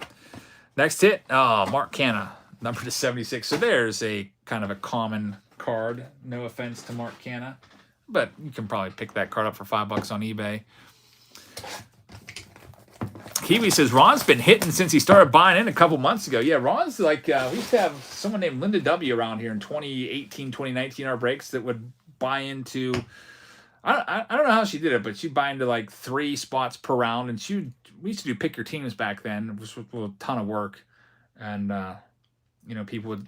Next hit, Mark Canha, number to 76. So there's a kind of a common card. No offense to Mark Canha, but you can probably pick that card up for $5 on eBay. Kiwi says, Ron's been hitting since he started buying in a couple months ago. Yeah, Ron's like, we used to have someone named Linda W. around here in 2018, 2019, our breaks that would buy into, I don't know how she did it, but she'd buy into like 3 spots per round. And we used to do pick your teams back then. It was a ton of work. And, people would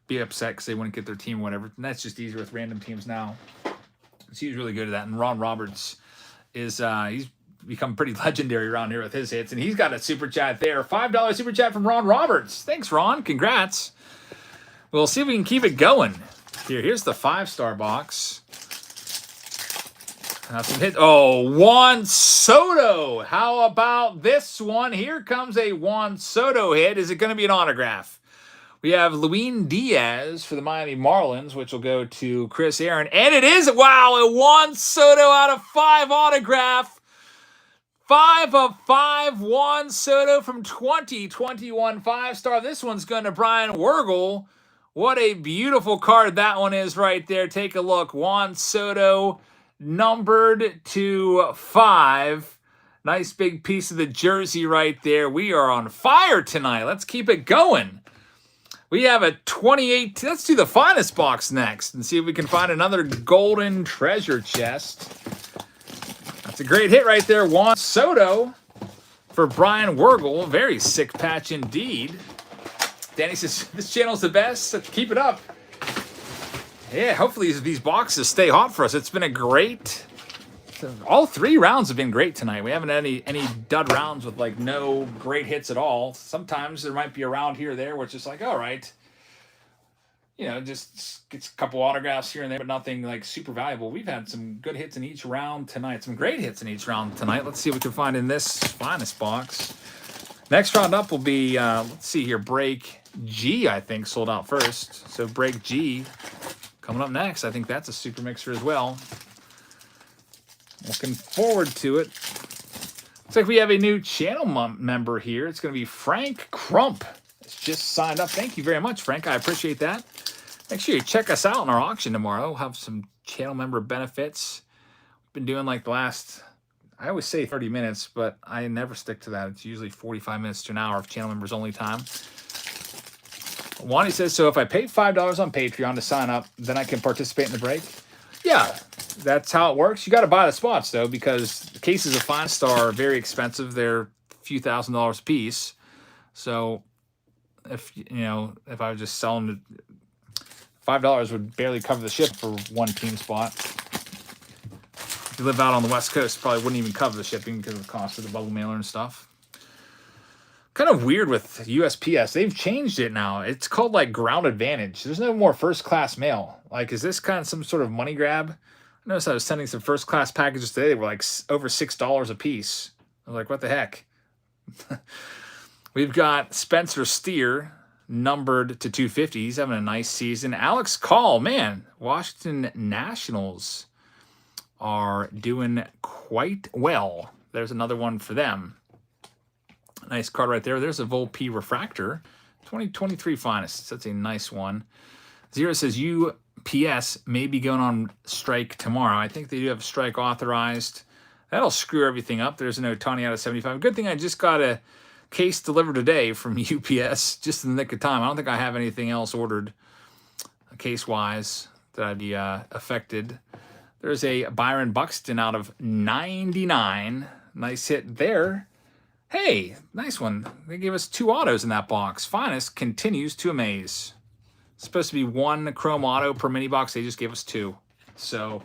be upset because they wouldn't get their team or whatever. And that's just easier with random teams now. She's really good at that. And Ron Roberts is, he's become pretty legendary around here with his hits. And he's got a super chat there. $5 super chat from Ron Roberts. Thanks, Ron. Congrats. We'll see if we can keep it going. Here's the 5-star box. Some hit. Oh, Juan Soto. How about this one? Here comes a Juan Soto hit. Is it going to be an autograph? We have Luis Diaz for the Miami Marlins, which will go to Chris Aaron. And it is, wow, a Juan Soto out of 5 autograph. 5 of 5, Juan Soto from 2021 5-star. This one's going to Brian Wergel. What a beautiful card that one is right there. Take a look. Juan Soto, numbered to 5. Nice big piece of the jersey right there. We are on fire tonight. Let's keep it going. We have a 2018. Let's do the finest box next and see if we can find another golden treasure chest. That's a great hit right there. Juan Soto for Brian Wergel. Very sick patch indeed. Danny says, this channel's the best. Let's keep it up. Yeah, hopefully these boxes stay hot for us. It's been a great... All 3 rounds have been great tonight. We haven't had any dud rounds with like no great hits at all. Sometimes there might be a round here or there where it's just like, all right, just gets a couple autographs here and there, but nothing like super valuable. We've had some good hits in each round tonight. Some great hits in each round tonight. Let's see what we can find in this finest box. Next round up will be, let's see here, Break G, I think, sold out first. So Break G coming up next. I think that's a super mixer as well. Looking forward to it. Looks like we have a new channel member here. It's going to be Frank Crump. It's just signed up. Thank you very much, Frank. I appreciate that. Make sure you check us out in our auction tomorrow. We'll have some channel member benefits. We've been doing like the last, I always say 30 minutes, but I never stick to that. It's usually 45 minutes to an hour of channel members only time. Wani says, so if I pay $5 on Patreon to sign up, then I can participate in the break? Yeah, that's how it works. You got to buy the spots, though, because the cases of 5-star are very expensive. They're a few $1,000s a piece. So if I was just selling $5 would barely cover the ship for one team spot. If you live out on the West Coast, probably wouldn't even cover the shipping because of the cost of the bubble mailer and stuff. Kind of weird with USPS. They've changed it now. It's called like Ground Advantage. There's no more first class mail. Like, is this kind of some sort of money grab? I noticed I was sending some first class packages today. They were like over $6 a piece. I was like, what the heck? We've got Spencer Steer, numbered to 250. He's having a nice season. Alex Call, man, Washington Nationals are doing quite well. There's another one for them. Nice card right there. There's a Volpe Refractor. 2023 finest. That's a nice one. Zero says UPS may be going on strike tomorrow. I think they do have a strike authorized. That'll screw everything up. There's an Ohtani out of 75. Good thing I just got a case delivered today from UPS just in the nick of time. I don't think I have anything else ordered case-wise that I'd be affected. There's a Byron Buxton out of 99. Nice hit there. Hey, nice one. They gave us 2 autos in that box. Finest continues to amaze. supposed to be 1 chrome auto per mini box. They just gave us 2. So,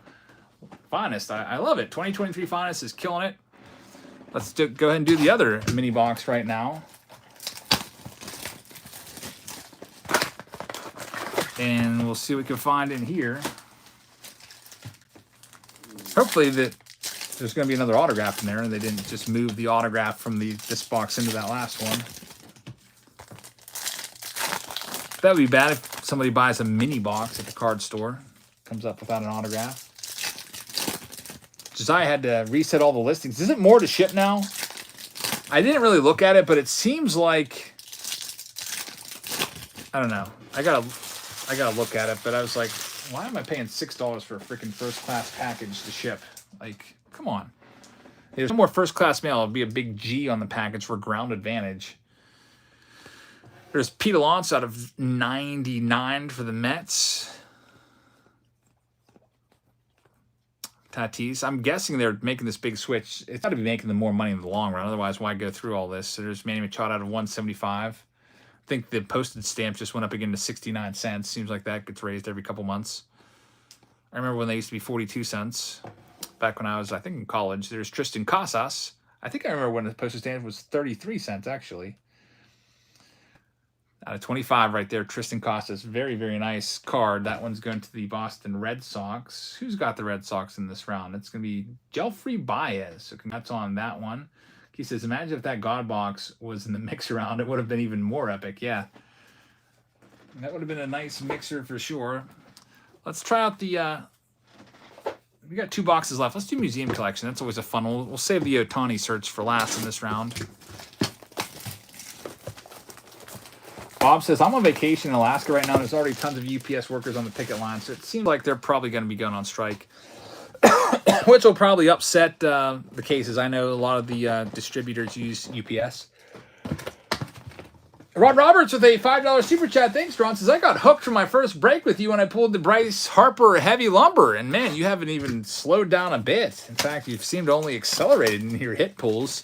Finest, I love it. 2023 Finest is killing it. Let's go ahead and do the other mini box right now. And we'll see what we can find in here. Hopefully that there's going to be another autograph in there, and they didn't just move the autograph from this box into that last one. That would be bad if somebody buys a mini box at the card store, comes up without an autograph. Josiah had to reset all the listings. Is it more to ship now? I didn't really look at it, but it seems like, I don't know. I gotta look at it, but I was like, why am I paying $6 for a freaking first class package to ship? Like, come on. If there's no more first class mail, it'll be a big G on the package for ground advantage. There's Pete Alonso out of 99 for the Mets. Tatis. I'm guessing they're making this big switch. It's got to be making them more money in the long run. Otherwise, why go through all this? So there's Manny Machado out of 175. I think the postage stamp just went up again to 69 cents. Seems like that gets raised every couple months. I remember when they used to be 42 cents. Back when I was, I think, in college. There's Tristan Casas. I think I remember when the postage stamp was 33 cents, actually. Out of 25 right there, Tristan Casas. Very, very nice card. That one's going to the Boston Red Sox. Who's got the Red Sox in this round? It's going to be Jelfry Baez. So congrats on that one. He says, imagine if that God box was in the mix round. It would have been even more epic. Yeah. That would have been a nice mixer for sure. Let's try out the... we got 2 boxes left. Let's do Museum Collection. That's always a fun one. We'll save the Ohtani search for last in this round. Bob says, I'm on vacation in Alaska right now. There's already tons of UPS workers on the picket line, so it seems like they're probably going to be going on strike, which will probably upset the cases. I know a lot of the distributors use UPS. Rod Roberts with a $5 super chat. Thanks, Ron. Says, I got hooked from my first break with you when I pulled the Bryce Harper heavy lumber. And, man, you haven't even slowed down a bit. In fact, you've seemed to only accelerated in your hit pulls.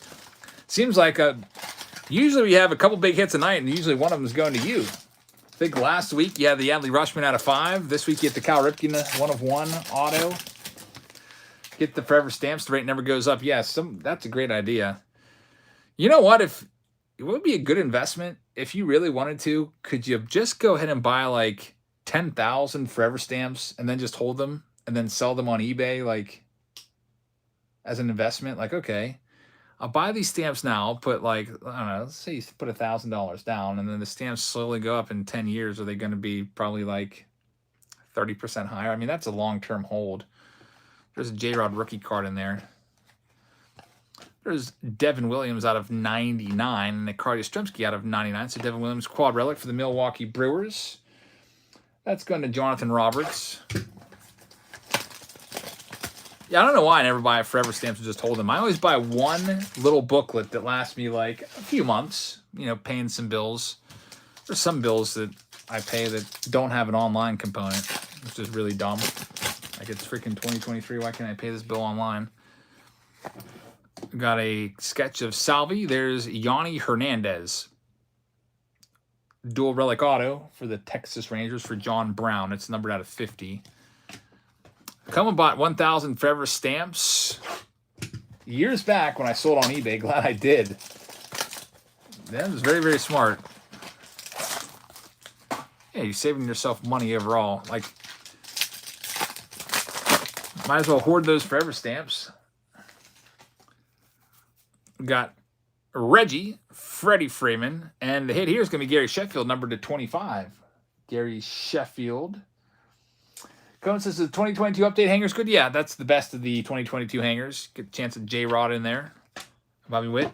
Seems like usually we have a couple big hits a night, and usually one of them is going to you. I think last week you had the Adley Rushman out of 5. This week you get the Cal Ripken 1/1 auto. Get the Forever Stamps. The rate never goes up. Yes, that's a great idea. You know what? It would be a good investment if you really wanted to. Could you just go ahead and buy like 10,000 Forever Stamps and then just hold them and then sell them on eBay like as an investment? Like, okay, I'll buy these stamps now, put like, I don't know, let's say you put $1,000 down, and then the stamps slowly go up in 10 years. Are they going to be probably like 30% higher? I mean, that's a long-term hold. There's a J-Rod rookie card in there. There's Devin Williams out of 99 and Nick Yastrzemski out of 99. So Devin Williams, quad relic for the Milwaukee Brewers. That's going to Jonathan Roberts. Yeah, I don't know why I never buy a Forever Stamps and just hold them. I always buy one little booklet that lasts me like a few months, you know, paying some bills. There's some bills that I pay that don't have an online component, which is really dumb. Like, it's freaking 2023. Why can't I pay this bill online? Got a sketch of Salvi. There's Yanni Hernandez. Dual relic auto for the Texas Rangers for John Brown. It's numbered out of 50. Come and bought 1,000 Forever Stamps years back when I sold on eBay. Glad I did. That was very, very smart. Yeah, you're saving yourself money overall. Like, might as well hoard those Forever Stamps. We got Reggie, Freddie Freeman, and the hit here is going to be Gary Sheffield, numbered to 25. Gary Sheffield. Cohen says the 2022 update hangers good. Yeah, that's the best of the 2022 hangers. Get a chance of J-Rod in there. Bobby Witt.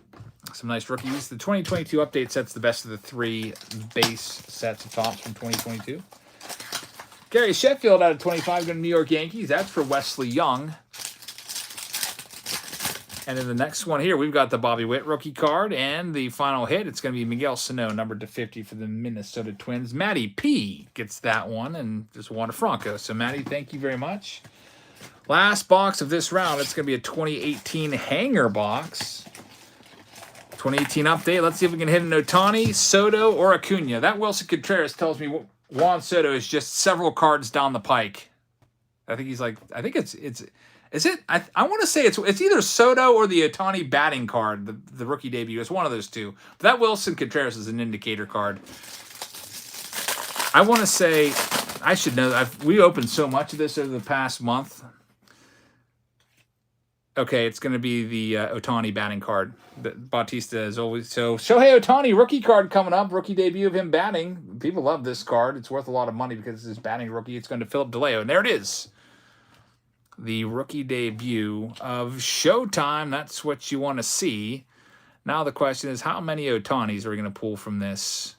Some nice rookies. The 2022 update set's the best of the 3 base sets of tops from 2022. Gary Sheffield out of 25 going to New York Yankees. That's for Wesley Young. And in the next one here, we've got the Bobby Witt rookie card. And the final hit, it's going to be Miguel Sano, numbered to 50 for the Minnesota Twins. Matty P gets that one, and there's one to Franco. So, Matty, thank you very much. Last box of this round, it's going to be a 2018 hanger box. 2018 update. Let's see if we can hit an Ohtani, Soto, or Acuna. That Wilson Contreras tells me Juan Soto is just several cards down the pike. I think he's like, I think is it? I want to say it's either Soto or the Ohtani batting card, the rookie debut. It's one of those two. But that Wilson Contreras is an indicator card. I want to say, I should know. We opened so much of this over the past month. Okay, it's going to be the Ohtani batting card. Bautista is always so. Shohei Ohtani rookie card coming up. Rookie debut of him batting. People love this card. It's worth a lot of money because it's his batting rookie. It's going to Philip DeLeo, and there it is. The rookie debut of Showtime. That's what you want to see. Now the question is, how many Ohtanis are we going to pull from this?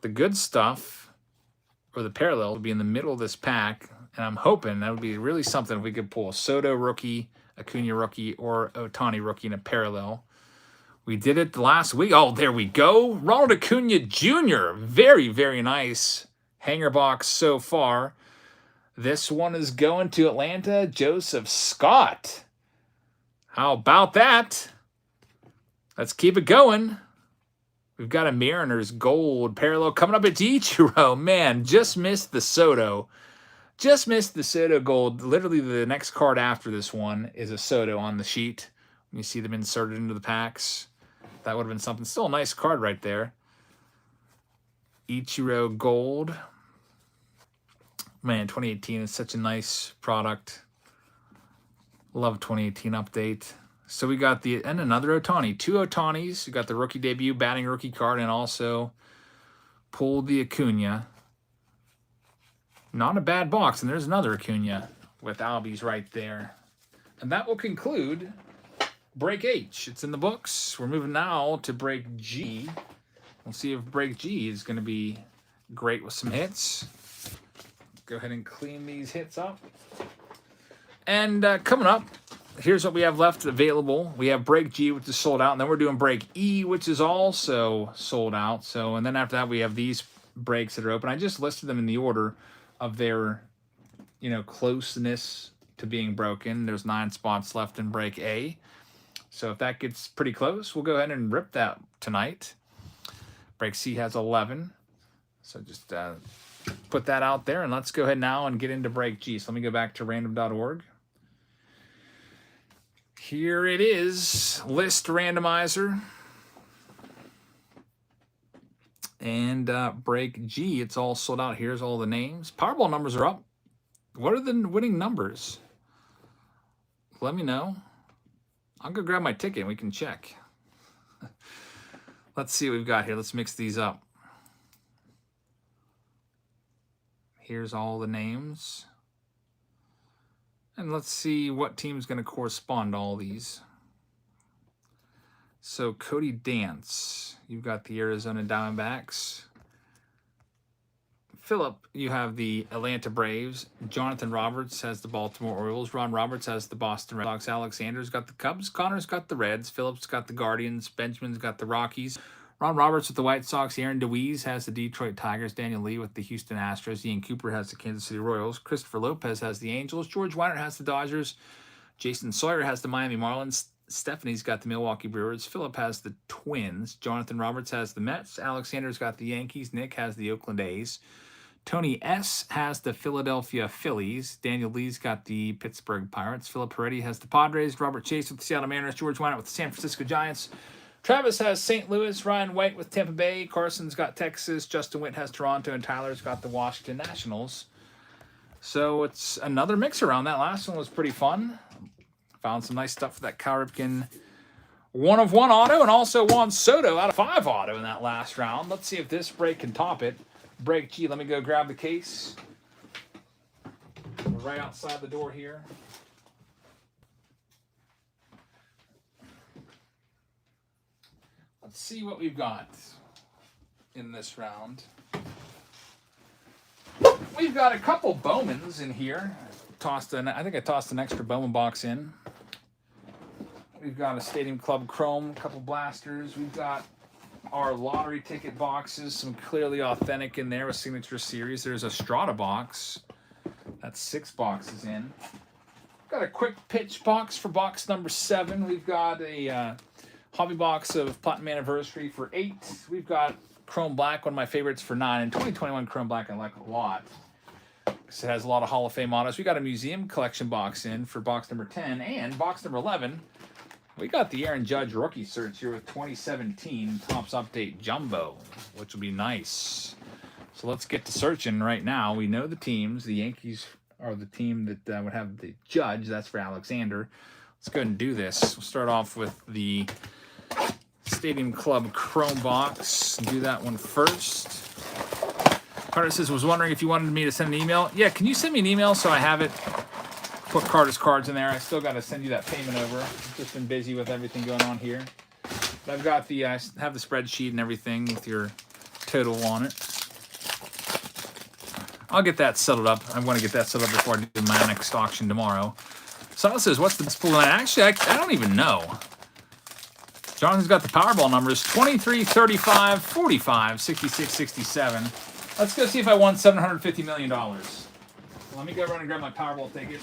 The good stuff, or the parallel, would be in the middle of this pack, and I'm hoping that would be really something if we could pull a Soto rookie, Acuna rookie, or Ohtani rookie in a parallel. We did it the last week. Oh, there we go. Ronald Acuna Jr. Very, very nice hanger box so far. This one is going to Atlanta, Joseph Scott. How about that? Let's keep it going. We've got a Mariners gold parallel coming up at Ichiro. Man, just missed the Soto. Just missed the Soto gold. Literally the next card after this one is a Soto on the sheet. You see them inserted into the packs. That would have been something. Still a nice card right there. Ichiro gold. Man, 2018 is such a nice product. Love 2018 update. So we got and another Ohtani. 2 Ohtanis. We got the rookie debut, batting rookie card, and also pulled the Acuna. Not a bad box. And there's another Acuna with Albies right there. And that will conclude Break H. It's in the books. We're moving now to Break G. We'll see if Break G is going to be great with some hits. Go ahead and clean these hits up. And coming up, here's what we have left available. We have Break G, which is sold out, and then we're doing Break E, which is also sold out. So, and then after that, we have these breaks that are open. I just listed them in the order of their, closeness to being broken. There's 9 spots left in Break A. So if that gets pretty close, we'll go ahead and rip that tonight. Break C has 11. So just put that out there, and let's go ahead now and get into Break G. So let me go back to random.org. Here it is, list randomizer. And Break G, it's all sold out. Here's all the names. Powerball numbers are up. What are the winning numbers? Let me know. I'll go grab my ticket and we can check. Let's see what we've got here. Let's mix these up. Here's all the names. And let's see what team's going to correspond to all these. So Cody Dance, you've got the Arizona Diamondbacks. Philip, you have the Atlanta Braves. Jonathan Roberts has the Baltimore Orioles. Ron Roberts has the Boston Red Sox. Alexander's got the Cubs. Connor's got the Reds. Phillips got the Guardians. Benjamin's got the Rockies. Ron Roberts with the White Sox. Aaron DeWeese has the Detroit Tigers. Daniel Lee with the Houston Astros. Ian Cooper has the Kansas City Royals. Christopher Lopez has the Angels. George Weiner has the Dodgers. Jason Sawyer has the Miami Marlins. Stephanie's got the Milwaukee Brewers. Philip has the Twins. Jonathan Roberts has the Mets. Alexander's got the Yankees. Nick has the Oakland A's. Tony S. has the Philadelphia Phillies. Daniel Lee's got the Pittsburgh Pirates. Philip Peretti has the Padres. Robert Chase with the Seattle Mariners. George Weiner with the San Francisco Giants. Travis has St. Louis. Ryan White with Tampa Bay. Carson's got Texas. Justin Witt has Toronto. And Tyler's got the Washington Nationals. So it's another mix around. That last one was pretty fun. Found some nice stuff for that Cal Ripken 1/1 auto. And also Juan Soto out of 5 auto in that last round. Let's see if this break can top it. Break G. Let me go grab the case. We're right outside the door here. Let's see what we've got in this round. We've got a couple Bowmans in here. I think I tossed an extra Bowman box in. We've got a Stadium Club Chrome, a couple blasters. We've got our lottery ticket boxes, some clearly authentic in there with Signature Series. There's a Strata box. That's 6 boxes in. Got a quick pitch box for box number 7. We've got a hobby box of Platinum Anniversary for 8. We've got Chrome Black, one of my favorites, for 9. And 2021 Chrome Black I like a lot, because it has a lot of Hall of Fame autos. We got a museum collection box in for box number 10. And box number 11, we got the Aaron Judge rookie search here with 2017 Topps Update Jumbo, which will be nice. So let's get to searching right now. We know the teams. The Yankees are the team that would have the Judge. That's for Alexander. Let's go ahead and do this. We'll start off with the Stadium Club Chrome box. Do that one first. Carter says, was wondering if you wanted me to send an email. Yeah, can you send me an email so I have it? Put Carter's cards in there. I still got to send you that payment over. I've just been busy with everything going on here. But I've got the, I have the spreadsheet and everything with your total on it. I'll get that settled up. I want to get that settled up before I do my next auction tomorrow. Sal says, what's the best pool tonight? Actually, I don't even know. Jonathan's got the Powerball numbers: 23, 35, 45, 66, 67. Let's go see if I won $750 million. Let me go run and grab my Powerball ticket.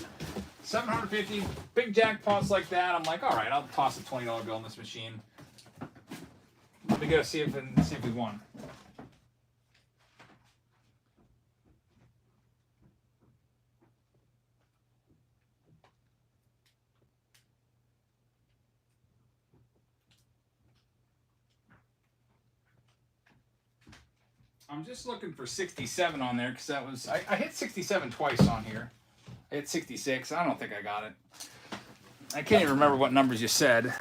750, big jackpots like that. I'm like, all right, I'll toss a $20 bill in this machine. Let me go see if we won. I'm just looking for 67 on there, because that was, I hit 67 twice on here. I hit 66. I don't think I got it. I can't even remember what numbers you said.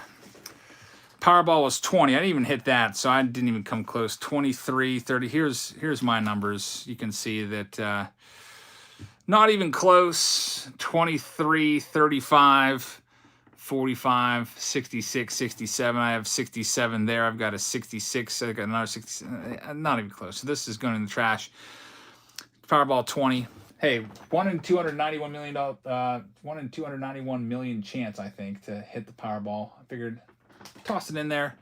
Powerball was 20. I didn't even hit that, so I didn't even come close. 23, 30. Here's my numbers. You can see that not even close. 23, 35, 45, 66, 67. I have 67 there. I've got a 66. I got another 67. Not even close. So this is going in the trash. Powerball 20. Hey, 1 in 291 million. 1 in 291 million chance, I think, to hit the Powerball. I figured toss it in there.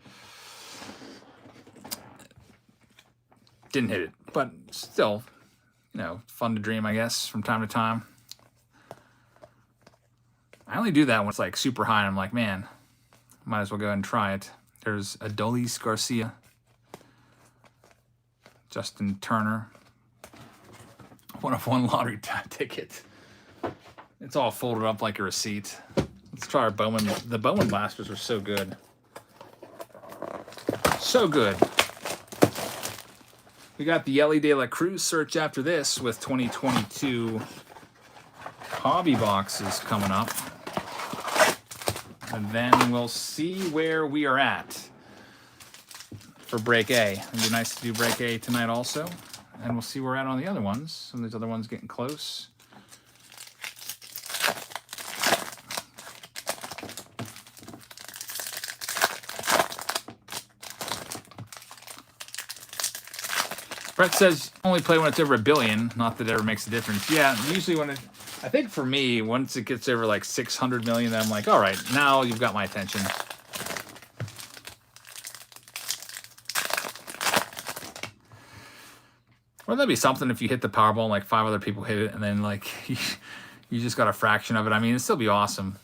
Didn't hit it, but still, you know, fun to dream, I guess, from time to time. I only do that when it's like super high, and I'm like, man, might as well go ahead and try it. There's Adolis Garcia, Justin Turner, 1 of 1 lottery ticket. It's all folded up like a receipt. Let's try our Bowman. The Bowman blasters are so good. So good. We got the Ellie De La Cruz search after this with 2022 hobby boxes coming up. And then we'll see where we are at for break A. It'd be nice to do break A tonight also. And we'll see where we're at on the other ones. Some of these other ones getting close. Brett says only play when it's over $1 billion. Not that it ever makes a difference. Yeah, usually when it, I think for me, once it gets over like 600 million, then I'm like, all right, now you've got my attention. Wouldn't that be something if you hit the Powerball and like 5 other people hit it, and then like you just got a fraction of it? I mean, it'd still be awesome.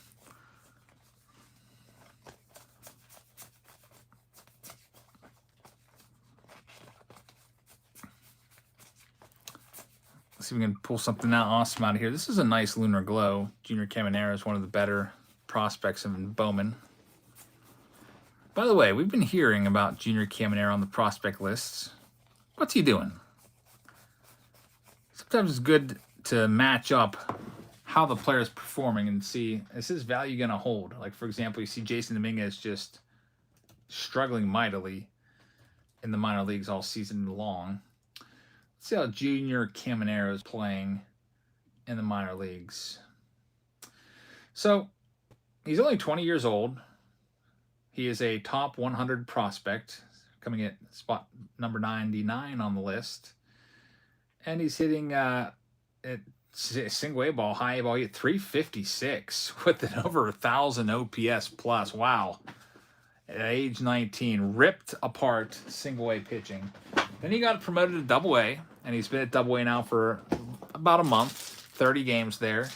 See if we can pull something out awesome out of here. This is a nice Lunar Glow. Junior Caminero is one of the better prospects in Bowman. By the way, we've been hearing about Junior Caminero on the prospect lists. What's he doing? Sometimes it's good to match up how the player is performing and see, is his value going to hold? Like, for example, you see Jason Dominguez just struggling mightily in the minor leagues all season long. See how Junior Caminero is playing in the minor leagues. So he's only 20 years old. He is a top 100 prospect, coming at spot number 99 on the list. And he's hitting at single A ball, high A ball, at 356 with an over 1,000 OPS plus. Wow. At age 19, ripped apart single A pitching. Then he got promoted to double A, and he's been at double A now for about a month, 30 games there.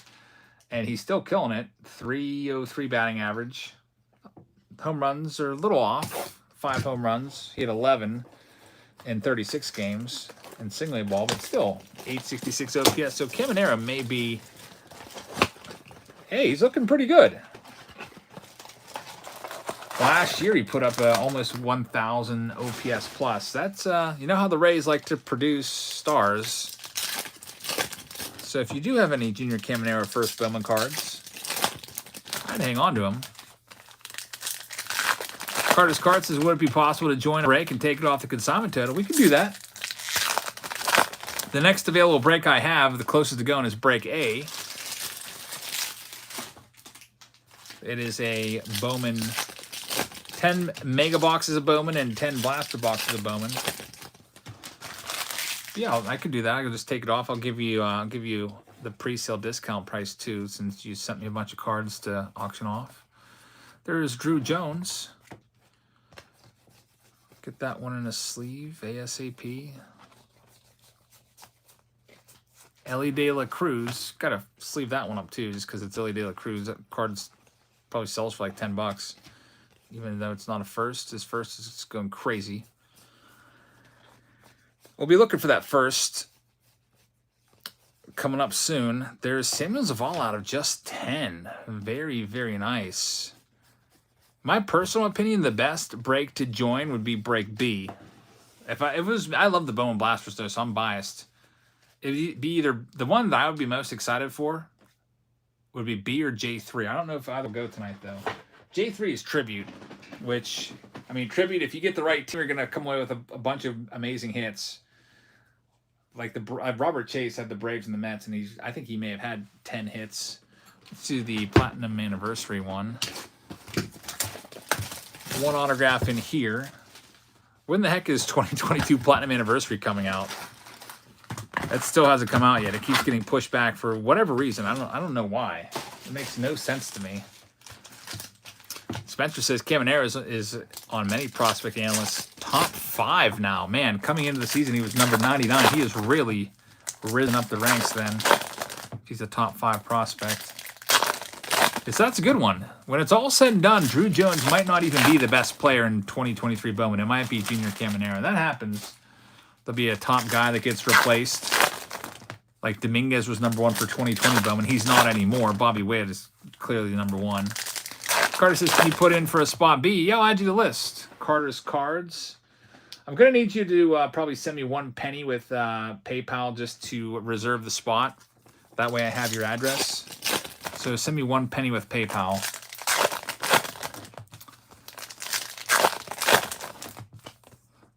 And he's still killing it. 303 batting average. Home runs are a little off. 5 home runs. He had 11 in 36 games in single A ball, but still 866 OPS. So Caminero may be, hey, he's looking pretty good. Last year he put up almost 1,000 OPS plus. That's you know how the Rays like to produce stars. So if you do have any Junior Caminero first Bowman cards, I'd hang on to them. Carter's Cart says, would it be possible to join a break and take it off the consignment total? We can do that. The next available break I have, the closest to going, is break A. It is a Bowman, 10 mega boxes of Bowman and 10 blaster boxes of Bowman. Yeah, I could do that. I could just take it off. I'll give you the pre-sale discount price too, since you sent me a bunch of cards to auction off. There's Drew Jones. Get that one in a sleeve ASAP. Ellie De La Cruz. Gotta sleeve that one up too, just because it's Ellie De La Cruz. That card's probably sells for like $10. Even though it's not a first. His first is going crazy. We'll be looking for that first coming up soon. There's Samuel Zavala out of just 10. Very, very nice. My personal opinion, the best break to join would be break B. I love the Bowman Blasters though, so I'm biased. It'd be either the one that I would be most excited for would be B or J3. I don't know if either will go tonight though. J3 is Tribute, which, I mean, Tribute, if you get the right team, you're going to come away with a bunch of amazing hits. Like Robert Chase had the Braves and the Mets, and I think he may have had 10 hits. Let's do the Platinum Anniversary one. One autograph in here. When the heck is 2022 Platinum Anniversary coming out? That still hasn't come out yet. It keeps getting pushed back for whatever reason. I don't know why. It makes no sense to me. Spencer says Caminero is on many prospect analysts' top 5 now. Man, coming into the season, he was number 99. He has really risen up the ranks then. He's a top 5 prospect. So that's a good one. When it's all said and done, Drew Jones might not even be the best player in 2023 Bowman. It might be Junior Caminero. That happens. There'll be a top guy that gets replaced. Like Dominguez was number 1 for 2020 Bowman. He's not anymore. Bobby Witt is clearly number 1. Carter says, can you put in for a spot B? Yeah, I'll add you to the list. Carter's Cards. I'm going to need you to probably send me 1 penny with PayPal just to reserve the spot. That way I have your address. So send me 1 penny with PayPal.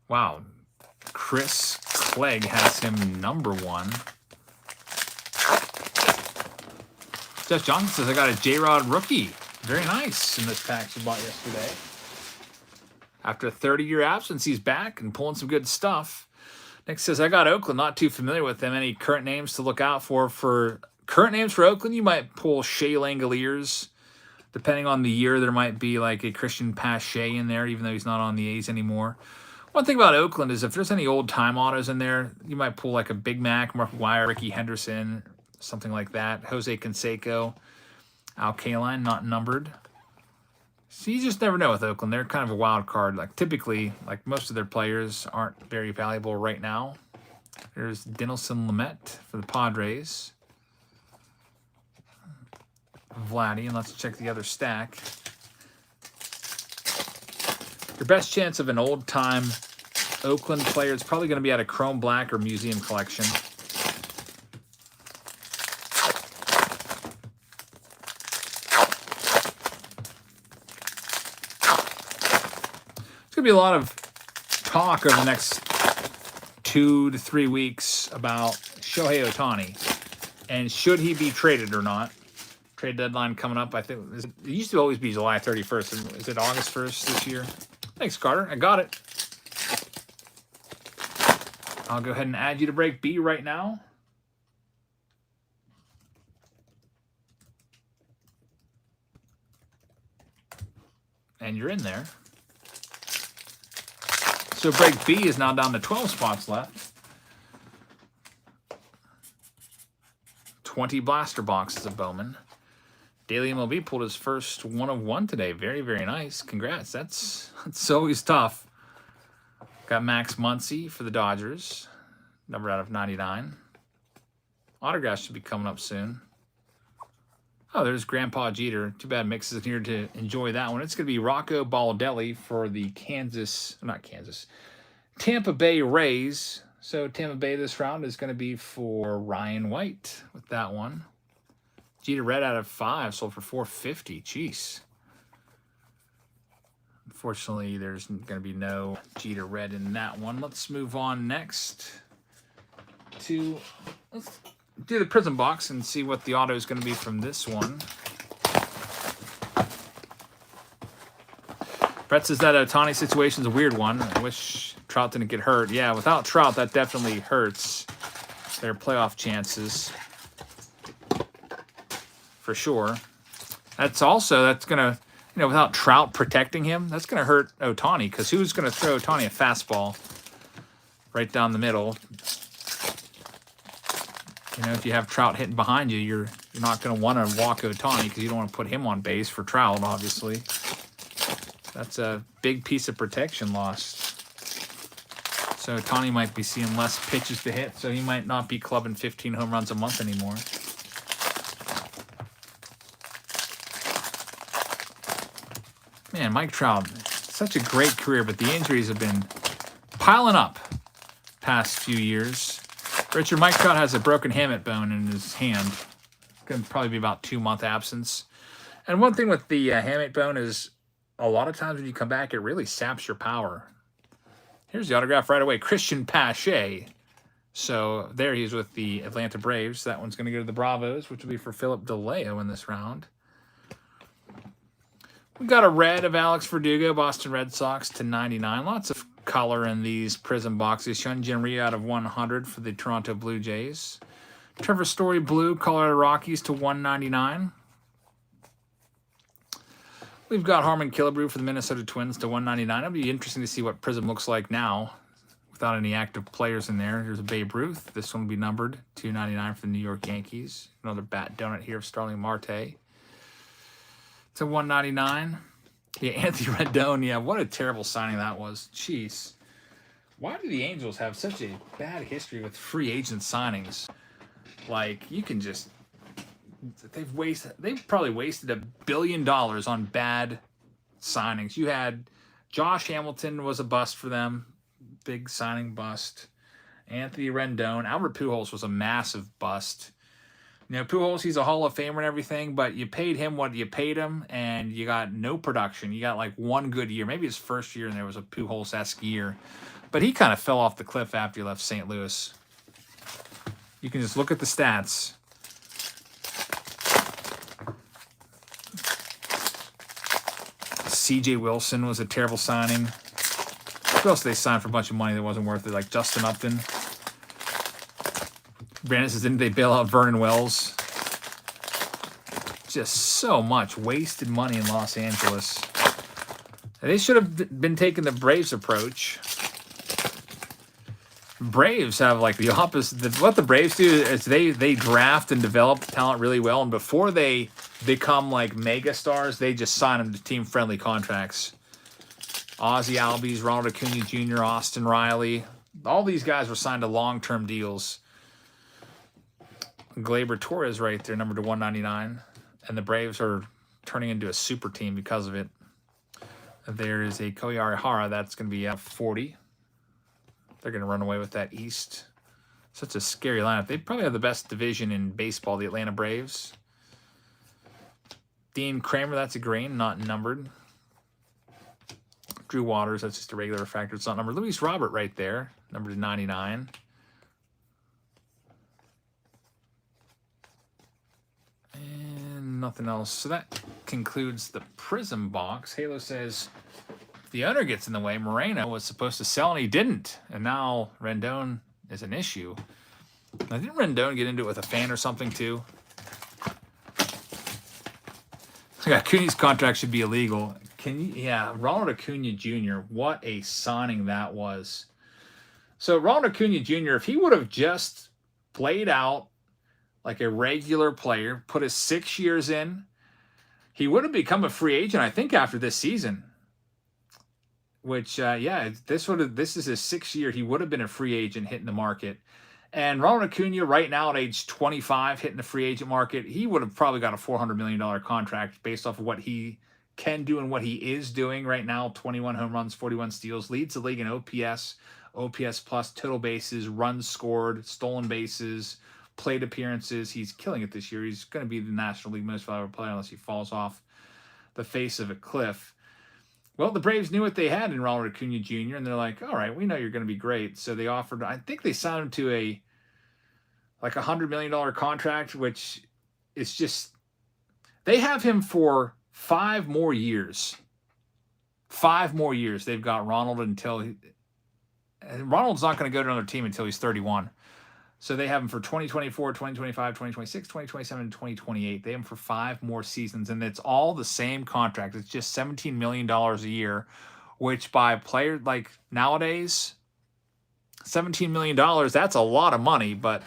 Wow. Chris Clegg has him number 1. Jeff Johnson says, I got a J-Rod rookie. Very nice in this pack you bought yesterday. After a 30-year absence, he's back and pulling some good stuff. Next says, I got Oakland. Not too familiar with them. Any current names to look out for? For current names for Oakland, you might pull Shea Langoliers. Depending on the year, there might be like a Christian Pache in there, even though he's not on the A's anymore. One thing about Oakland is if there's any old-time autos in there, you might pull like a Big Mac, Mark Wire, Ricky Henderson, something like that. Jose Canseco. Al Kaline, not numbered. So you just never know with Oakland. They're kind of a wild card. Like typically, like most of their players aren't very valuable right now. There's Dinelson Lamet for the Padres. Vladdy, and let's check the other stack. Your best chance of an old-time Oakland player is probably going to be at a Chrome Black or Museum Collection. Be a lot of talk over the next 2 to 3 weeks about Shohei Ohtani and should he be traded or not. Trade deadline coming up. I think it used to always be July 31st. Is it August 1st this year? Thanks, Carter. I got it. I'll go ahead and add you to break B right now. And you're in there. So break B is now down to 12 spots left. 20 blaster boxes of Bowman. Daily MLB pulled his first 1 of 1 today. Very, very nice. Congrats. That's always tough. Got Max Muncy for the Dodgers. Number out of 99. Autograph should be coming up soon. Oh, there's Grandpa Jeter. Too bad Mix isn't here to enjoy that one. It's going to be Rocco Baldelli for the Tampa Bay Rays. So Tampa Bay this round is going to be for Ryan White with that one. Jeter red out of 5, sold for $450. Jeez. Unfortunately, there's going to be no Jeter red in that one. Let's move on next to... Let's do the Prism box and see what the auto is going to be from this one. Brett says that Ohtani situation is a weird one. I wish Trout didn't get hurt. Yeah, without Trout, that definitely hurts their playoff chances. For sure. That's going to, without Trout protecting him, that's going to hurt Ohtani, because who's going to throw Ohtani a fastball right down the middle? If you have Trout hitting behind you, you're not going to want to walk Ohtani because you don't want to put him on base for Trout, obviously. That's a big piece of protection lost. So Ohtani might be seeing less pitches to hit, so he might not be clubbing 15 home runs a month anymore. Man, Mike Trout, such a great career, but the injuries have been piling up past few years. Richard, Mike Trout has a broken hamate bone in his hand. It's going to probably be about 2-month absence. And one thing with the hamate bone is a lot of times when you come back, it really saps your power. Here's the autograph right away. Christian Pache. So there he is with the Atlanta Braves. That one's going to go to the Bravos, which will be for Philip DeLeo in this round. We've got a red of Alex Verdugo, Boston Red Sox to 99. Lots of color in these Prism boxes. Hyunjin Ryu out of 100 for the Toronto Blue Jays. Trevor Story blue, Colorado Rockies to 199. We've got Harmon Killebrew for the Minnesota Twins to 199. It'll be interesting to see what Prism looks like now without any active players in there. Here's a Babe Ruth. This one will be numbered 299 for the New York Yankees. Another bat donut here of Starling Marte to 199. Yeah, Anthony Rendon. Yeah, what a terrible signing that was. Jeez. Why do the Angels have such a bad history with free agent signings? Like, you can just... They've probably wasted $1 billion on bad signings. You had Josh Hamilton was a bust for them. Big signing bust. Anthony Rendon. Albert Pujols was a massive bust. Pujols, he's a Hall of Famer and everything, but you paid him what you paid him, and you got no production. You got like one good year. Maybe his first year, and there was a Pujols-esque year. But he kind of fell off the cliff after he left St. Louis. You can just look at the stats. C.J. Wilson was a terrible signing. Who else did they sign for a bunch of money that wasn't worth it? Like Justin Upton. Brandon says, didn't they bail out Vernon Wells? Just so much wasted money in Los Angeles. They should have been taking the Braves approach. Braves have like the opposite. What the Braves do is they draft and develop talent really well, and before they become like mega stars, they just sign them to team-friendly contracts. Ozzie Albies, Ronald Acuna Jr., Austin Riley. All these guys were signed to long-term deals. Gleyber Torres right there, number to 199. And the Braves are turning into a super team because of it. There is a Koei Hara. That's going to be at 40. They're going to run away with that East. Such a scary lineup. They probably have the best division in baseball, the Atlanta Braves. Dean Kramer, that's a green, not numbered. Drew Waters, that's just a regular refractor. It's not numbered. Luis Robert right there, number to 99. And nothing else. So that concludes the Prism box. Halo says, if the owner gets in the way, Moreno was supposed to sell and he didn't. And now Rendon is an issue. Now, didn't Rendon get into it with a fan or something too? Acuna's contract should be illegal. Yeah, Ronald Acuna Jr., what a signing that was. So Ronald Acuna Jr., if he would have just played out like a regular player, put his 6 years in, He would have become a free agent, I think, after this season. Which, yeah, this is his 6th year. He would have been a free agent hitting the market. And Ronald Acuna, right now at age 25, hitting the free agent market, he would have probably got a $400 million contract based off of what he can do and what he is doing right now. 21 home runs, 41 steals, leads the league in OPS, OPS plus, total bases, runs scored, stolen bases, plate appearances. He's killing it this year. He's going to be the National League most valuable player unless he falls off the face of a cliff. Well, the Braves knew what they had in Ronald Acuna Jr., and they're like, all right, we know you're going to be great. So they offered, I think they signed him to a $100 million contract, which is just, they have him for 5 more years. 5 more years. They've got Ronald Ronald's not going to go to another team until he's 31. So they have him for 2024, 2025, 2026, 2027, and 2028. They have him for 5 more seasons, and it's all the same contract. It's just $17 million a year, which by player, like nowadays, $17 million, that's a lot of money. But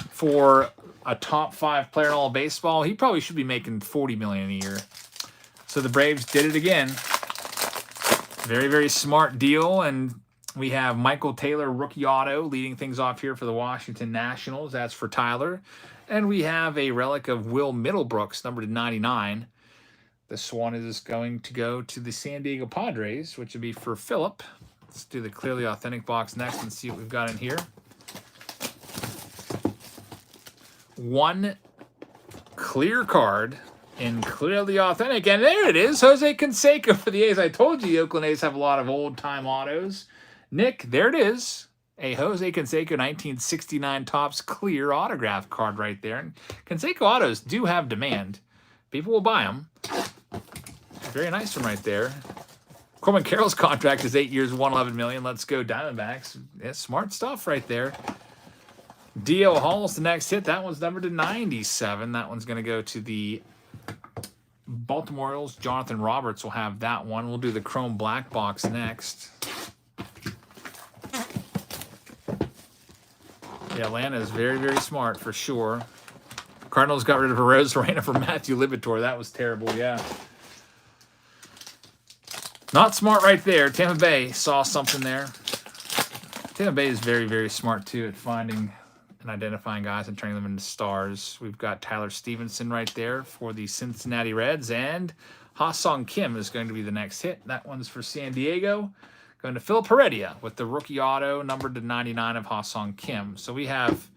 for a top 5 player in all of baseball, he probably should be making $40 million a year. So the Braves did it again. Very, very smart deal, and we have Michael Taylor, rookie auto, leading things off here for the Washington Nationals. That's for Tyler. And we have a relic of Will Middlebrooks, number to 99. This one is going to go to the San Diego Padres, which would be for Philip. Let's do the Clearly Authentic box next and see what we've got in here. 1 clear card in Clearly Authentic. And there it is, Jose Canseco for the A's. I told you the Oakland A's have a lot of old-time autos. Nick, there it is. A Jose Canseco 1969 Topps clear autograph card right there. And Canseco autos do have demand. People will buy them. Very nice one right there. Corbin Carroll's contract is 8 years, $111 million. Let's go Diamondbacks. Yeah, smart stuff right there. D.L. Hall's the next hit. That one's numbered to 97. That one's going to go to the Baltimore Orioles. Jonathan Roberts will have that one. We'll do the Chrome Black box next. Yeah, Atlanta is very, very smart for sure. Cardinals got rid of Arozarena for Matthew Liberatore. That was terrible, yeah. Not smart right there. Tampa Bay saw something there. Tampa Bay is very, very smart, too, at finding and identifying guys and turning them into stars. We've got Tyler Stevenson right there for the Cincinnati Reds, and Ha-Sung Kim is going to be the next hit. That one's for San Diego. Going to Philip Heredia with the rookie auto numbered to 99 of Ha-Sung Kim. So we have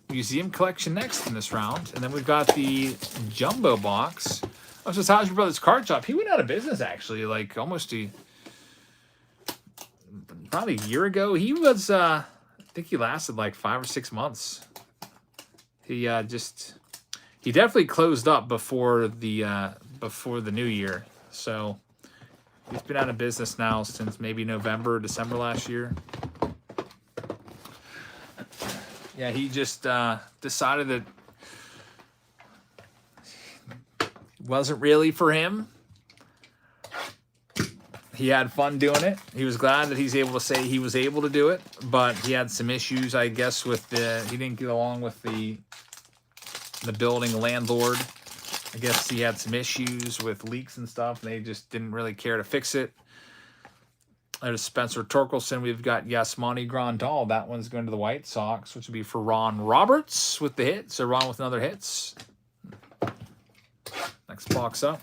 museum collection next in this round. And then we've got the jumbo box. Oh, so it's How's Your Brother's Card Shop. He went out of business, actually, like almost probably a year ago. He was, I think he lasted like 5 or 6 months. He definitely closed up before the new year. So he's been out of business now since maybe November or December last year. Yeah, he just decided that wasn't really for him. He had fun doing it. He was glad that he's able to say he was able to do it, but he had some issues, I guess, with he didn't get along with the building landlord. I guess he had some issues with leaks and stuff, and they just didn't really care to fix it. There's Spencer Torkelson. We've got Yasmani Grandal. That one's going to the White Sox, which would be for Ron Roberts with the hit. So Ron with another hits. Next box up.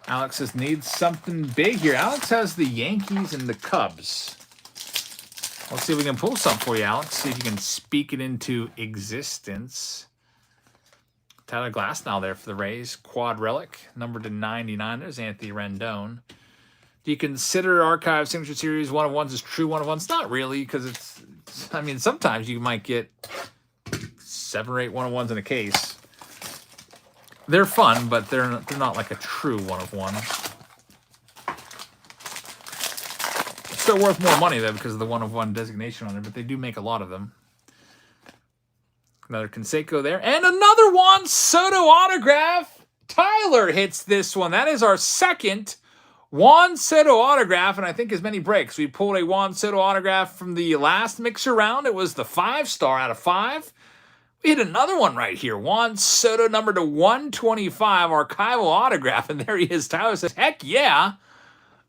Alex says needs something big here. Alex has the Yankees and the Cubs. Let's see if we can pull something for you, Alex. See if you can speak it into existence. Tyler Glasnow there for the Rays. Quad Relic, numbered to 99. There's Anthony Rendon. Do you consider Archive Signature Series 1-of-1s as true 1-of-1s? Not really, because it's, I mean, sometimes you might get 7 or 8 1-of-1s in a case. They're fun, but they're not like a true 1-of-1. Still worth more money, though, because of the 1-of-1 designation on there, but they do make a lot of them. Another Canseco there. And another Juan Soto autograph. Tyler hits this one. That is our second Juan Soto autograph, and I think as many breaks. We pulled a Juan Soto autograph from the last mixer round. It was the 5-star out of 5. We hit another one right here. Juan Soto, number to 125, archival autograph. And there he is. Tyler says, heck yeah.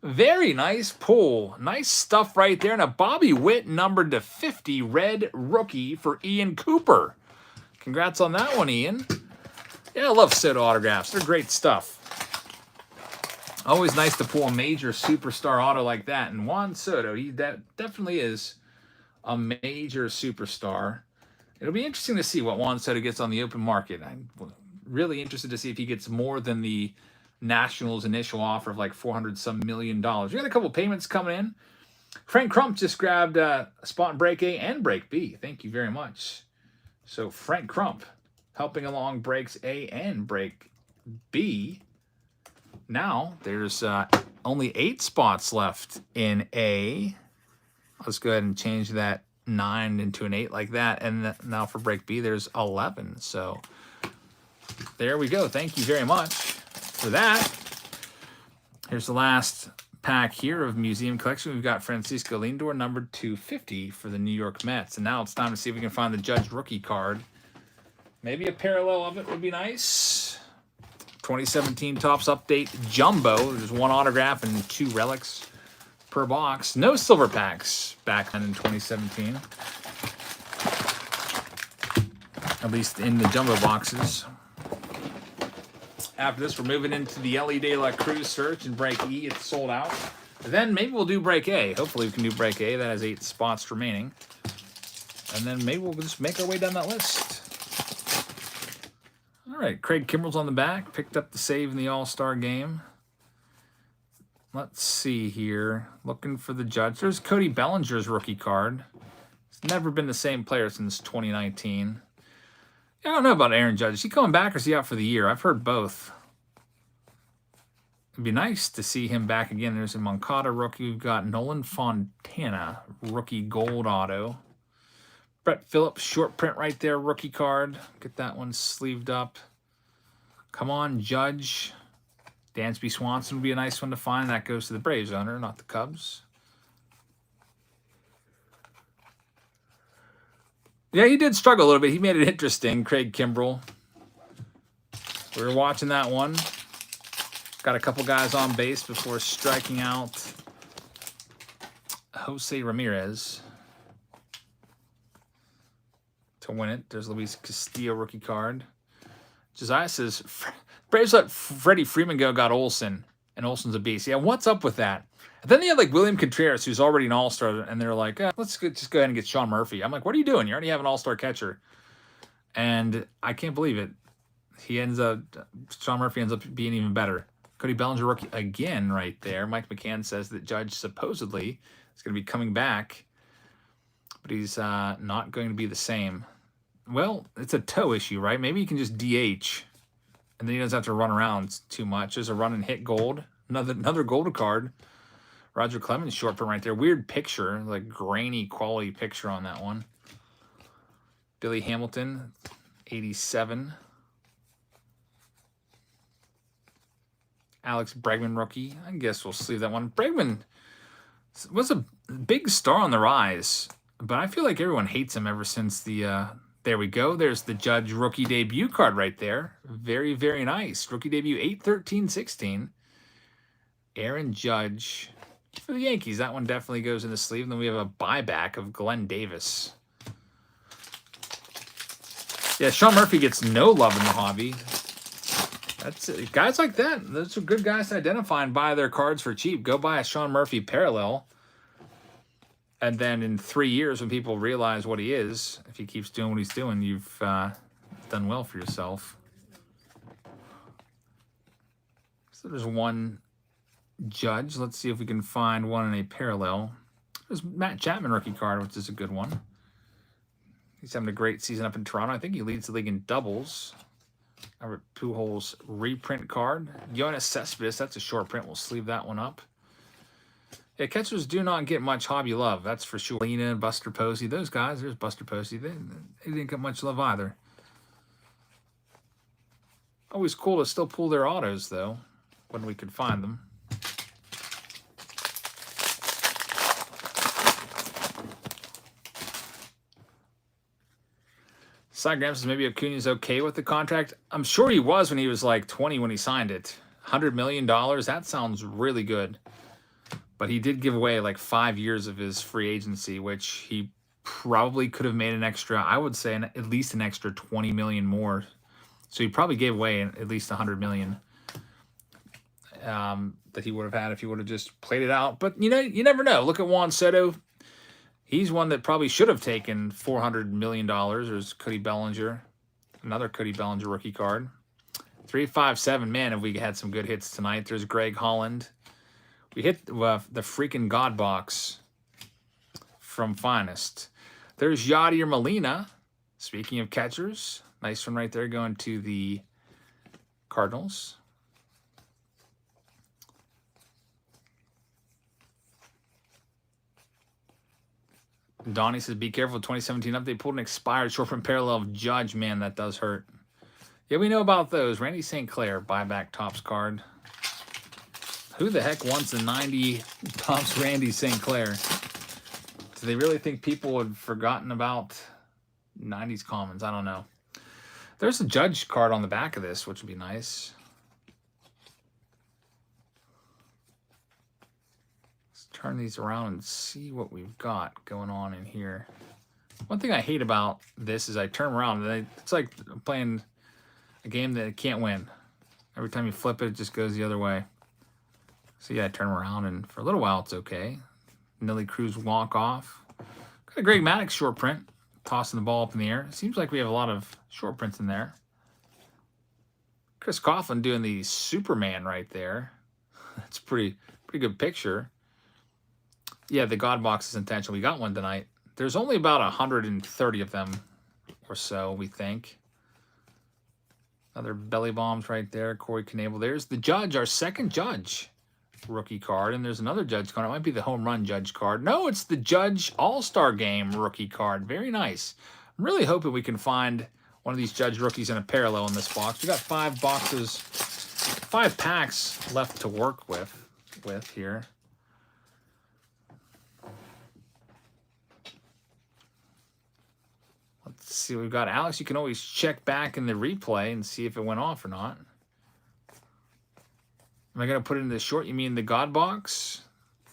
Very nice pull. Nice stuff right there. And a Bobby Witt, numbered to 50, red rookie for Ian Cooper. Congrats on that one, Ian. Yeah, I love Soto autographs. They're great stuff. Always nice to pull a major superstar auto like that. And Juan Soto, he definitely is a major superstar. It'll be interesting to see what Juan Soto gets on the open market. I'm really interested to see if he gets more than the Nationals' initial offer of like $400-some million. We got a couple payments coming in. Frank Crump just grabbed a spot in break A and break B. Thank you very much. So Frank Crump helping along breaks A and break B. Now there's only 8 spots left in A. Let's go ahead and change that 9 into an 8 like that. And now for break B, there's 11. So there we go. Thank you very much for that. Here's the last pack here of Museum Collection. We've got Francisco Lindor, numbered 250 for the New York Mets. And now it's time to see if we can find the Judge rookie card. Maybe a parallel of it would be nice. 2017 Topps Update Jumbo. There's 1 autograph and 2 relics per box. No silver packs back then in 2017. At least in the jumbo boxes. After this, we're moving into the Ellie De La Cruz search and break E. It's sold out. Then maybe we'll do break A. Hopefully we can do break A. That has 8 spots remaining. And then maybe we'll just make our way down that list. All right, Craig Kimbrell's on the back. Picked up the save in the All-Star game. Let's see here. Looking for the Judge. There's Cody Bellinger's rookie card. He's never been the same player since 2019. I don't know about Aaron Judge. Is he coming back or is he out for the year? I've heard both. It'd be nice to see him back again. There's a Moncada rookie. We've got Nolan Fontana, rookie gold auto. Brett Phillips, short print right there, rookie card. Get that one sleeved up. Come on, Judge. Dansby Swanson would be a nice one to find. That goes to the Braves owner, not the Cubs. Yeah, he did struggle a little bit. He made it interesting, Craig Kimbrell. We were watching that one. Got a couple guys on base before striking out Jose Ramirez to win it. There's Luis Castillo rookie card. Josiah says, Braves let Freddie Freeman go, got Olsen, and Olsen's a beast. Yeah, what's up with that? And then they had like William Contreras, who's already an all-star, and they're like, let's just go ahead and get Sean Murphy. I'm like, what are you doing? You already have an all-star catcher. And I can't believe it. Sean Murphy ends up being even better. Cody Bellinger rookie again right there. Mike McCann says that Judge supposedly is going to be coming back, but he's not going to be the same. Well, it's a toe issue, right? Maybe you can just DH, and then he doesn't have to run around too much. There's a run and hit gold. Another gold card. Roger Clemens short print right there. Weird picture, like grainy quality picture on that one. Billy Hamilton, 87. Alex Bregman rookie. I guess we'll sleeve that one. Bregman was a big star on the rise, but I feel like everyone hates him ever since the... there we go. There's the Judge rookie debut card right there. Very, very nice. Rookie debut 8/13/16. Aaron Judge for the Yankees. That one definitely goes in the sleeve. And then we have a buyback of Glenn Davis. Yeah, Sean Murphy gets no love in the hobby. That's it. Guys like that, those are good guys to identify and buy their cards for cheap. Go buy a Sean Murphy parallel. And then in 3 years, when people realize what he is, if he keeps doing what he's doing, you've done well for yourself. So there's one Judge. Let's see if we can find one in a parallel. There's Matt Chapman rookie card, which is a good one. He's having a great season up in Toronto. I think he leads the league in doubles. Albert Pujols reprint card. Yoenis Cespedes, that's a short print. We'll sleeve that one up. Yeah, catchers do not get much hobby love, that's for sure. Lena and Buster Posey, those guys, there's Buster Posey. They didn't get much love either. Always cool to still pull their autos, though, when we could find them. Graham says maybe Acuna's okay with the contract. I'm sure he was when he was like 20 when he signed it. $100 million, that sounds really good. But he did give away like 5 years of his free agency, which he probably could have made an extra, I would say at least an extra 20 million more. So he probably gave away at least 100 million that he would have had if he would have just played it out. But, you know, you never know. Look at Juan Soto. He's one that probably should have taken $400 million. There's Cody Bellinger, another Cody Bellinger rookie card. 357, man, have we had some good hits tonight. There's Greg Holland. We hit the freaking God box from Finest. There's Yadier Molina. Speaking of catchers, nice one right there going to the Cardinals. Donnie says, be careful, 2017 update pulled an expired short print parallel of Judge. Man, that does hurt. Yeah, we know about those. Randy St. Clair, buyback Topps card. Who the heck wants a 90 Topps Randy St. Clair? Do they really think people had forgotten about 90s commons? I don't know. There's a Judge card on the back of this, which would be nice. Let's turn these around and see what we've got going on in here. One thing I hate about this is I turn around and it's like playing a game that it can't win. Every time you flip it, it just goes the other way. So yeah, I turn around and for a little while it's okay. Nelly Cruz walk off. Got a Greg Maddux short print, tossing the ball up in the air. Seems like we have a lot of short prints in there. Chris Coughlin doing the Superman right there. That's pretty good picture. Yeah, the God box is intentional. We got one tonight. There's only about 130 of them or so, we think. Another belly bombs right there. Corey Knebel. There's the Judge, our second Judge rookie card. And there's another Judge card. It might be the home run Judge card. No, it's the Judge All-Star Game rookie card. Very nice. I'm really hoping we can find one of these Judge rookies in a parallel in this box. We got 5 boxes, 5 packs left to work with here. Let's see what we've got. Alex, you can always check back in the replay and see if it went off or not. Am I going to put it in the short? You mean the God box?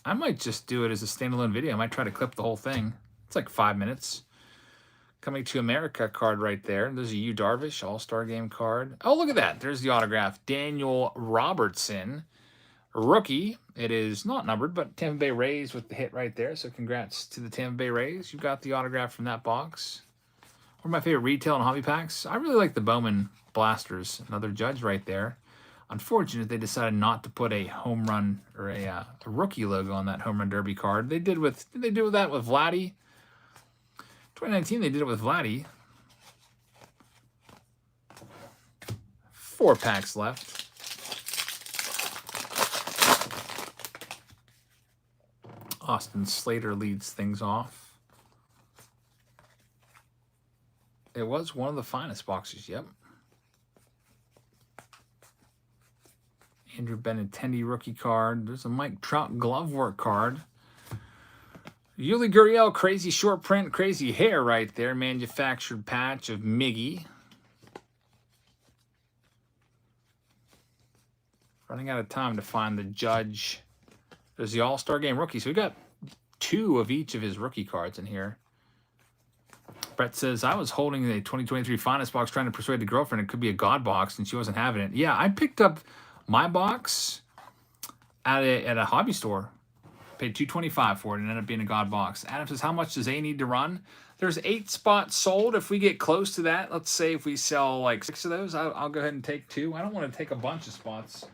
I might just do it as a standalone video. I might try to clip the whole thing. It's like 5 minutes. Coming to America card right there. There's a Yu Darvish All-Star Game card. Oh, look at that. There's the autograph. Daniel Robertson, rookie. It is not numbered, but Tampa Bay Rays with the hit right there. So congrats to the Tampa Bay Rays. You got the autograph from that box. One of my favorite retail and hobby packs. I really like the Bowman Blasters. Another Judge right there. Unfortunate they decided not to put a home run or a rookie logo on that home run derby card. Did they do that with Vladdy? 2019 they did it with Vladdy. 4 packs left. Austin Slater leads things off. It was one of the finest boxes, yep. Andrew Benintendi rookie card. There's a Mike Trout glove work card. Yuli Gurriel, crazy short print, crazy hair right there. Manufactured patch of Miggy. Running out of time to find the Judge. There's the All-Star Game rookie. So we got 2 of each of his rookie cards in here. Brett says, I was holding a 2023 Finest box trying to persuade the girlfriend it could be a God box and she wasn't having it. Yeah, I picked up my box at a hobby store. Paid $225 for it and ended up being a God box. Adam says, how much does A need to run? There's 8 spots sold. If we get close to that, let's say if we sell like 6 of those, I'll go ahead and take 2. I don't want to take a bunch of spots.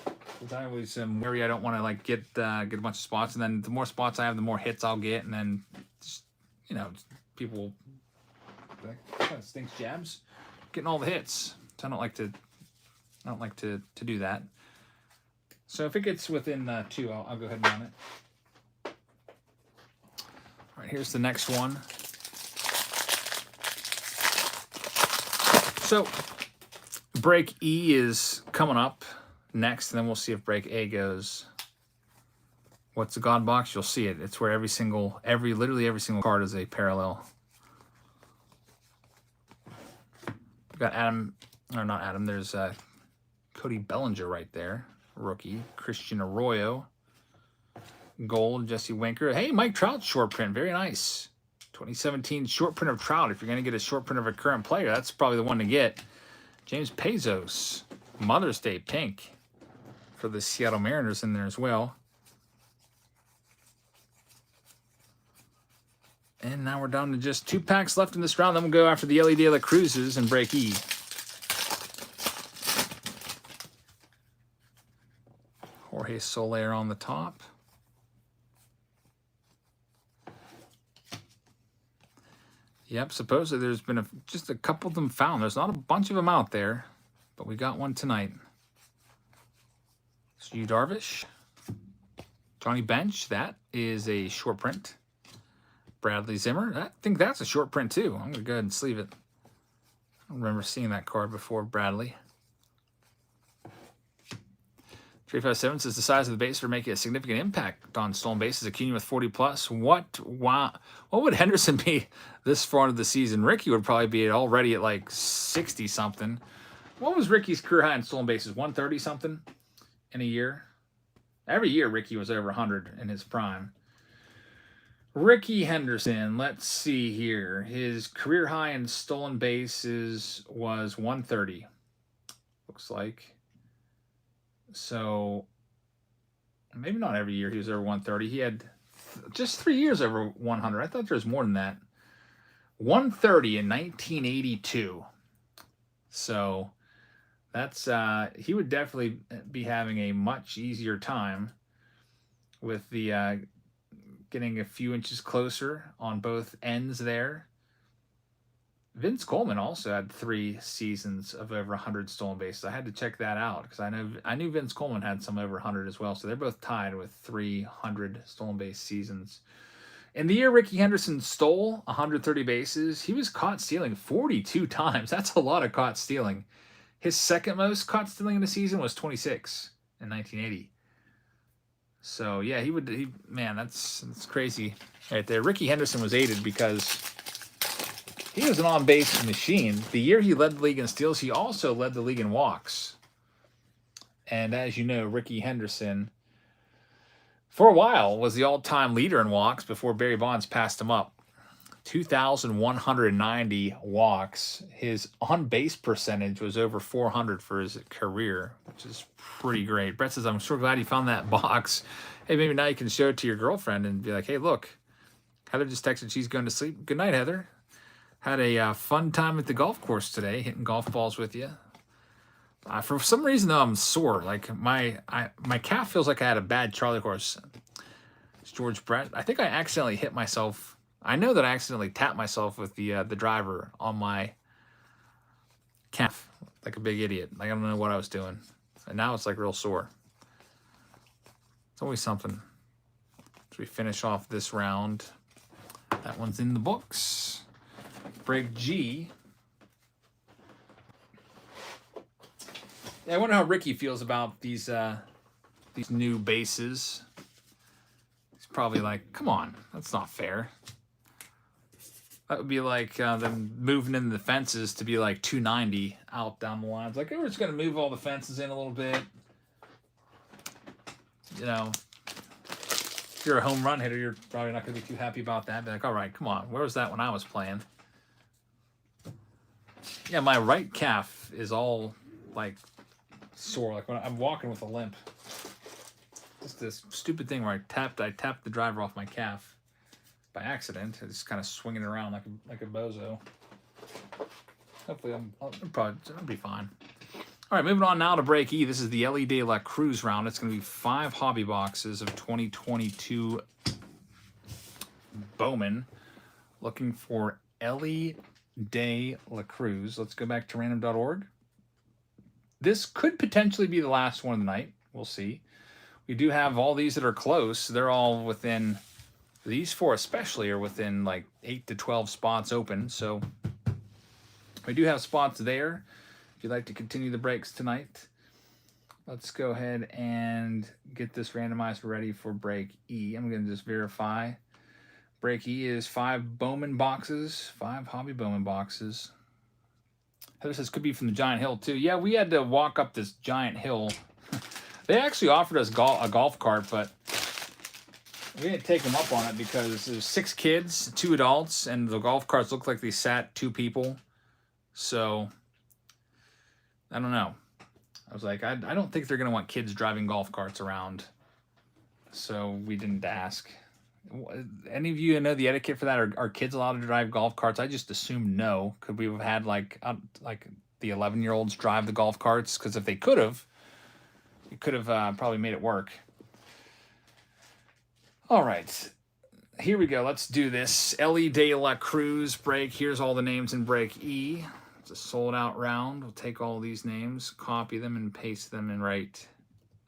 Because I always am wary. I don't want to like get a bunch of spots. And then the more spots I have, the more hits I'll get. And then, just, you know, people that kind of stinks jabs. Getting all the hits. So I don't like to do that. So if it gets within 2, I'll go ahead and run it. All right, here's the next one. So break E is coming up next, and then we'll see if break A goes. What's the God box? You'll see it. It's where literally every single card is a parallel. We've got Adam, or not Adam, there's Cody Bellinger right there. Rookie. Christian Arroyo. Gold, Jesse Winker. Hey, Mike Trout short print. Very nice. 2017 short print of Trout. If you're going to get a short print of a current player, that's probably the one to get. James Pezos. Mother's Day pink for the Seattle Mariners in there as well. And now we're down to just 2 packs left in this round. Then we'll go after the LED La Cruzes and break E. Jorge Soler on the top. Yep, supposedly there's been just a couple of them found. There's not a bunch of them out there, but we got one tonight. So Yu Darvish. Johnny Bench, that is a short print. Bradley Zimmer, I think that's a short print too. I'm going to go ahead and sleeve it. I don't remember seeing that card before, Bradley. 357 says the size of the base would make a significant impact on stolen bases. Acuna with 40 plus. What would Henderson be this far into the season? Ricky would probably be already at like 60 something. What was Ricky's career high in stolen bases? 130 something in a year. Every year Ricky was over 100 in his prime. Ricky Henderson, let's see here. His career high in stolen bases was 130. Looks like. So, maybe not every year he was over 130. He had just 3 years over 100. I thought there was more than that. 130 in 1982. So, that's he would definitely be having a much easier time with the getting a few inches closer on both ends there. Vince Coleman also had 3 seasons of over 100 stolen bases. I had to check that out because I knew Vince Coleman had some over 100 as well. So they're both tied with 300 stolen base seasons. In the year Ricky Henderson stole 130 bases, he was caught stealing 42 times. That's a lot of caught stealing. His second most caught stealing in a season was 26 in 1980. So yeah, man, that's crazy right there. Ricky Henderson was aided because he was an on-base machine. The year he led the league in steals, he also led the league in walks. And as you know, Ricky Henderson, for a while, was the all-time leader in walks before Barry Bonds passed him up. 2,190 walks. His on-base percentage was over 400 for his career, which is pretty great. Brett says, I'm sure glad you found that box. Hey, maybe now you can show it to your girlfriend and be like, hey, look, Heather just texted she's going to sleep. Good night, Heather. Had a fun time at the golf course today, hitting golf balls with you. For some reason, though, I'm sore. Like my calf feels like I had a bad Charlie horse. It's George Brett. I think I accidentally hit myself. I know that I accidentally tapped myself with the driver on my calf, like a big idiot. Like I don't know what I was doing, and now it's like real sore. It's always something. As we finish off this round, that one's in the books. Break G. Yeah, I wonder how Ricky feels about these new bases. He's probably like, come on, that's not fair. That would be like them moving in the fences to be like 290 out down the lines. Like, we're just going to move all the fences in a little bit. You know, if you're a home run hitter, you're probably not going to be too happy about that. Be like, all right, come on, where was that when I was playing? Yeah, my right calf is all like sore. Like when I'm walking with a limp. Just this stupid thing where I tapped the driver off my calf by accident. I just kind of swinging it around like a bozo. Hopefully I'll be fine. All right, moving on now to break E. This is the LED La Cruz round. It's going to be 5 hobby boxes of 2022 Bowman. Looking for Ellie Day La Cruz. Let's go back to random.org. This could potentially be the last one of the night. We'll see. We do have all these that are close. They're all within, these 4 especially are within like 8 to 12 spots open. So we do have spots there. If you'd like to continue the breaks tonight, let's go ahead and get this randomized ready for break E. I'm going to just verify. Break E is 5 Bowman boxes, 5 hobby Bowman boxes. Heather says could be from the giant hill too. Yeah, we had to walk up this giant hill. They actually offered us a golf cart, but we didn't take them up on it because there's 6 kids, 2 adults, and the golf carts looked like they sat 2 people. So, I don't know. I was like, I don't think they're going to want kids driving golf carts around. So, we didn't ask. Any of you know the etiquette for that? Are kids allowed to drive golf carts? I just assumed no. Could we have had like the 11-year-olds drive the golf carts? Because if they could have, it could have probably made it work. All right, here we go. Let's do this. Ellie De La Cruz break. Here's all the names in break E. It's a sold-out round. We'll take all these names, copy them, and paste them in right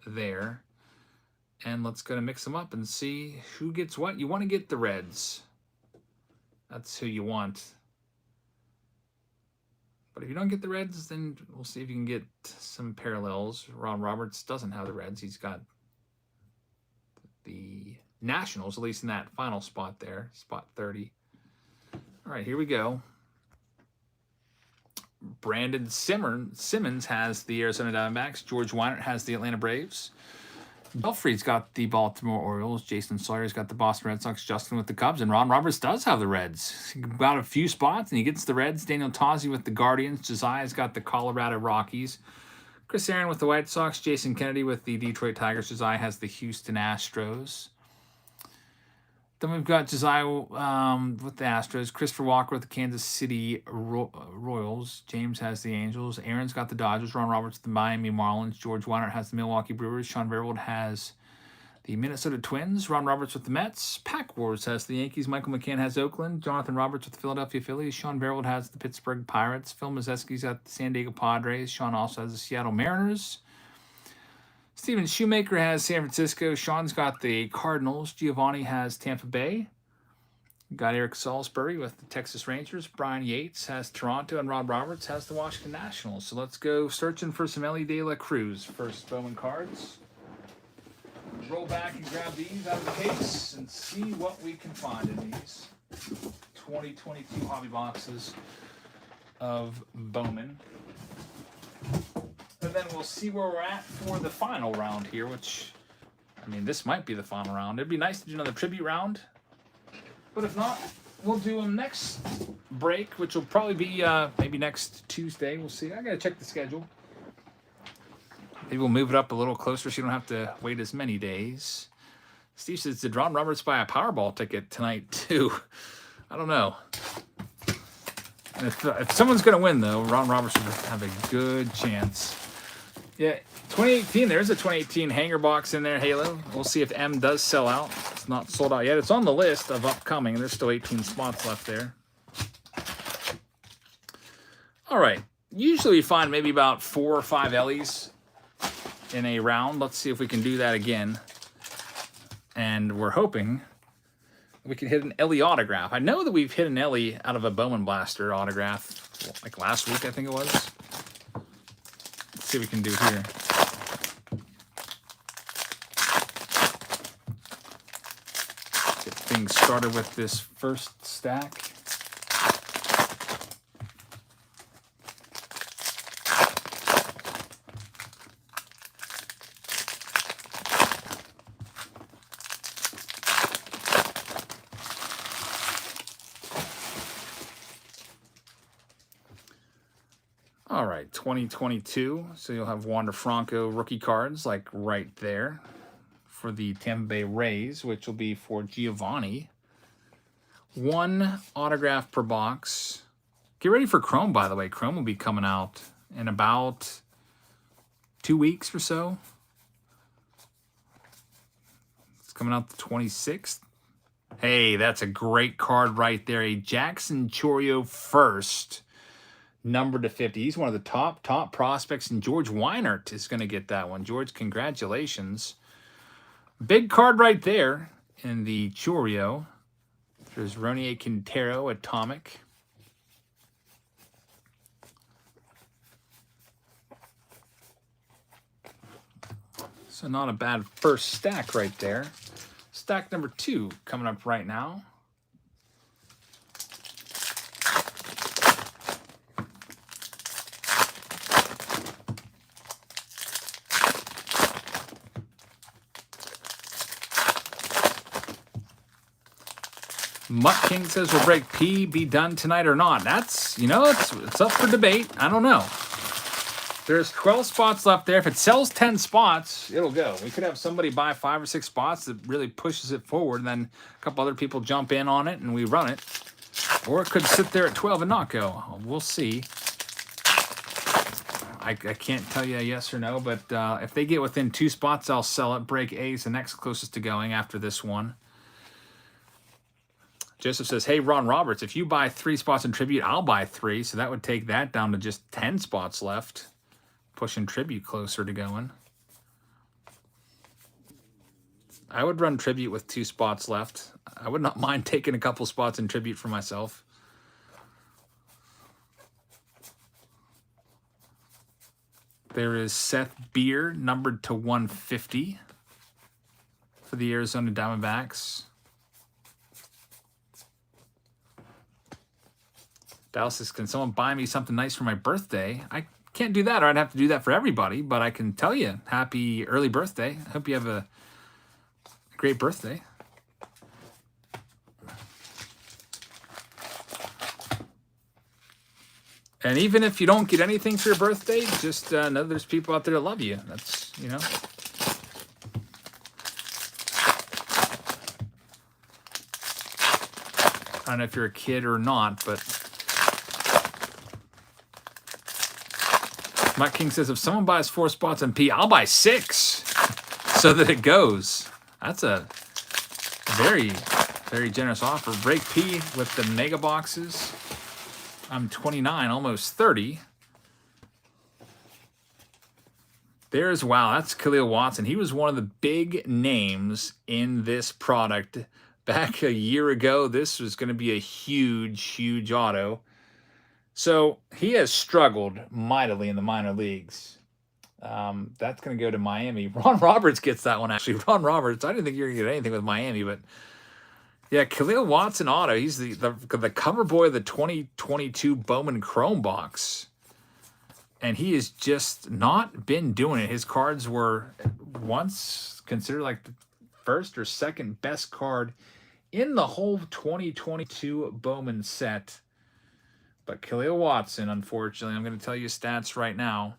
there. And let's go to mix them up and see who gets what. You want to get the Reds. That's who you want. But if you don't get the Reds, then we'll see if you can get some parallels. Ron Roberts doesn't have the Reds. He's got the Nationals, at least in that final spot there, spot 30. All right, here we go. Brandon Simmons has the Arizona Diamondbacks. George Weinert has the Atlanta Braves. Belfry's got the Baltimore Orioles. Jason Sawyer's got the Boston Red Sox. Justin with the Cubs. And Ron Roberts does have the Reds. He got a few spots, and he gets the Reds. Daniel Tozzi with the Guardians. Josiah's got the Colorado Rockies. Chris Aaron with the White Sox. Jason Kennedy with the Detroit Tigers. Josiah has the Houston Astros. Then we've got Josiah with the Astros. Christopher Walker with the Kansas City Royals. James has the Angels. Aaron's got the Dodgers. Ron Roberts with the Miami Marlins. George Weinert has the Milwaukee Brewers. Sean Verwold has the Minnesota Twins. Ron Roberts with the Mets. Pack Wars has the Yankees. Michael McCann has Oakland. Jonathan Roberts with the Philadelphia Phillies. Sean Verwold has the Pittsburgh Pirates. Phil Mazeski's got the San Diego Padres. Sean also has the Seattle Mariners. Steven Shoemaker has San Francisco. Sean's got the Cardinals. Giovanni has Tampa Bay. Got Eric Salisbury with the Texas Rangers. Brian Yates has Toronto. And Rob Roberts has the Washington Nationals. So let's go searching for some Ellie De La Cruz. First Bowman cards. Roll back and grab these out of the case and see what we can find in these 2022 hobby boxes of Bowman. And then we'll see where we're at for the final round here, which, I mean, this might be the final round. It'd be nice to do another tribute round. But if not, we'll do them next break, which will probably be maybe next Tuesday. We'll see. I got to check the schedule. Maybe we'll move it up a little closer so you don't have to wait as many days. Steve says, did Ron Roberts buy a Powerball ticket tonight, too? I don't know. And if someone's going to win, though, Ron Roberts will have a good chance. Yeah, 2018, there's a 2018 hanger box in there, Halo. We'll see if M does sell out. It's not sold out yet. It's on the list of upcoming. There's still 18 spots left there. All right. Usually we find maybe about 4 or 5 Ellies in a round. Let's see if we can do that again. And we're hoping we can hit an Ellie autograph. I know that we've hit an Ellie out of a Bowman Blaster autograph like last week, I think it was. Let's see what we can do here. Get things started with this first stack. All right, 2022. So you'll have Wander Franco rookie cards like right there for the Tampa Bay Rays, which will be for Giovanni. 1 autograph per box. Get ready for Chrome, by the way. Chrome will be coming out in about 2 weeks or so. It's coming out the 26th. Hey, that's a great card right there. A Jackson Chourio first. Number to 50. He's one of the top prospects, and George Weinert is going to get that one. George, congratulations. Big card right there in the Chourio. There's Ronier Quintero, Atomic. So not a bad first stack right there. Stack number 2 coming up right now. Mutt King says, will break P be done tonight or not? That's, you know, it's up for debate. I don't know. There's 12 spots left there. If it sells 10 spots, it'll go. We could have somebody buy 5 or 6 spots that really pushes it forward, and then a couple other people jump in on it, and we run it. Or it could sit there at 12 and not go. We'll see. I can't tell you a yes or no, but if they get within 2 spots, I'll sell it. Break A is the next closest to going after this one. Joseph says, hey, Ron Roberts, if you buy 3 spots in Tribute, I'll buy 3. So that would take that down to just 10 spots left. Pushing Tribute closer to going. I would run Tribute with 2 spots left. I would not mind taking a couple spots in Tribute for myself. There is Seth Beer, numbered to 150 for the Arizona Diamondbacks. Dallas says, can someone buy me something nice for my birthday? I can't do that, or I'd have to do that for everybody, but I can tell you, happy early birthday. I hope you have a great birthday. And even if you don't get anything for your birthday, just know there's people out there that love you. That's, you know. I don't know if you're a kid or not, but Mike King says, if someone buys 4 spots in P, I'll buy 6 so that it goes. That's a very, very generous offer. Break P with the mega boxes. I'm 29, almost 30. There's, wow, that's Khalil Watson. He was one of the big names in this product. Back a year ago, this was going to be a huge, huge auto. So he has struggled mightily in the minor leagues. That's going to go to Miami. Ron Roberts gets that one, actually. Ron Roberts, I didn't think you were going to get anything with Miami, but yeah, Khalil Watson auto. He's the cover boy of the 2022 Bowman Chrome box. And he has just not been doing it. His cards were once considered like the first or second best card in the whole 2022 Bowman set. But Khalil Watson, unfortunately, I'm going to tell you stats right now.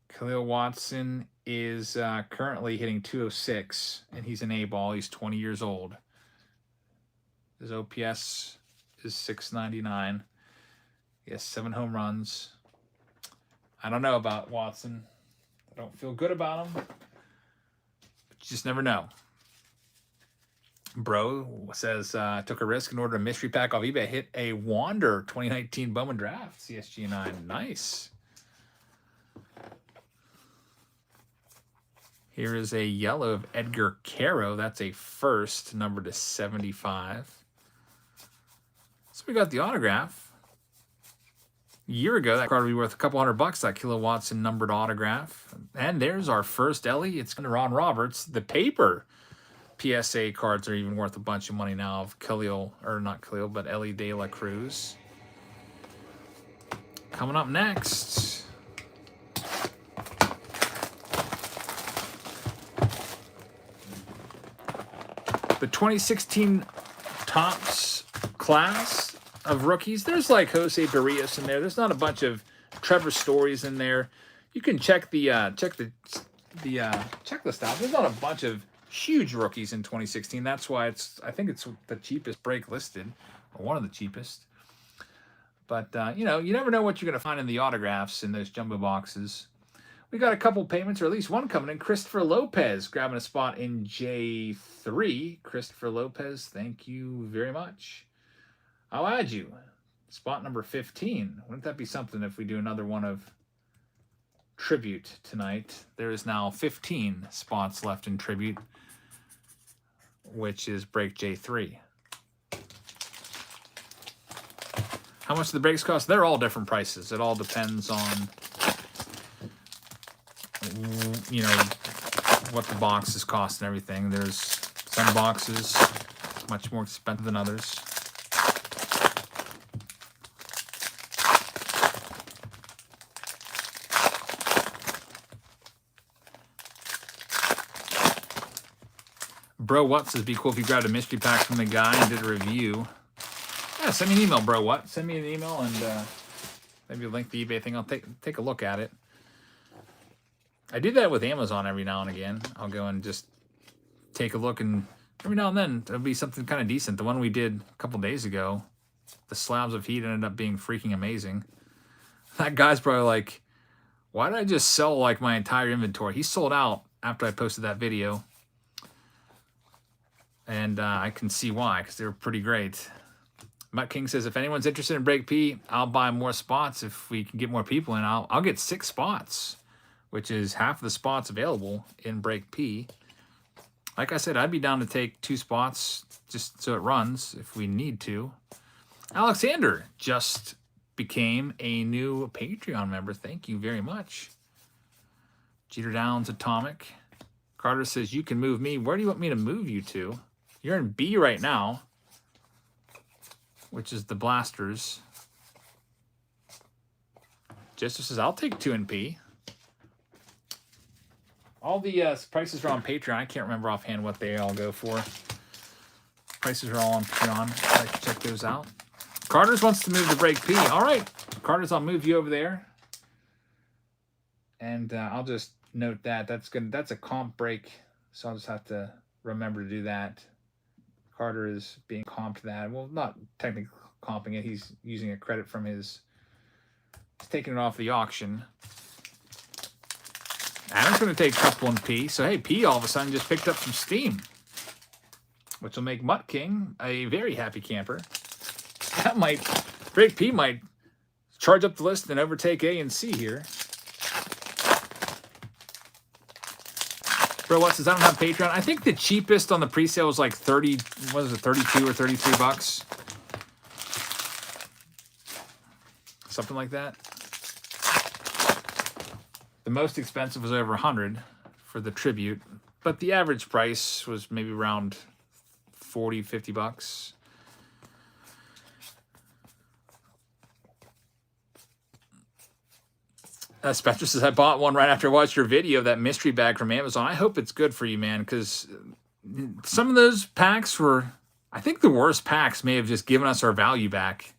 Khalil Watson is currently hitting 206, and he's an A-ball. He's 20 years old. His OPS is 699. He has 7 home runs. I don't know about Watson. I don't feel good about him. But you just never know. Bro says, took a risk and ordered a mystery pack off eBay. Hit a Wander 2019 Bowman Draft CSG9. Nice. Here is a yellow of Edgar Caro. That's a first, number to 75. So we got the autograph. A year ago, that card would be worth a couple $100, that Khalil Watson numbered autograph. And there's our first Ellie. It's going to Ron Roberts. The paper PSA cards are even worth a bunch of money now of Khalil, or not Khalil, but Ellie De La Cruz. Coming up next, the 2016 Topps class of rookies. There's like Jose Barrios in there. There's not a bunch of Trevor Stories in there. You can check the checklist out. There's not a bunch of huge rookies in 2016. That's why I think it's the cheapest break listed, or one of the cheapest. But you know, you never know what you're going to find in the autographs in those jumbo boxes. We got a couple payments, or at least one coming in. Christopher Lopez grabbing a spot in J3. Christopher Lopez, thank you very much. I'll add you. Spot number 15. Wouldn't that be something if we do another one of Tribute tonight? There is now 15 spots left in Tribute, which is break J3. How much do the breaks cost? They're all different prices. It all depends on, you know, what the boxes cost and everything. There's some boxes much more expensive than others. Bro What says, be cool if you grabbed a mystery pack from the guy and did a review. Yeah, send me an email, Bro What. Send me an email and maybe link the eBay thing. I'll take a look at it. I do that with Amazon every now and again. I'll go and just take a look, and every now and then it'll be something kind of decent. The one we did a couple days ago, the Slabs of Heat, ended up being freaking amazing. That guy's probably like, why did I just sell like my entire inventory? He sold out after I posted that video. And I can see why, because they were pretty great. Mutt King says, if anyone's interested in Break P, I'll buy more spots if we can get more people in. I'll get 6 spots, which is half of the spots available in Break P. Like I said, I'd be down to take 2 spots just so it runs if we need to. Alexander just became a new Patreon member. Thank you very much. Jeter Downs Atomic. Carter says, you can move me. Where do you want me to move you to? You're in B right now, which is the Blasters. Jester says, I'll take 2 in P. All the prices are on Patreon. I can't remember offhand what they all go for. Prices are all on Patreon. I like to check those out. Carter's wants to move to Break P. All right, Carter's, I'll move you over there. And I'll just note that. That's a comp break, so I'll just have to remember to do that. Carter is being comped that. Well, not technically comping it. He's using a credit from his... He's taking it off the auction. Adam's going to take a couple in P. So, hey, P all of a sudden just picked up some steam, which will make Mutt King a very happy camper. That might... Break P might charge up the list and overtake A and C here. Bro, what says, I don't have Patreon. I think the cheapest on the pre-sale was like 30, what is it, 32 or 33 bucks? Something like that. The most expensive was over 100 for the tribute, but the average price was maybe around 40, 50 bucks. Spectre says, I bought one right after I watched your video, that mystery bag from Amazon. I hope it's good for you, man, because some of those packs were, I think the worst packs may have just given us our value back,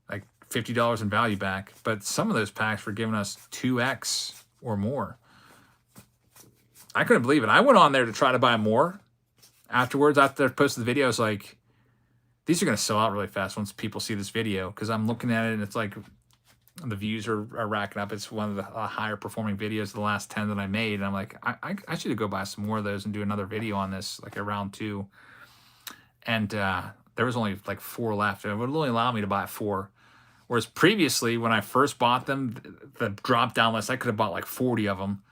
like $50 in value back, but some of those packs were giving us 2x or more. I couldn't believe it. I went on there to try to buy more afterwards. After I posted the video, I was like, these are going to sell out really fast once people see this video, because I'm looking at it and it's like, the views are racking up. It's one of the higher performing videos of the last 10 that I made. And I'm like, I should go buy some more of those and do another video on this, like a round 2. And there was only like 4 left. It would only allow me to buy 4. Whereas previously, when I first bought them, the drop down list, I could have bought like 40 of them.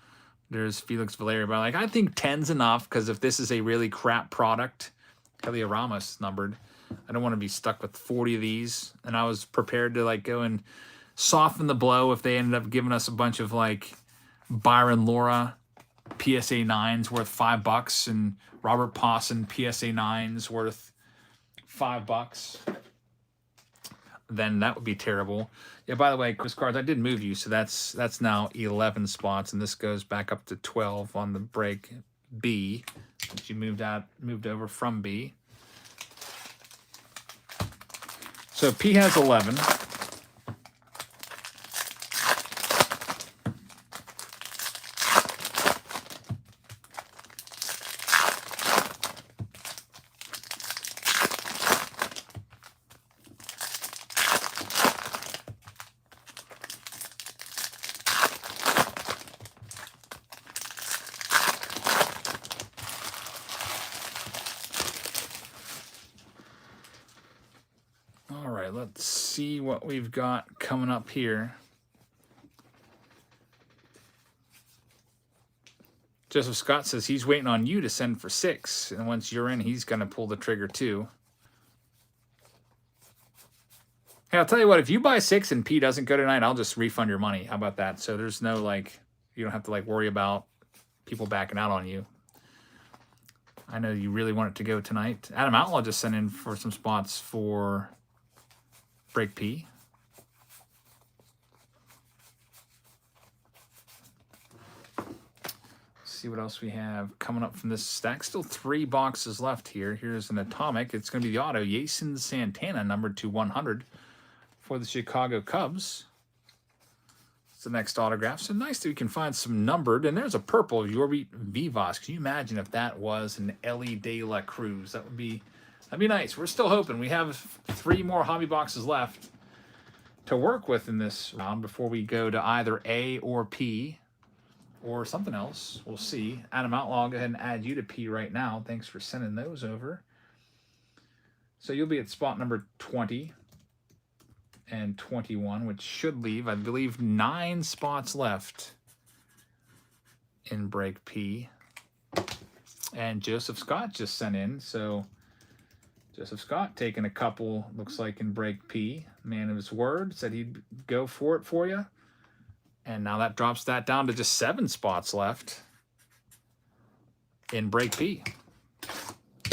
There's Felix Valeria, but like, I think 10's enough, because if this is a really crap product, Kelly Ramos numbered, I don't want to be stuck with 40 of these. And I was prepared to like go and soften the blow if they ended up giving us a bunch of like Byron Laura PSA 9s worth $5 and Robert Pawson PSA 9s worth $5. Then that would be terrible. Yeah, by the way, Chris Cards, I did move you, so that's now 11 spots, and this goes back up to 12 on the break B, which you moved over from B. So P has 11. Let's see what we've got coming up here. Joseph Scott says he's waiting on you to send for 6, and once you're in, he's going to pull the trigger too. Hey, I'll tell you what, if you buy 6 and P doesn't go tonight, I'll just refund your money. How about that? So there's no, like, you don't have to, like, worry about people backing out on you. I know you really want it to go tonight. Adam Outlaw just sent in for some spots for Break P. Let's see what else we have coming up from this stack. Still 3 boxes left here. Here's an atomic. It's going to be the auto. Jason Santana, numbered to 100 for the Chicago Cubs. It's the next autograph. So nice that we can find some numbered. And there's a purple Yorby Vivas. Can you imagine if that was an Ellie De La Cruz? That'd be nice. We're still hoping. We have 3 more hobby boxes left to work with in this round before we go to either A or P or something else. We'll see. Adam Outlaw, I'll go ahead and add you to P right now. Thanks for sending those over. So you'll be at spot number 20 and 21, which should leave, I believe, 9 spots left in break P. And Joseph Scott just sent in, so Joseph Scott taking a couple, looks like, in break P. Man of his word, said he'd go for it for you. And now that drops that down to just 7 spots left in break P.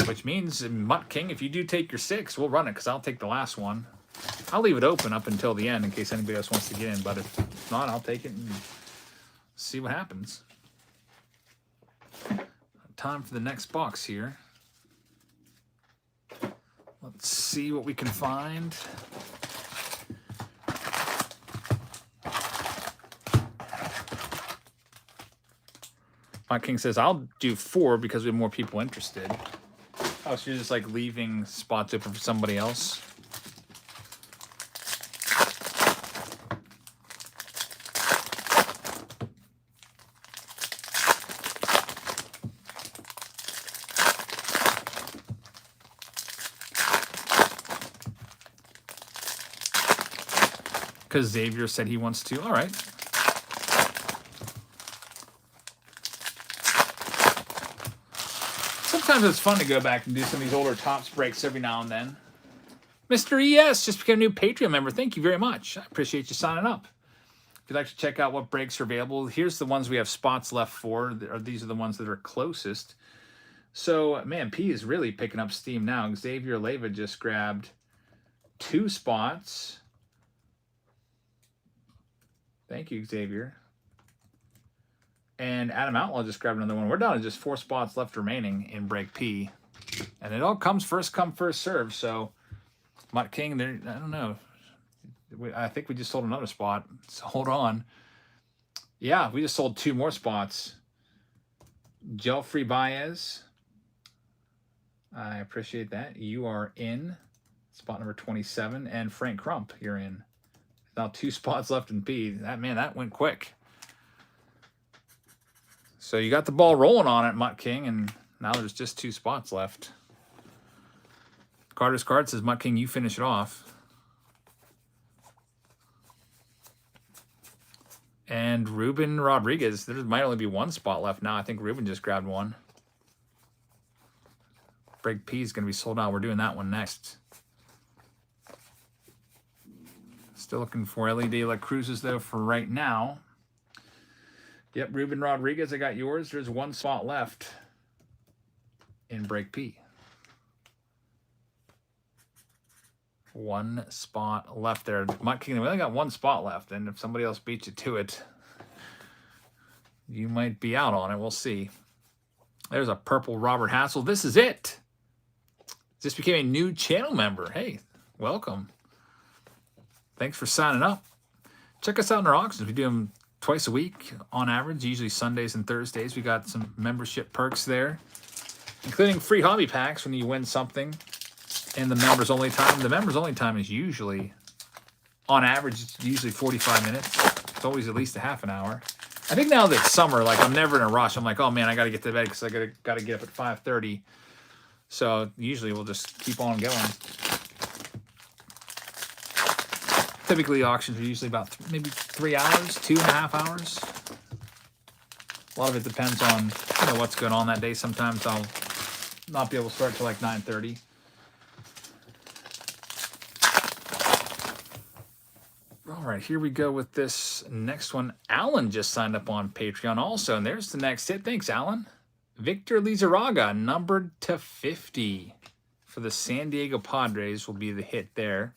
Which means, Mutt King, if you do take your 6, we'll run it, because I'll take the last one. I'll leave it open up until the end in case anybody else wants to get in. But if not, I'll take it and see what happens. Time for the next box here. Let's see what we can find. Mike King says, I'll do 4 because we have more people interested. Oh, so you're just like leaving spots open for somebody else? Because Xavier said he wants to. All right. Sometimes it's fun to go back and do some of these older Topps breaks every now and then. Mr. ES just became a new Patreon member. Thank you very much. I appreciate you signing up. If you'd like to check out what breaks are available, here's the ones we have spots left for. These are the ones that are closest. So, man, P is really picking up steam now. Xavier Leyva just grabbed 2 spots. Thank you, Xavier. And Adam Outlaw just grabbed another one. We're down to just 4 spots left remaining in break P. And it all comes first come, first serve. So, Mutt King, there, I don't know. I think we just sold another spot. So hold on. Yeah, we just sold 2 more spots. Gelfrey Baez. I appreciate that. You are in spot number 27. And Frank Crump, you're in. Now 2 spots left in P. That went quick. So you got the ball rolling on it, Mutt King, and now there's just 2 spots left. Carter's card says, Mutt King, you finish it off. And Ruben Rodriguez, there might only be 1 spot left now. I think Ruben just grabbed 1. Break P is going to be sold out. We're doing that one next. Still looking for Ellie De La Cruz's, though, for right now. Yep, Ruben Rodriguez, I got yours. There's 1 spot left in break P. 1 spot left there. Mutt King, we only got 1 spot left, and if somebody else beats you to it, you might be out on it. We'll see. There's a purple Robert Hassel. This is it. Just became a new channel member. Hey, welcome. Thanks for signing up. Check us out in our auctions. We do them twice a week on average, usually Sundays and Thursdays. We got some membership perks there, including free hobby packs when you win something in the members only time. The members only time is usually, on average, it's usually 45 minutes. It's always at least a half an hour. I think now that it's summer, like, I'm never in a rush. I'm like, oh man, I got to get to bed because I got to get up at 5:30. So usually we'll just keep on going. Typically, auctions are usually about maybe 3 hours, 2.5 hours. A lot of it depends on what's going on that day. Sometimes I'll not be able to start till like 9:30. All right, here we go with this next one. Alan just signed up on Patreon also, and there's the next hit. Thanks, Alan. Victor Lizarraga, numbered to 50 for the San Diego Padres, will be the hit there.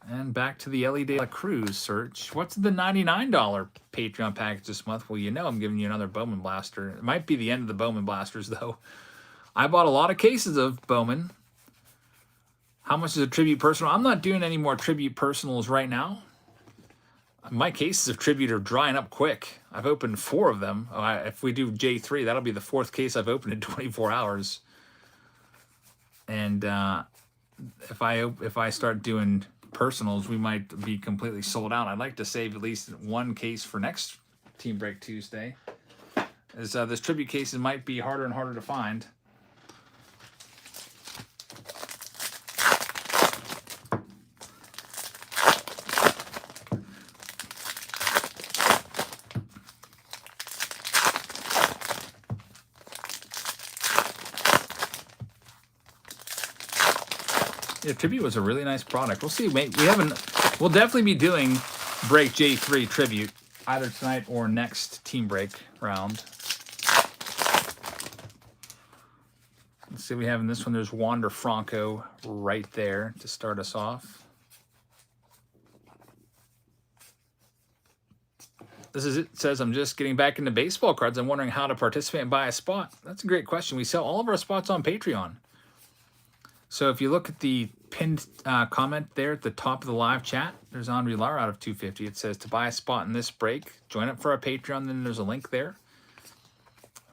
And back to the LED Cruz search. What's the $99 Patreon package this month? Well, you know I'm giving you another Bowman blaster. It might be the end of the Bowman blasters, though. I bought a lot of cases of Bowman. How much is a tribute personal? I'm not doing any more tribute personals right now. My cases of tribute are drying up quick. I've opened 4 of them. If we do J3, that'll be the 4th case I've opened in 24 hours. And if I start doing personals, we might be completely sold out. I'd like to save at least 1 case for next Team Break Tuesday, as this tribute cases might be harder and harder to find. Yeah, Tribute was a really nice product. We'll see. We'll definitely be doing Break J3 Tribute either tonight or next Team Break round. Let's see what we have in this one. There's Wander Franco right there to start us off. It says, I'm just getting back into baseball cards. I'm wondering how to participate and buy a spot. That's a great question. We sell all of our spots on Patreon. So if you look at the pinned comment there at the top of the live chat, there's Andre Lara out of 250. It says to buy a spot in this break, join up for our Patreon. Then there's a link there.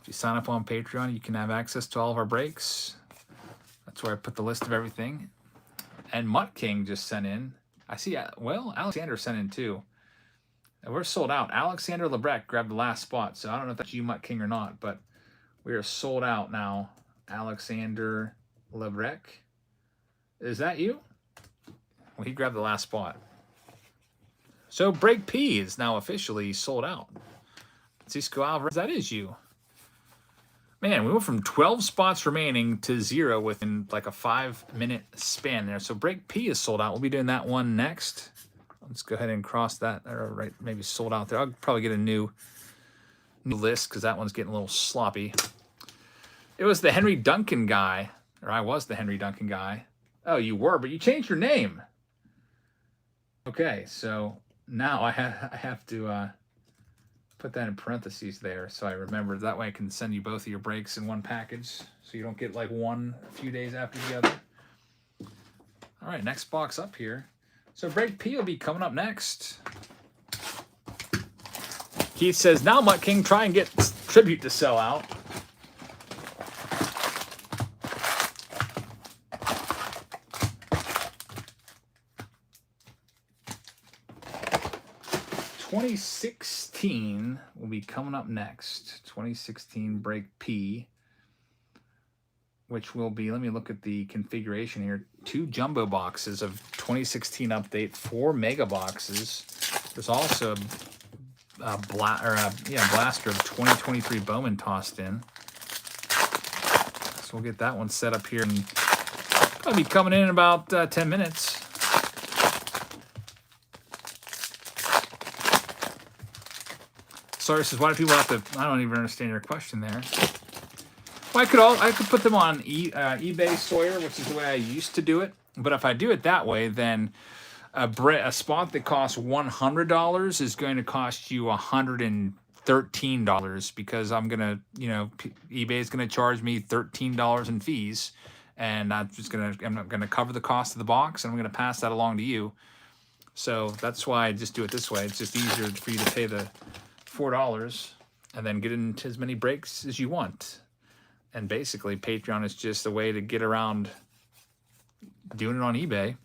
If you sign up on Patreon, you can have access to all of our breaks. That's where I put the list of everything. And Mutt King just sent in. I see, well, Alexander sent in too. And we're sold out. Alexander Lebrecq grabbed the last spot. So I don't know if that's you, Mutt King, or not, but we are sold out now. Alexander Lebrecq. Is that you? Well, he grabbed the last spot. So Break P is now officially sold out. Francisco Alvarez, that is you. Man, we went from 12 spots remaining to 0 within like a 5-minute span there. So Break P is sold out. We'll be doing that one next. Let's go ahead and cross that. Or right, maybe sold out there. I'll probably get a new list because that one's getting a little sloppy. It was the Henry Duncan guy, or I was the Henry Duncan guy. Oh, you were, but you changed your name. Okay, so now I have to put that in parentheses there so I remember. That way I can send you both of your breaks in one package so you don't get like one a few days after the other. All right, next box up here. So Break P will be coming up next. Keith says, now Mutt King, try and get Tribute to sell out. $2016 will be coming up next. 2016 Break P, which will be, let me look at the configuration here. 2 jumbo boxes of 2016 update, 4 mega boxes. There's also a blaster of 2023 Bowman tossed in. So we'll get that one set up here and probably be coming in about 10 minutes. Sorry, says, why do people have to? I don't even understand your question there. Well, I could put them on eBay Sawyer, which is the way I used to do it. But if I do it that way, then a spot that costs $100 is going to cost you $113 because I'm gonna, eBay is gonna charge me $13 in fees, and I'm not gonna cover the cost of the box, and I'm gonna pass that along to you. So that's why I just do it this way. It's just easier for you to pay the $4 and then get into as many breaks as you want. And basically Patreon is just a way to get around doing it on eBay.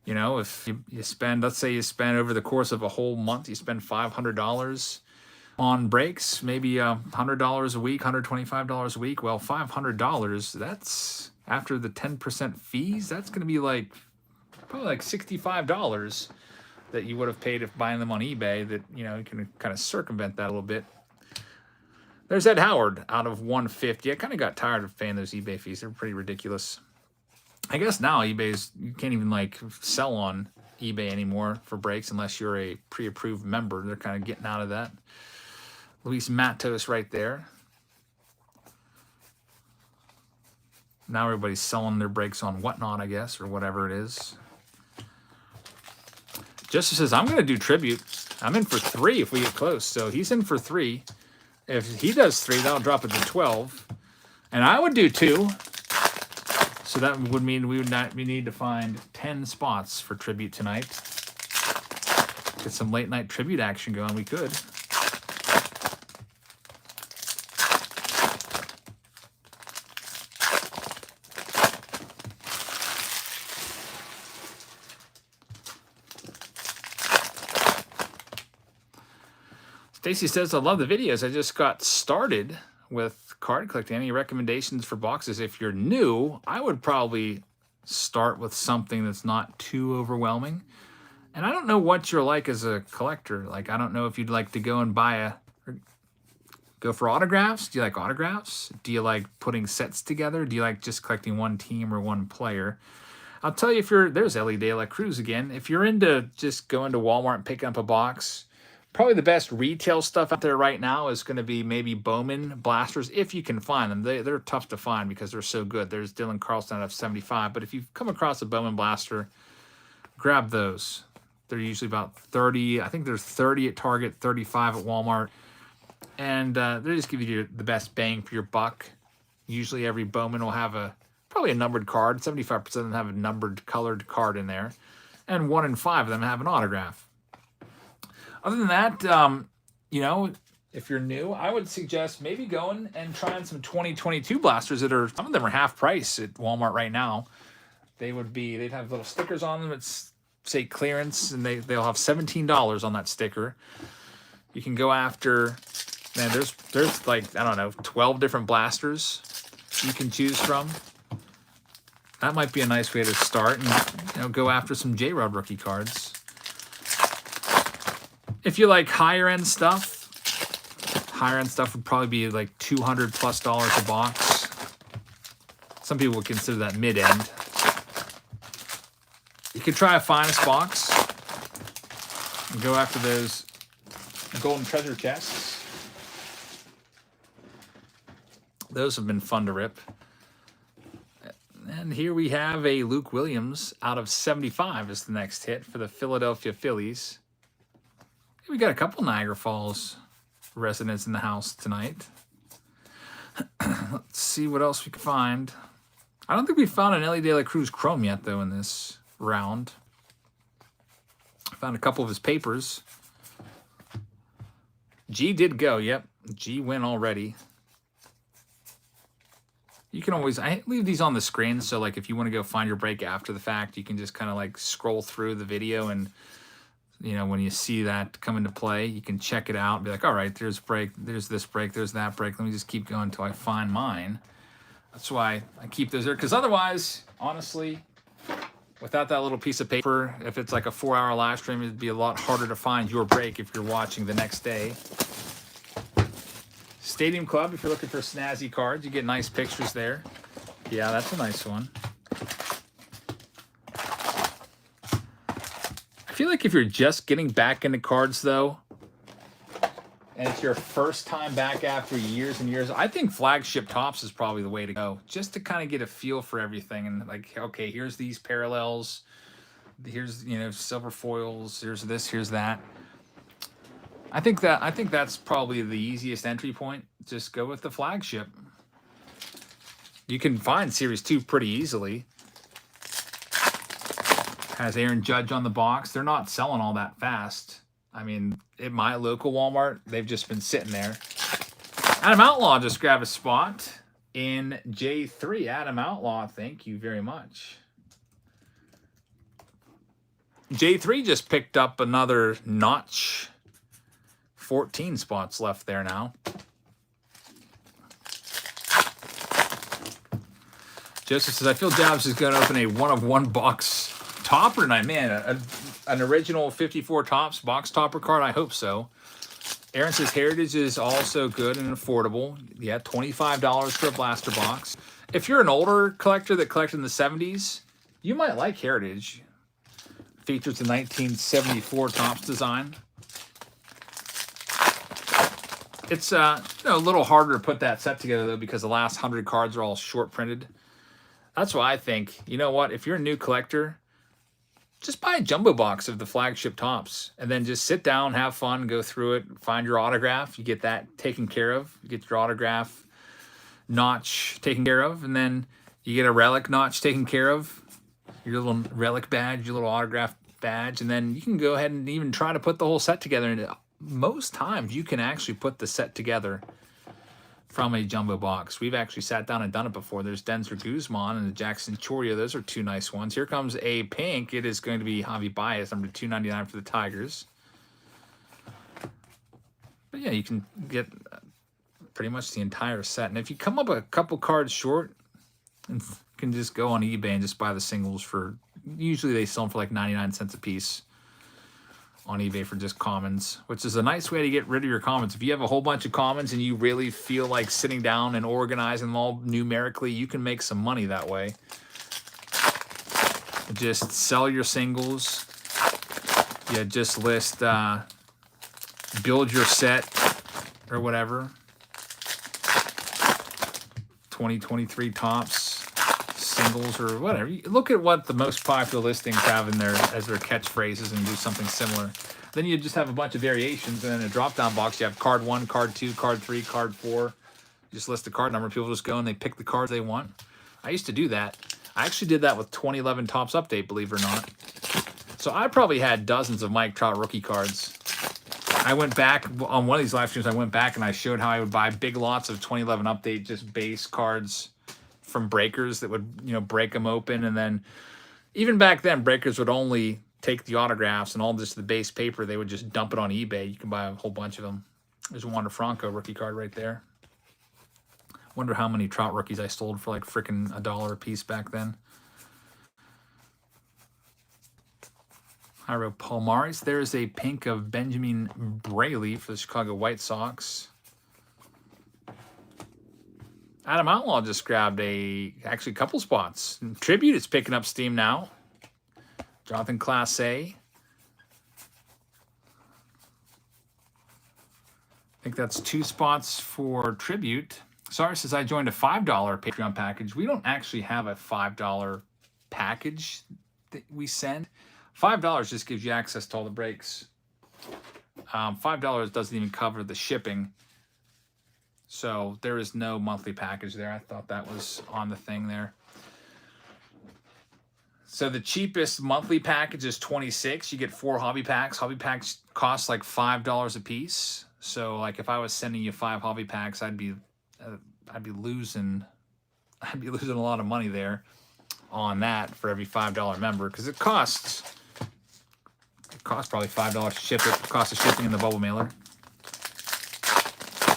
If you spend, let's say you spend over the course of a whole month, you spend $500 on breaks, maybe $100 a week, $125 a week. Well, $500, that's after the 10% fees, that's going to be probably like $65 that you would have paid if buying them on eBay. That you can kind of circumvent that a little bit. There's Ed Howard out of 150. I kind of got tired of paying those eBay fees. They're pretty ridiculous. I guess now you can't even sell on eBay anymore for breaks unless you're a pre-approved member. They're kind of getting out of that. Luis Matos right there. Now everybody's selling their breaks on Whatnot, I guess, or whatever it is. Joseph says, I'm going to do tribute. I'm in for 3 if we get close. So he's in for 3. If he does 3, that'll drop it to 12. And I would do 2. So that would mean we need to find 10 spots for tribute tonight. Get some late night tribute action going. We could. Stacy says, I love the videos. I just got started with card collecting. Any recommendations for boxes? If you're new, I would probably start with something that's not too overwhelming. And I don't know what you're like as a collector. Like, I don't know if you'd like to go and go for autographs. Do you like autographs? Do you like putting sets together? Do you like just collecting one team or one player? I'll tell you, there's Ellie De La Cruz again. If you're into just going to Walmart and picking up a box, probably the best retail stuff out there right now is going to be maybe Bowman blasters, if you can find them. They're tough to find because they're so good. There's Dylan Carlson at 75, but if you come across a Bowman blaster, grab those. They're usually about 30. I think there's 30 at Target, 35 at Walmart, and they just give you the best bang for your buck. Usually every Bowman will have probably a numbered card. 75% of them have a numbered colored card in there, and 1 in 5 of them have an autograph. Other than that, if you're new, I would suggest maybe going and trying some 2022 blasters some of them are half price at Walmart right now. They'd have little stickers on them that say clearance, and they'll have $17 on that sticker. You can go after, man, there's like, I don't know, 12 different blasters you can choose from. That might be a nice way to start and go after some J-Rod rookie cards. If you like higher end stuff would probably be like $200+ a box. Some people would consider that mid end. You could try a finest box and go after those golden treasure chests. Those have been fun to rip. And here we have a Luke Williams out of 75 as the next hit for the Philadelphia Phillies. We got a couple Niagara Falls residents in the house tonight. Let's see what else we can find. I don't think we found an Ellie De La Cruz Chrome yet, though, in this round. Found a couple of his papers. G did go. Yep, G went already. You can always, I leave these on the screen, so like if you want to go find your break after the fact, you can just kind of like scroll through the video, and when you see that come into play, you can check it out and be like, all right, there's break, there's this break, there's that break. Let me just keep going until I find mine. That's why I keep those there, because otherwise, honestly, without that little piece of paper, if it's like a 4-hour live stream, it'd be a lot harder to find your break if you're watching the next day. Stadium Club, if you're looking for snazzy cards, you get nice pictures there. Yeah, that's a nice one. I feel like if you're just getting back into cards, though, and it's your first time back after years and years, I think flagship tops is probably the way to go, just to kind of get a feel for everything. And like, okay, here's these parallels, here's silver foils, here's this, here's that. I think that's probably the easiest entry point. Just go with the flagship. You can find Series 2 pretty easily. Has Aaron Judge on the box. They're not selling all that fast. I mean, at my local Walmart, they've just been sitting there. Adam Outlaw just grabbed a spot in J3. Adam Outlaw, thank you very much. J3 just picked up another notch. 14 spots left there now. Joseph says, I feel Jabs is going to open a 1-of-1 box topper tonight. Man, an original 54 tops box topper card. I hope so. Aaron says Heritage is also good and affordable. Yeah, $25 for a blaster box. If you're an older collector that collected in the 70s, you might like Heritage. Features the 1974 tops design. It's a little harder to put that set together, though, because the last 100 cards are all short printed. That's why I think, you know what, if you're a new collector, just buy a jumbo box of the flagship tops and then just sit down, have fun, go through it, find your autograph. You get that taken care of. You get your autograph notch taken care of, and then you get a relic notch taken care of, your little relic badge, your little autograph badge, and then you can go ahead and even try to put the whole set together. And most times you can actually put the set together from a jumbo box. We've actually sat down and done it before. There's Denzer Guzman and the Jackson Choria. Those are two nice ones. Here comes a pink. It is going to be Javi Baez, number 299 for the Tigers. But yeah, you can get pretty much the entire set. And if you come up a couple cards short, you can just go on eBay and just buy the singles for, usually they sell them for like 99 cents a piece on eBay for just commons, which is a nice way to get rid of your commons. If you have a whole bunch of commons and you really feel like sitting down and organizing them all numerically, you can make some money that way. Just sell your singles. Yeah, just list, build your set or whatever. 2023 tops, singles, or whatever. You look at what the most popular listings have in there as their catchphrases and do something similar. Then you just have a bunch of variations, and in a drop-down box you have card 1, card 2, card 3, card 4. You just list the card number. People just go and they pick the cards they want. I used to do that. I actually did that with 2011 Topps Update, believe it or not. So I probably had dozens of Mike Trout rookie cards. I went back on one of these live streams. I went back and I showed how I would buy big lots of 2011 Update, just base cards from breakers that would, you know, break them open. And then even back then, breakers would only take the autographs and all just the base paper. They would just dump it on eBay. You can buy a whole bunch of them. There's a Wander Franco rookie card right there. Wonder how many Trout rookies I sold for like freaking $1 a piece back then. Jairo Palmares. There's a pink of Benjamin Braley for the Chicago White Sox. Adam Outlaw just grabbed actually a couple spots. Tribute is picking up steam now. Jonathan Class A. I think that's 2 spots for Tribute. Sorry, says I joined a $5 Patreon package. We don't actually have a $5 package that we send. $5 just gives you access to all the breaks. $5 doesn't even cover the shipping. So there is no monthly package there. I thought that was on the thing there. So the cheapest monthly package is $26. You get 4 hobby packs. Hobby packs cost like $5 a piece. So like if I was sending you 5 hobby packs, I'd be losing a lot of money there on that for every $5 member, because it costs probably $5 to ship it. Cost of shipping in the bubble mailer.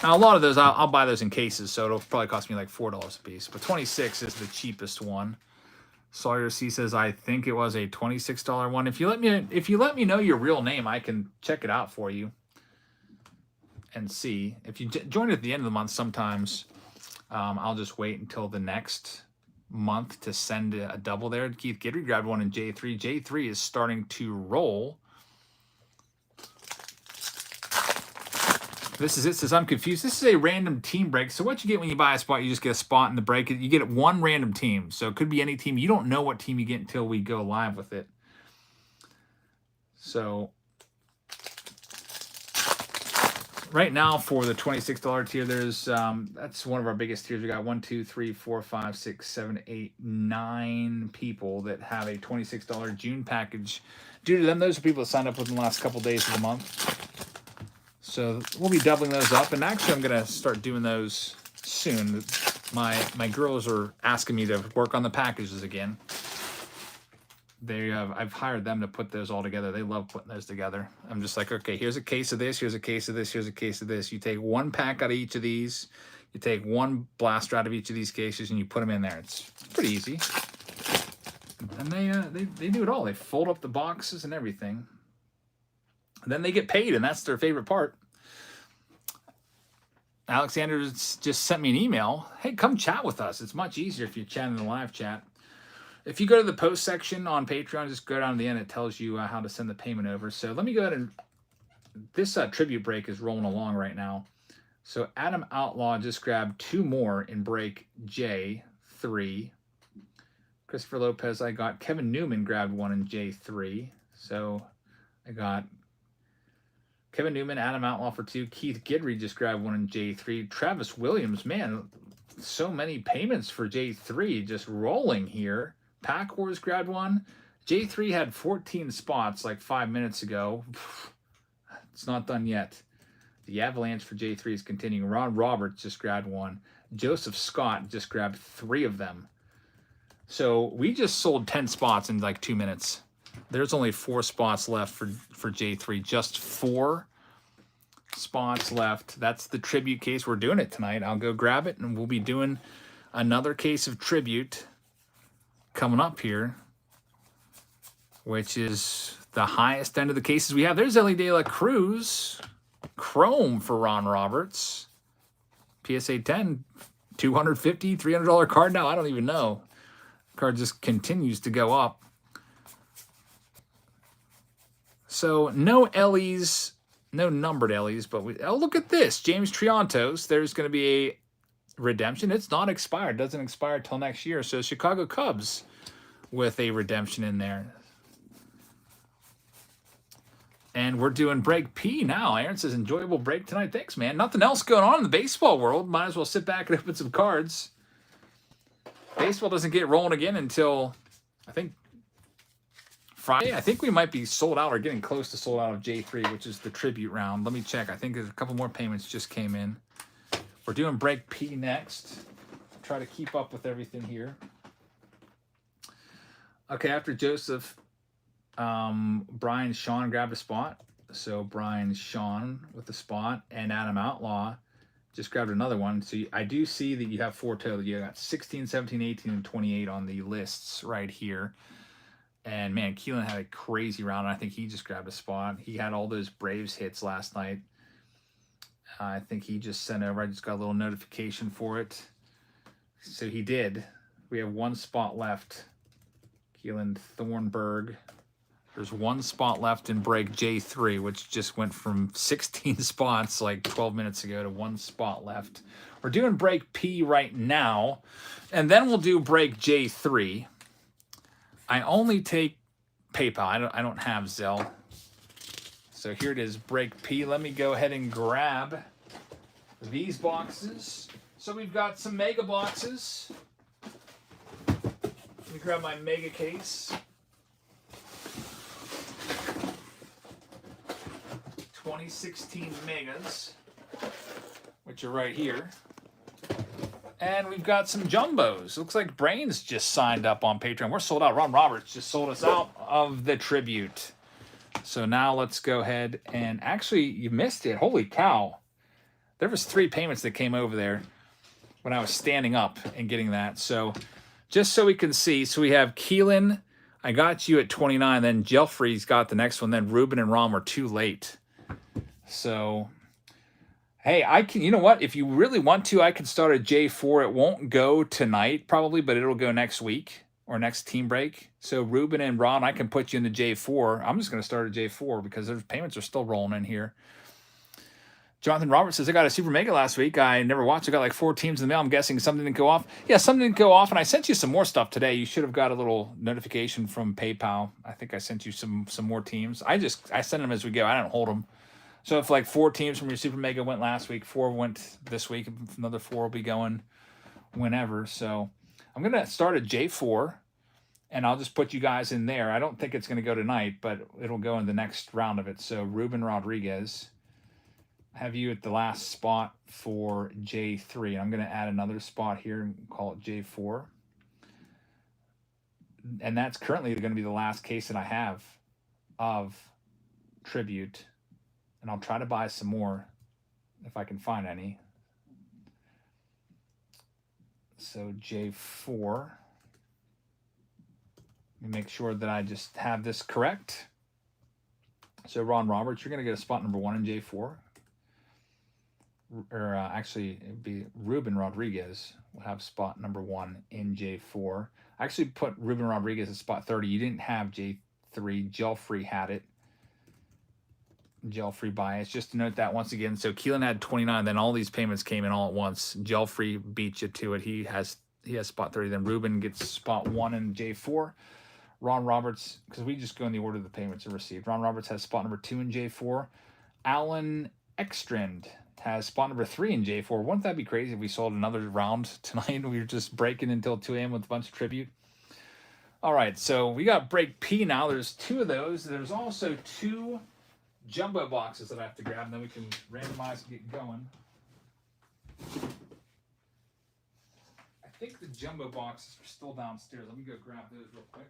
Now a lot of those I'll buy those in cases, so it'll probably cost me like $4 a piece. But 26 is the cheapest one. Sawyer C says I think it was a $26 one. If you let me know your real name, I can check it out for you and see. If you join at the end of the month, sometimes I'll just wait until the next month to send a double there. Keith Gidry grabbed one in J3. J3 is starting to roll. This is it. Says I'm confused. This is a random team break. So what you get when you buy a spot, you just get a spot in the break. You get one random team. So it could be any team. You don't know what team you get until we go live with it. So right now for the $26 tier, there's that's one of our biggest tiers. We got 1, 2, 3, 4, 5, 6, 7, 8, 9 people that have a $26 June package due to them. Those are people that signed up within the last couple days of the month. So we'll be doubling those up, and actually I'm going to start doing those soon. My girls are asking me to work on the packages again. I've hired them to put those all together. They love putting those together. I'm just like, okay, here's a case of this, here's a case of this, here's a case of this. You take one pack out of each of these, you take one blaster out of each of these cases, and you put them in there. It's pretty easy. And they do it all. They fold up the boxes and everything. And then they get paid, and that's their favorite part. Alexander just sent me an email. Hey, come chat with us. It's much easier if you chat in the live chat. If you go to the post section on Patreon, just go down to the end. It tells you how to send the payment over. So let me go ahead and... This tribute break is rolling along right now. So Adam Outlaw just grabbed 2 more in break J3. Christopher Lopez, I got. Kevin Newman grabbed one in J3. So I got Kevin Newman, Adam Outlaw for 2. Keith Gidry just grabbed one in J3. Travis Williams, man, so many payments for J3 just rolling here. Pack Wars grabbed one. J3 had 14 spots like 5 minutes ago. It's not done yet. The avalanche for J3 is continuing. Ron Roberts just grabbed one. Joseph Scott just grabbed 3 of them. So we just sold 10 spots in like 2 minutes. There's only 4 spots left for J3. Just 4 spots left. That's the tribute case. We're doing it tonight. I'll go grab it, and we'll be doing another case of tribute coming up here, which is the highest end of the cases we have. There's Ellie De La Cruz. Chrome for Ron Roberts. PSA 10, $250, $300 card now. I don't even know. Card just continues to go up. So no Ellie's, no numbered Ellie's, but oh, look at this. James Triantos. There's going to be a redemption. It's not expired. Doesn't expire till next year. So Chicago Cubs with a redemption in there. And we're doing break P now. Aaron says, enjoyable break tonight. Thanks, man. Nothing else going on in the baseball world. Might as well sit back and open some cards. Baseball doesn't get rolling again until, I think, Friday. I think we might be sold out or getting close to sold out of J3, which is the tribute round. Let me check. I think there's a couple more payments just came in. We're doing break P next. Try to keep up with everything here. Okay, after Joseph, Brian Sean grabbed a spot. So Brian Sean with the spot, and Adam Outlaw just grabbed another one. So I do see that you have 4 total. You got 16, 17, 18, and 28 on the lists right here. And man, Keelan had a crazy round. I think he just grabbed a spot. He had all those Braves hits last night. I think he just sent over. I just got a little notification for it. So he did. We have 1 spot left. Keelan Thornburg. There's 1 spot left in break J3, which just went from 16 spots like 12 minutes ago to 1 spot left. We're doing break P right now, and then we'll do break J3. I only take PayPal. I don't have Zelle. So here it is, break P. Let me go ahead and grab these boxes. So we've got some mega boxes. Let me grab my mega case. 2016 megas, which are right here. And we've got some jumbos. Looks like Brains just signed up on Patreon. We're sold out. Ron Roberts just sold us out of the tribute. So now let's go ahead and actually, you missed it. Holy cow. There was 3 payments that came over there when I was standing up and getting that. So just so we can see, so we have Keelan, I got you at 29, then Jeffrey's got the next one, then Ruben and Ron were too late. So, hey, I can, you know what? If you really want to, I can start a J4. It won't go tonight probably, but it'll go next week or next team break. So Ruben and Ron, I can put you in the J4. I'm just going to start a J4 because their payments are still rolling in here. Jonathan Roberts says, I got a Super Mega last week. I never watched. I got like 4 teams in the mail. I'm guessing something didn't go off. Yeah, something didn't go off, and I sent you some more stuff today. You should have got a little notification from PayPal. I think I sent you some more teams. I send them as we go. I don't hold them. So if like 4 teams from your Super Mega went last week, 4 went this week, another 4 will be going whenever. So I'm going to start a J4, and I'll just put you guys in there. I don't think it's going to go tonight, but it'll go in the next round of it. So Ruben Rodriguez, have you at the last spot for J3. I'm going to add another spot here and call it J4. And that's currently going to be the last case that I have of tribute. And I'll try to buy some more if I can find any. So J4. Let me make sure that I just have this correct. So Ron Roberts, you're going to get a spot number 1 in J4. Or actually, it'd be Ruben Rodriguez will have spot number 1 in J4. I actually put Ruben Rodriguez at spot 30. You didn't have J3. Gelfrey had it. Gelfrey bias. Just to note that once again. So Keelan had 29. Then all these payments came in all at once. Gelfrey beat you to it. He has he has spot 30. Then Ruben gets spot 1 in J4. Ron Roberts, because we just go in the order the payments are received. Ron Roberts has spot number 2 in J4. Alan Ekstrand has spot number 3 in J4. Wouldn't that be crazy if we sold another round tonight? We were just breaking until 2 a.m. with a bunch of tribute. All right, so we got break P now. There's 2 of those. There's also 2 jumbo boxes that I have to grab, and then we can randomize and get going. I think the jumbo boxes are still downstairs. Let me go grab those real quick.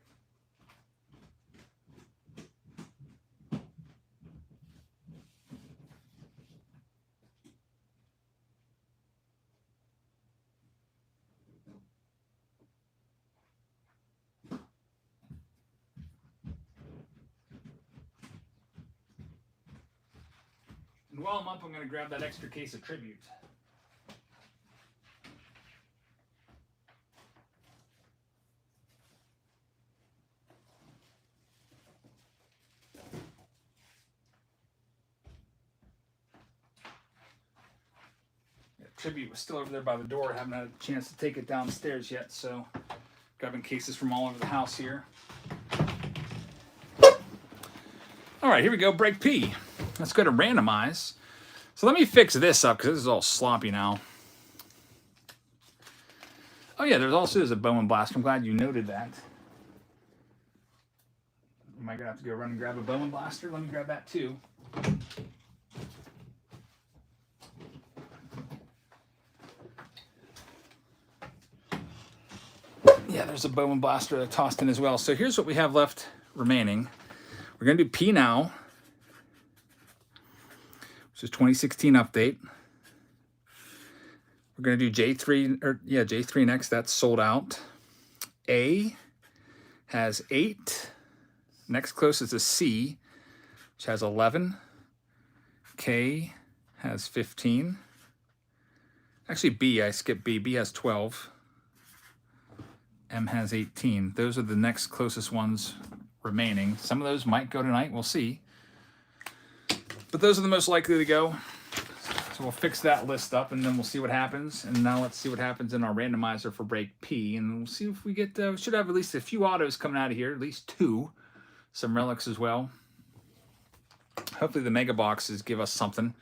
And while I'm up, I'm going to grab that extra case of tribute. Yeah, tribute was still over there by the door. I haven't had a chance to take it downstairs yet, so grabbing cases from all over the house here. All right, here we go, break P. Let's go to randomize. So let me fix this up because this is all sloppy now. Oh yeah, there's a Bowman Blaster. I'm glad you noted that. Am I gonna have to go run and grab a Bowman Blaster? Let me grab that too. Yeah, there's a Bowman Blaster that I tossed in as well. So here's what we have left remaining. We're gonna do P now, which is 2016 update. We're going to do J3 next. That's sold out. A has 8. Next closest is C, which has 11. K has 15. Actually, B, I skipped B. B has 12. M has 18. Those are the next closest ones remaining. Some of those might go tonight. We'll see. But those are the most likely to go. So we'll fix that list up, and then we'll see what happens. And now let's see what happens in our randomizer for break P. And we'll see if we get, we should have at least a few autos coming out of here, at least 2. Some relics as well. Hopefully the mega boxes give us something.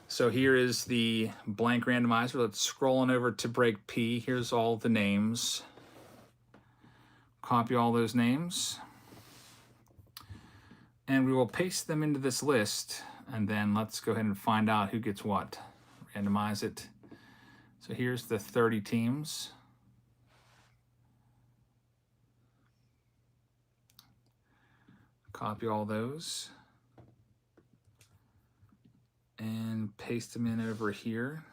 So here is the blank randomizer. Let's scroll on over to break P. Here's all the names. Copy all those names. And we will paste them into this list. And then let's go ahead and find out who gets what. Randomize it. So here's the 30 teams. Copy all those. And paste them in over here.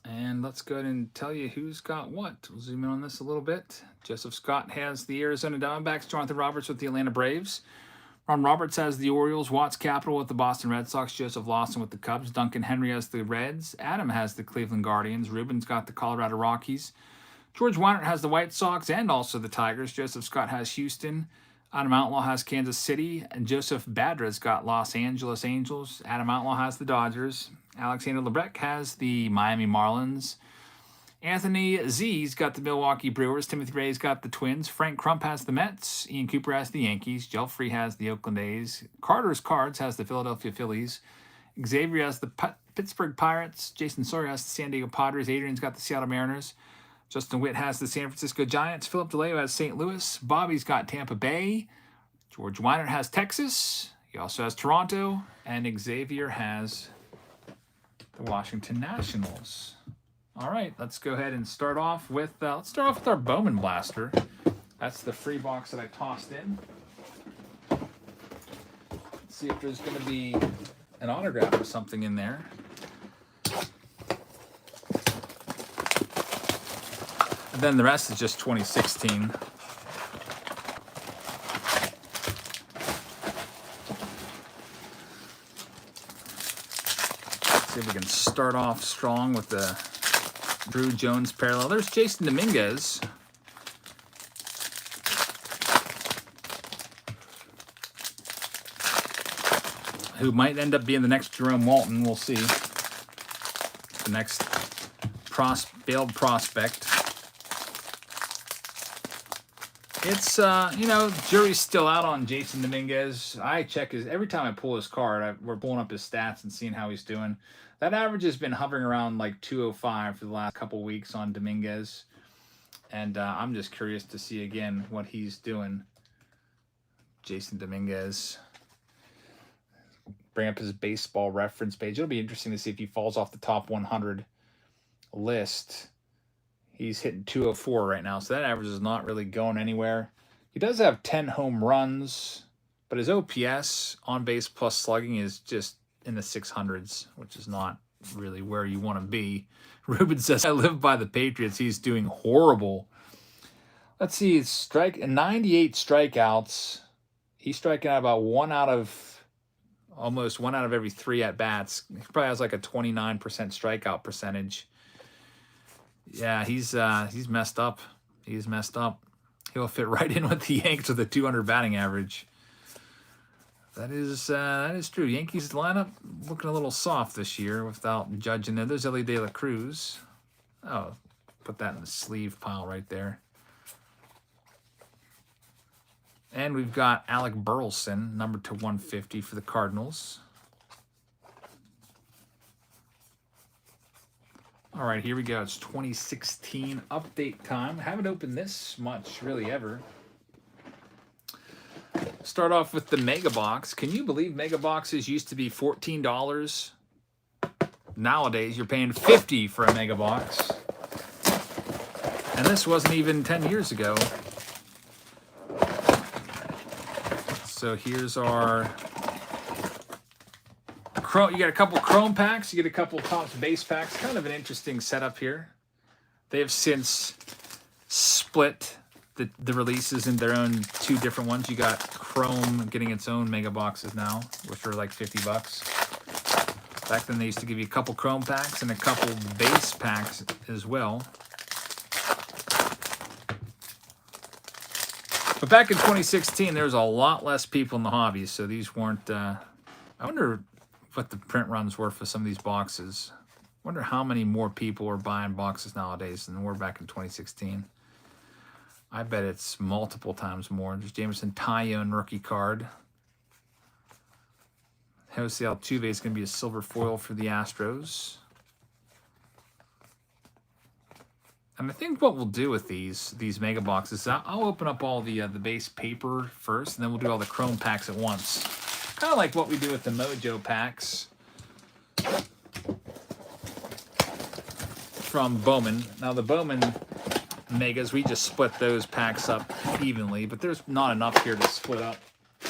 And let's go ahead and tell you who's got what. We'll zoom in on this a little bit. Joseph Scott has the Arizona Diamondbacks. Jonathan Roberts with the Atlanta Braves. Ron Roberts has the Orioles. Watts Capital with the Boston Red Sox. Joseph Lawson with the Cubs. Duncan Henry has the Reds. Adam has the Cleveland Guardians. Ruben's got the Colorado Rockies. George Weinert has the White Sox and also the Tigers. Joseph Scott has Houston. Adam Outlaw has Kansas City. And Joseph Badra's got Los Angeles Angels. Adam Outlaw has the Dodgers. Alexander Lebrecq has the Miami Marlins. Anthony Z's got the Milwaukee Brewers. Timothy Ray's got the Twins. Frank Crump has the Mets. Ian Cooper has the Yankees. Gelfrey has the Oakland A's. Carter's Cards has the Philadelphia Phillies. Xavier has the Pittsburgh Pirates. Jason Sawyer has the San Diego Padres. Adrian's got the Seattle Mariners. Justin Witt has the San Francisco Giants. Philip DeLeo has St. Louis. Bobby's got Tampa Bay. George Weinert has Texas. He also has Toronto. And Xavier has the Washington Nationals. All right, let's go ahead and start off with our Bowman Blaster. That's the free box that I tossed in. Let's see if there's going to be an autograph or something in there. And then the rest is just 2016. Let's see if we can start off strong with the Drew Jones parallel. There's Jason Dominguez. Who might end up being the next Jerome Walton. We'll see. The next failed prospect. It's, you know, jury's still out on Jason Dominguez. I check every time I pull his card, we're pulling up his stats and seeing how he's doing. That average has been hovering around like 205 for the last couple weeks on Dominguez. And I'm just curious to see again what he's doing. Jason Dominguez. Bring up his baseball reference page. It'll be interesting to see if he falls off the top 100 list. He's hitting 204 right now, so that average is not really going anywhere. He does have 10 home runs, but his OPS, on base plus slugging, is just in the 600s, which is not really where you want to be. Ruben says, I live by the Patriots. He's doing horrible. Let's see, it's 98 strikeouts. He's striking out about almost one out of every 3 at-bats. He probably has like a 29% strikeout percentage. Yeah, he's messed up. He's messed up. He'll fit right in with the Yanks with a 200 batting average. That is true. Yankees lineup looking a little soft this year without judging it. There's Ellie De La Cruz. Oh, put that in the sleeve pile right there. And we've got Alec Burleson, number to 150 for the Cardinals. All right, here we go. It's 2016 update time. I haven't opened this much really ever. Start off with the Mega Box. Can you believe Mega Boxes used to be $14? Nowadays, you're paying $50 for a Mega Box. And this wasn't even 10 years ago. So here's our... You get a couple Chrome packs. You get a couple Topps base packs. Kind of an interesting setup here. They have since split the releases in their own 2 different ones. You got Chrome getting its own Mega Boxes now, which are like $50. Back then they used to give you a couple Chrome packs and a couple base packs as well. But back in 2016, there was a lot less people in the hobby, so these weren't... I wonder what the print runs were for some of these boxes. Wonder how many more people are buying boxes nowadays than were back in 2016. I bet it's multiple times more. There's Jameson Taillon rookie card. Jose Altuve is going to be a silver foil for the Astros. And I think what we'll do with these Mega Boxes, I'll open up all the base paper first, and then we'll do all the Chrome packs at once. Kind of like what we do with the Mojo packs from Bowman. Now the Bowman Megas, we just split those packs up evenly, but there's not enough here to split up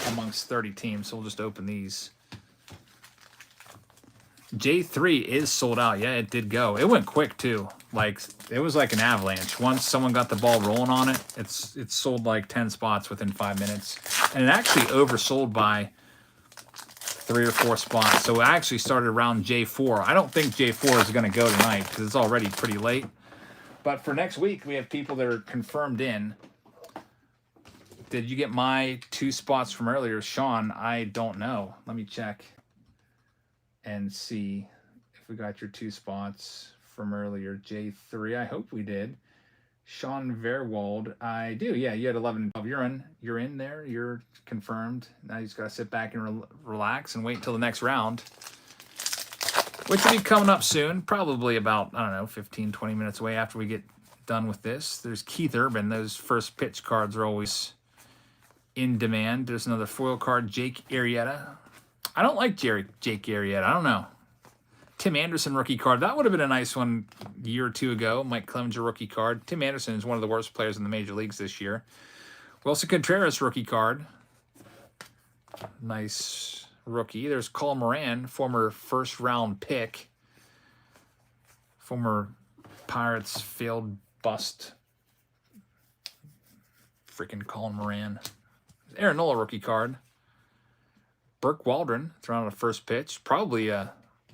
amongst 30 teams, so we'll just open these. J3 is sold out. Yeah, it did go. It went quick too. Like, it was like an avalanche. Once someone got the ball rolling on it, it's sold like 10 spots within 5 minutes. And it actually oversold by 3 or 4 spots. So it actually started around J4. I don't think J4 is going to go tonight because it's already pretty late. But for next week, we have people that are confirmed in. Did you get my 2 spots from earlier? Sean, I don't know. Let me check and see if we got your 2 spots from earlier. J3, I hope we did. Sean Verwald, I do. Yeah, you had 11 and 12. You're in there. You're confirmed. Now you just got to sit back and relax and wait until the next round, which will be coming up soon, probably about, I don't know, 15, 20 minutes away after we get done with this. There's Keith Urban. Those first pitch cards are always in demand. There's another foil card, Jake Arrieta. I don't like Jake Arrieta. I don't know. Tim Anderson rookie card. That would have been a nice one a year or 2 ago. Mike Clevenger rookie card. Tim Anderson is one of the worst players in the major leagues this year. Wilson Contreras rookie card. Nice rookie. There's Colin Moran, former first-round pick. Former Pirates failed bust. Freaking Colin Moran. Aaron Nola rookie card. Burke Waldron thrown out a first pitch. Probably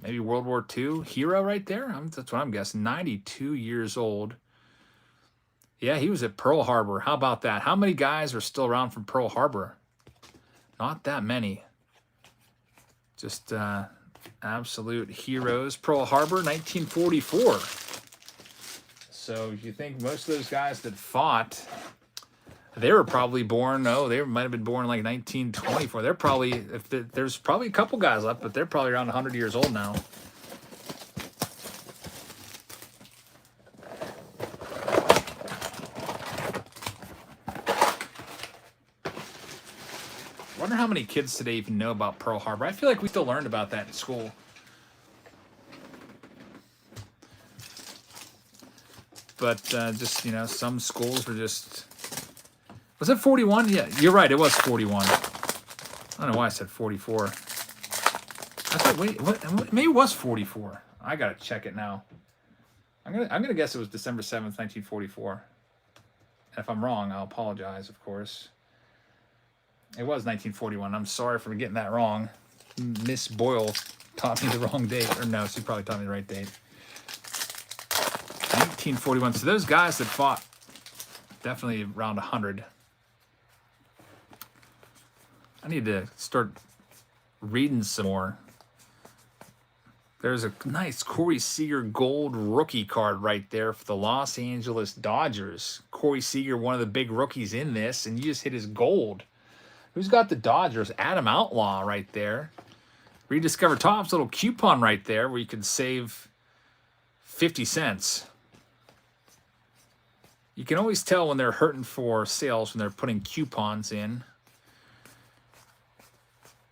maybe World War II hero right there. That's what I'm guessing. 92 years old. Yeah, he was at Pearl Harbor. How about that? How many guys are still around from Pearl Harbor? Not that many. Just absolute heroes. Pearl Harbor, 1944. So you think most of those guys that fought, they were probably born, they might have been born in like 1924. They're probably, there's probably a couple guys left, but they're probably around 100 years old now. I wonder how many kids today even know about Pearl Harbor. I feel like we still learned about that in school. But just, some schools were just... Was it 41? Yeah, you're right. It was 41. I don't know why I said 44. I thought, wait, what? Maybe it was 44. I got to check it now. I'm gonna guess it was December 7th, 1944. And if I'm wrong, I'll apologize, of course. It was 1941. I'm sorry for getting that wrong. Miss Boyle taught me the wrong date. Or no, she probably taught me the right date. 1941. So those guys that fought, definitely around 100. I need to start reading some more. There's a nice Corey Seager gold rookie card right there for the Los Angeles Dodgers. Corey Seager, one of the big rookies in this, and you just hit his gold. Who's got the Dodgers? Adam Outlaw right there. Rediscover Topps, little coupon right there where you can save 50 cents. You can always tell when they're hurting for sales when they're putting coupons in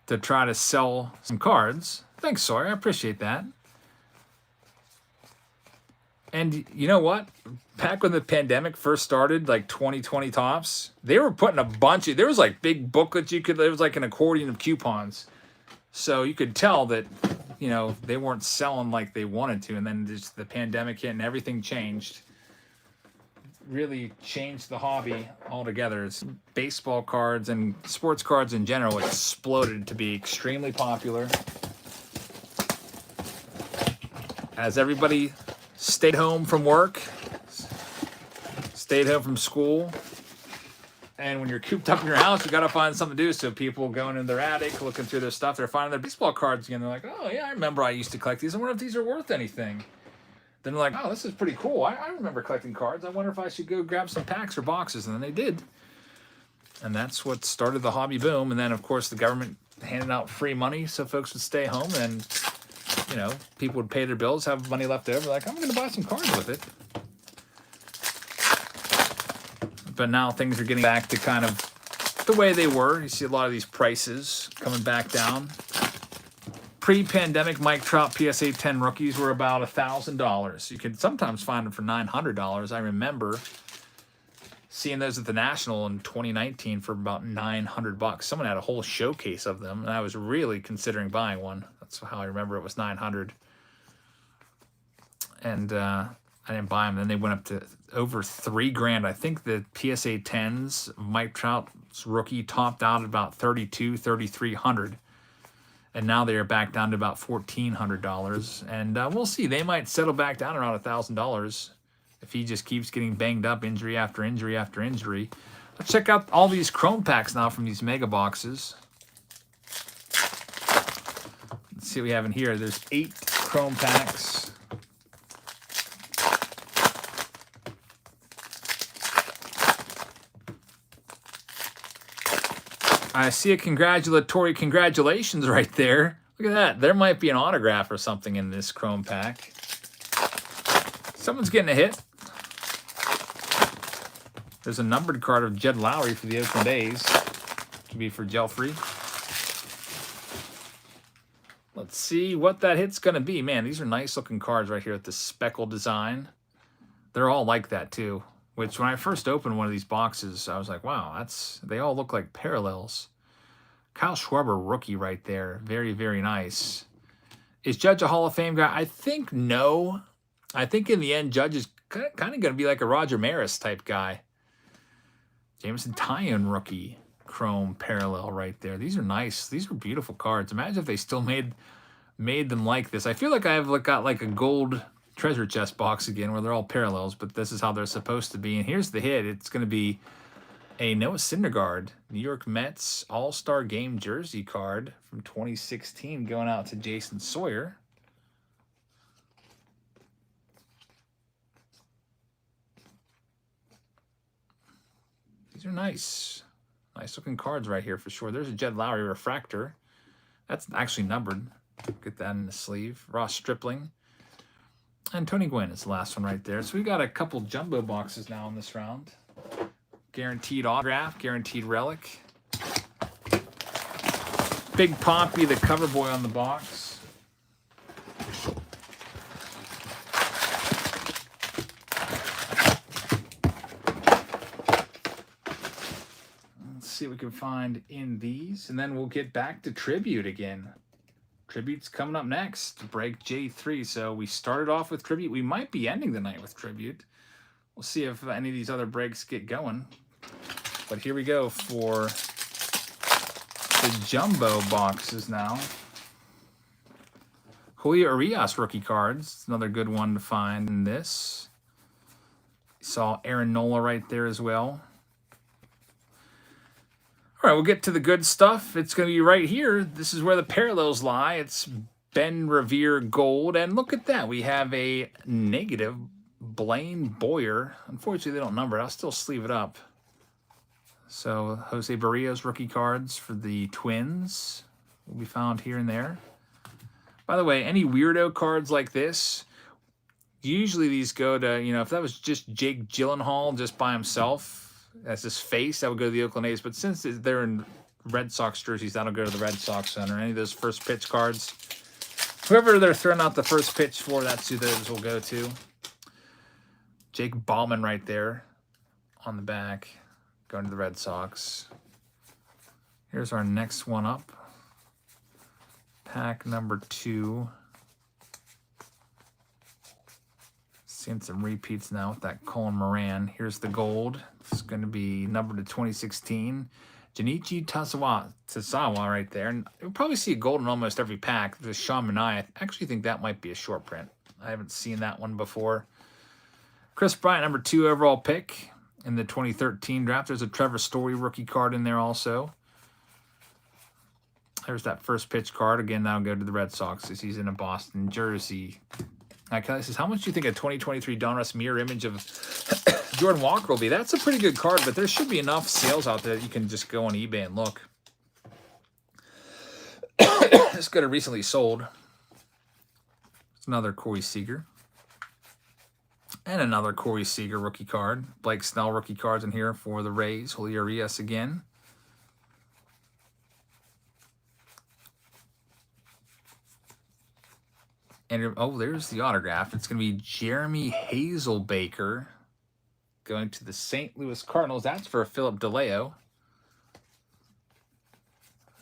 to try to sell some cards. Thanks, Sawyer. I appreciate that. And you know what? Back when the pandemic first started, like 2020 Topps, they were putting a bunch of, there was like big booklets there was like an accordion of coupons. So you could tell that, they weren't selling like they wanted to. And then just the pandemic hit and everything changed. Really changed the hobby altogether. It's baseball cards and sports cards in general exploded to be extremely popular. As everybody stayed home from work, stayed home from school, and when you're cooped up in your house, you gotta find something to do. So people going in their attic, looking through their stuff, they're finding their baseball cards again. They're like, oh yeah, I remember I used to collect these. I wonder if these are worth anything. Then they're like, oh, this is pretty cool. I remember collecting cards. I wonder if I should go grab some packs or boxes. And then they did. And that's what started the hobby boom. And then, of course, the government handed out free money so folks would stay home. And, people would pay their bills, have money left over. Like, I'm going to buy some cards with it. But now things are getting back to kind of the way they were. You see a lot of these prices coming back down. Pre-pandemic Mike Trout PSA 10 rookies were about $1,000. You could sometimes find them for $900. I remember seeing those at the National in 2019 for about $900. Someone had a whole showcase of them, and I was really considering buying one. That's how I remember it was $900. And I didn't buy them. Then they went up to over $3,000. I think the PSA 10s, Mike Trout's rookie, topped out at about $3,200, $3,300. And now they are back down to about $1,400. And we'll see. They might settle back down around $1,000 if he just keeps getting banged up, injury after injury after injury. Let's check out all these chrome packs now from these mega boxes. Let's see what we have in here. There's 8 chrome packs. I see a congratulations right there. Look at that. There might be an autograph or something in this chrome pack. Someone's getting a hit. There's a numbered card of Jed Lowry for the Oakland A's. Could be for Gelfrey. Let's see what that hit's going to be. Man, these are nice looking cards right here with the speckle design. They're all like that too. Which, when I first opened one of these boxes, I was like, wow, they all look like parallels. Kyle Schwarber, rookie right there. Very, very nice. Is Judge a Hall of Fame guy? I think no. I think in the end, Judge is kind of going to be like a Roger Maris type guy. Jameson Taillon, rookie. Chrome parallel right there. These are nice. These are beautiful cards. Imagine if they still made them like this. I feel like I've got like a gold treasure chest box again where they're all parallels, but this is how they're supposed to be. And here's the hit. It's going to be a Noah Syndergaard New York Mets All-Star Game jersey card from 2016 going out to Jason Sawyer. These are nice. Nice looking cards right here for sure. There's a Jed Lowry refractor. That's actually numbered. Get that in the sleeve. Ross Stripling. And Tony Gwynn is the last one right there. So we've got a couple jumbo boxes now in this round. Guaranteed autograph, guaranteed relic. Big Poppy, the cover boy on the box. Let's see what we can find in these. And then we'll get back to Tribute again. Tribute's coming up next. Break J3. So we started off with Tribute. We might be ending the night with Tribute. We'll see if any of these other breaks get going. But here we go for the jumbo boxes now. Julio Urias rookie cards. Another good one to find in this. You saw Aaron Nola right there as well. All right, we'll get to the good stuff. It's going to be right here. This is where the parallels lie. It's Ben Revere Gold. And look at that. We have a negative Blaine Boyer. Unfortunately, they don't number it. I'll still sleeve it up. So Jose Barrios rookie cards for the Twins will be found here and there. By the way, any weirdo cards like this, usually these go to, you know, if that was just Jake Gyllenhaal just by himself as his face, that would go to the Oakland A's. But since they're in Red Sox jerseys, that'll go to the Red Sox Center. Any of those first pitch cards, whoever they're throwing out the first pitch for, that's who those will go to. Jake Bowman right there on the back. Going to the Red Sox. Here's our next one up. Pack number 2. Seeing some repeats now with that Colin Moran. Here's the gold. It's going to be numbered to 2016. Junichi Tasawa right there. And you'll probably see a gold in almost every pack. There's Sean Manai. I actually think that might be a short print. I haven't seen that one before. Chris Bryant, number 2 overall pick. In the 2013 draft, there's a Trevor Story rookie card in there also. There's that first pitch card. Again, that'll go to the Red Sox as he's in a Boston jersey. Kelly says, how much do you think a 2023 Donruss mirror image of Jordan Walker will be? That's a pretty good card, but there should be enough sales out there that you can just go on eBay and look. This could have recently sold. It's another Corey Seager. And another Corey Seager rookie card. Blake Snell rookie cards in here for the Rays. Julio Urias again. And oh, there's the autograph. It's going to be Jeremy Hazelbaker going to the St. Louis Cardinals. That's for Philip DeLeo.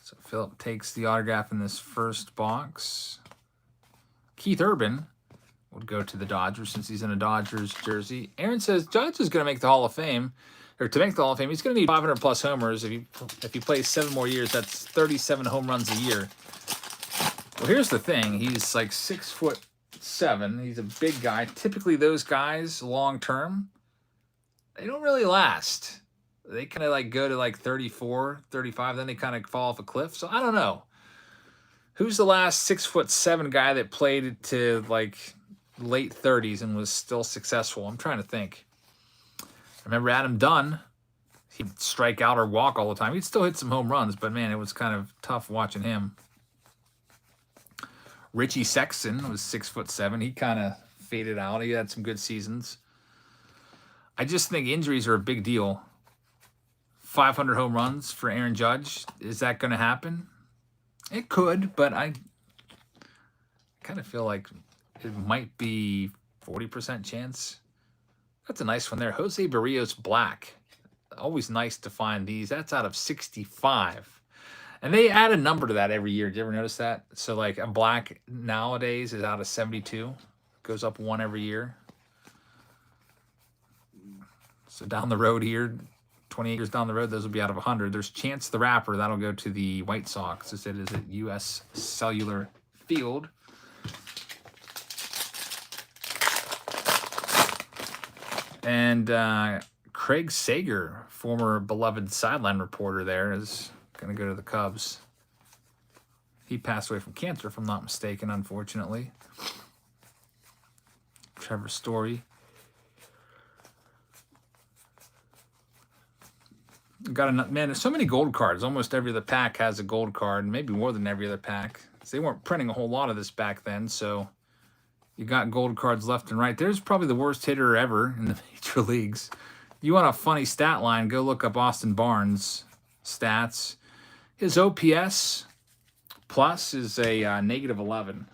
So Philip takes the autograph in this first box. Keith Urban would go to the Dodgers since he's in a Dodgers jersey. Aaron says Judge is going to make the Hall of Fame. Or to make the Hall of Fame, he's going to need 500 plus homers. If he plays 7 more years, that's 37 home runs a year. Well, here's the thing. He's like 6'7". He's a big guy. Typically, those guys, long term, they don't really last. They kind of like go to like 34, 35, then they kind of fall off a cliff. So I don't know. Who's the last 6'7" guy that played to like late 30s and was still successful? I'm trying to think. Remember Adam Dunn? He'd strike out or walk all the time. He'd still hit some home runs, but man, it was kind of tough watching him. Richie Sexton was 6'7". He kind of faded out. He had some good seasons. I just think injuries are a big deal. 500 home runs for Aaron Judge. Is that going to happen? It could, but I kind of feel like it might be 40% chance. That's a nice one there. Jose Barrios Black. Always nice to find these. That's out of 65. And they add a number to that every year. Did you ever notice that? So like a black nowadays is out of 72. Goes up 1 every year. So down the road here, 28 years down the road, those will be out of 100. There's Chance the Rapper. That'll go to the White Sox. As it is at U.S. Cellular Field. And Craig Sager, former beloved sideline reporter there, is going to go to the Cubs. He passed away from cancer, if I'm not mistaken, unfortunately. Trevor Story. Got a man. There's so many gold cards. Almost every other pack has a gold card, maybe more than every other pack. They weren't printing a whole lot of this back then, so you got gold cards left and right. There's probably the worst hitter ever in the major leagues. You want a funny stat line, go look up Austin Barnes' stats. His OPS plus is a negative 11.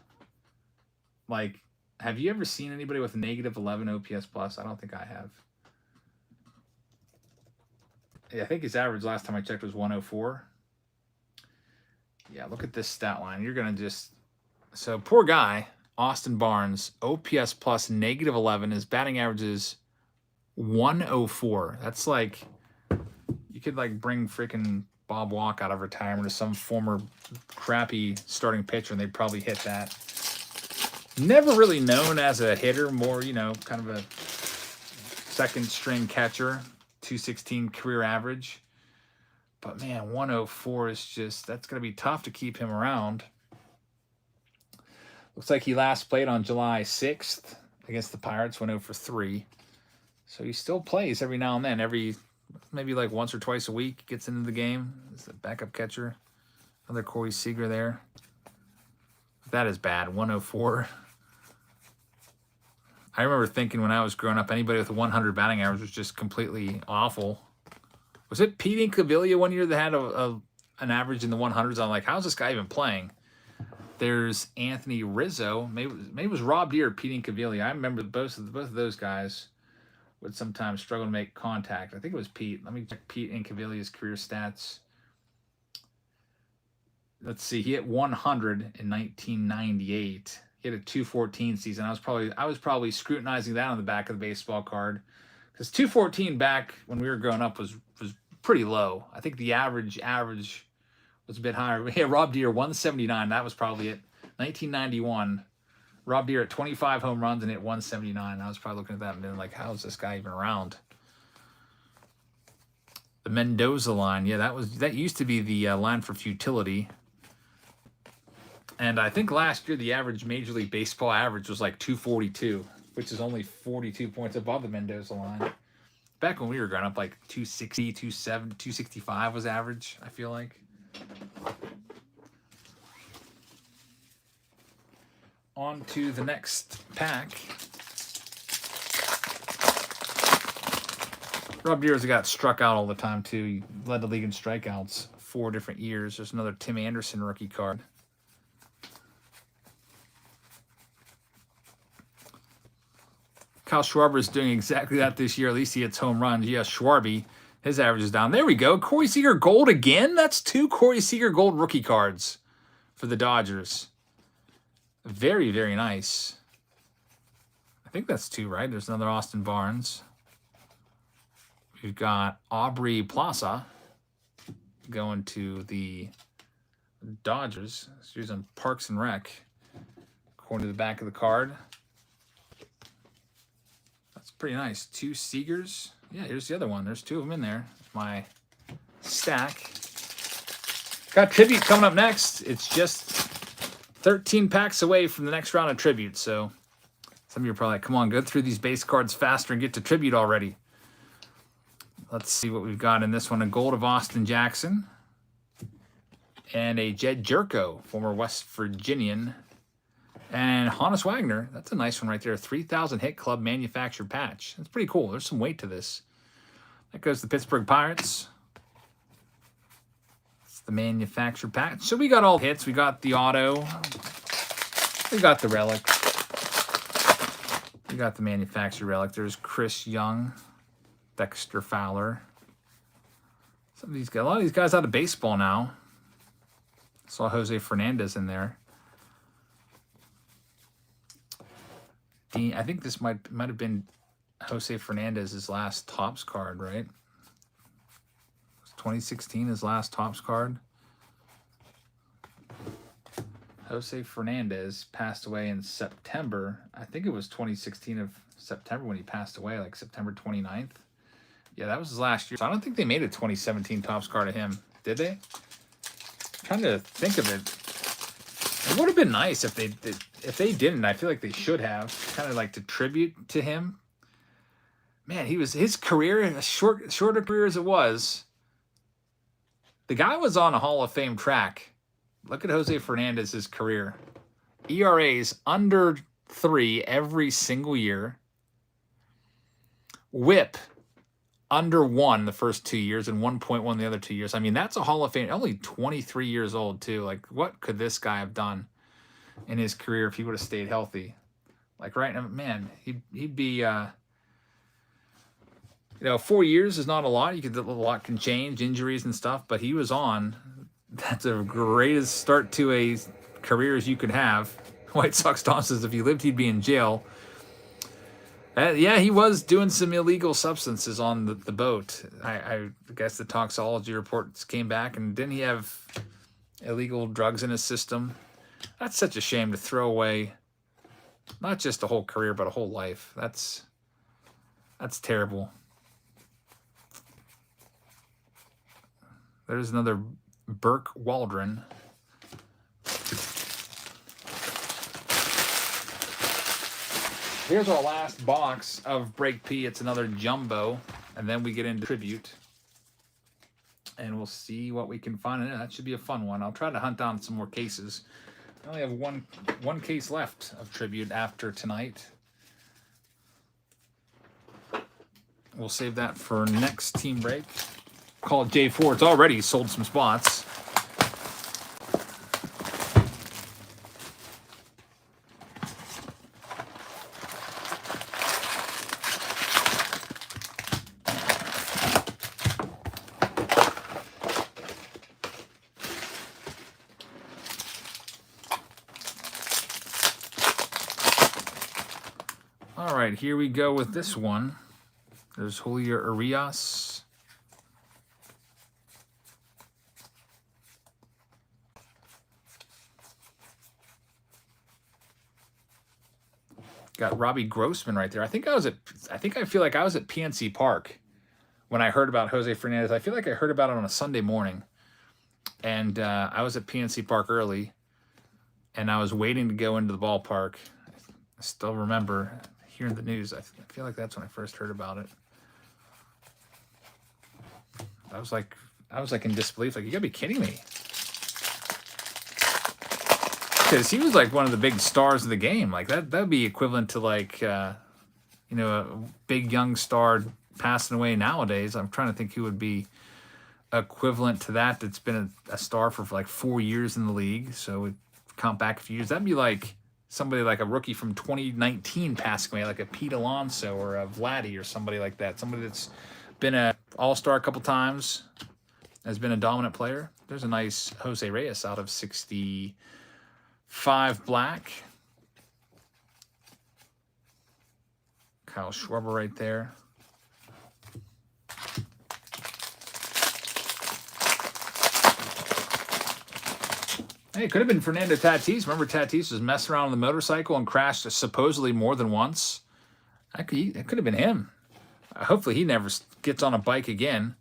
Like, have you ever seen anybody with a negative 11 OPS plus? I don't think I have. Yeah, I think his average last time I checked was 104. Yeah, look at this stat line. You're going to just... So, poor guy, Austin Barnes, OPS plus negative 11. His batting average is 104. That's like... You could, like, bring freaking Bob Walk out of retirement or some former crappy starting pitcher, and they'd probably hit that. Never really known as a hitter, more, you know, kind of a second-string catcher. 216 career average. But, man, 104 is just... That's going to be tough to keep him around. Looks like he last played on July 6th against the Pirates, went 0 for 3. So he still plays every now and then. Maybe like once or twice a week, gets into the game. Is a backup catcher. Another Corey Seager there. That is bad. 104. I remember thinking when I was growing up, anybody with a 100 batting average was just completely awful. Was it Pete Incaviglia one year that had an average in the 100s? I'm like, how's this guy even playing? There's Anthony Rizzo. Maybe it was Rob Deere or Pete Incaviglia. I remember both of those guys would sometimes struggle to make contact. I think it was Pete. Let me check Pete Incaviglia's career stats. Let's see. He hit 100 in 1998. He had a 214 season. I was probably scrutinizing that on the back of the baseball card, because 214 back when we were growing up was pretty low. I think the average was a bit higher. Yeah, Rob Deere 179. That was probably it. 1991. Rob Deere at 25 home runs and hit 179. I was probably looking at that and being like, how is this guy even around? The Mendoza line. Yeah, that used to be the line for futility. And I think last year the average Major League Baseball average was like 242, which is only 42 points above the Mendoza line. Back when we were growing up, like 260, 270, 265 was average, I feel like. On to the next pack. Rob Deere got struck out all the time, too. He led the league in strikeouts 4 different years. There's another Tim Anderson rookie card. Kyle Schwarber is doing exactly that this year. At least he hits home runs. Yes, Schwarby, his average is down. There we go. Corey Seager gold again. That's 2 Corey Seager gold rookie cards for the Dodgers. Very, very nice. I think that's 2, right? There's another Austin Barnes. We've got Aubrey Plaza going to the Dodgers. He's using Parks and Rec. According to the back of the card. That's pretty nice. 2 Seagers. Yeah, here's the other one. There's 2 of them in there. My stack. Got tribute coming up next. It's just 13 packs away from the next round of tribute. So some of you are probably like, come on, go through these base cards faster and get to tribute already. Let's see what we've got in this one. A gold of Austin Jackson. And a Jed Jerko, former West Virginian. And Honus Wagner. That's a nice one right there. 3,000 hit club manufactured patch. That's pretty cool. There's some weight to this. That goes to the Pittsburgh Pirates. It's the manufactured patch. So we got all hits. We got the auto. We got the relic. We got the manufactured relic. There's Chris Young. Dexter Fowler. A lot of these guys out of baseball now. Saw Jose Fernandez in there. I think this might have been Jose Fernandez's last Topps card, right? 2016 his last Topps card. Jose Fernandez passed away in September. I think it was 2016 of September when he passed away, like September 29th. Yeah, that was his last year. So I don't think they made a 2017 Topps card of him. Did they? I'm trying to think of it. It would have been nice if they didn't. I feel like they should have. Kind of like to tribute to him. Man, his career, as shorter career as it was, The guy was on a Hall of Fame track. Look at Jose Fernandez's career. ERAs under 3 every single year. WHIP under 1 the first 2 years and 1.1 the other 2 years. I mean, that's a Hall of Fame. Only 23 years old, too. Like, what could this guy have done in his career if he would have stayed healthy? Like, right now, man, he'd be, 4 years is not a lot. A lot can change, injuries and stuff, but he was on. That's the greatest start to a career as you could have. White Sox Don says if he lived, he'd be in jail. Yeah, he was doing some illegal substances on the boat. I guess the toxicology reports came back, and didn't he have illegal drugs in his system? That's such a shame to throw away, not just a whole career, but a whole life. That's terrible. There's another Burke Waldron. Here's our last box of Break P. It's another jumbo, and then we get into tribute, and we'll see what we can find in it. That should be a fun one. I'll try to hunt down some more cases. I only have one case left of tribute after tonight. We'll save that for next team break. Call it J4. It's already sold some spots. All right, here we go with this one. There's Julio Urias. Got Robbie Grossman right there. I feel like I was at PNC Park when I heard about Jose Fernandez. I feel like I heard about it on a Sunday morning. And I was at PNC Park early, and I was waiting to go into the ballpark. I still remember hearing the news. I feel like that's when I first heard about it. I was like in disbelief. Like, you gotta be kidding me. Because he was like one of the big stars of the game. Like that'd be equivalent to like, a big young star passing away nowadays. I'm trying to think who would be equivalent to that. That's been a star for like 4 years in the league. So we count back a few years. That'd be like somebody like a rookie from 2019 passing away, like a Pete Alonso or a Vladdy or somebody like that. Somebody that's been an all-star a couple times, has been a dominant player. There's a nice Jose Reyes out of 65 black. Kyle Schwarber right there. Hey, it could have been Fernando Tatis. Remember Tatis was messing around on the motorcycle and crashed supposedly more than once? It could have been him. Hopefully he never gets on a bike again,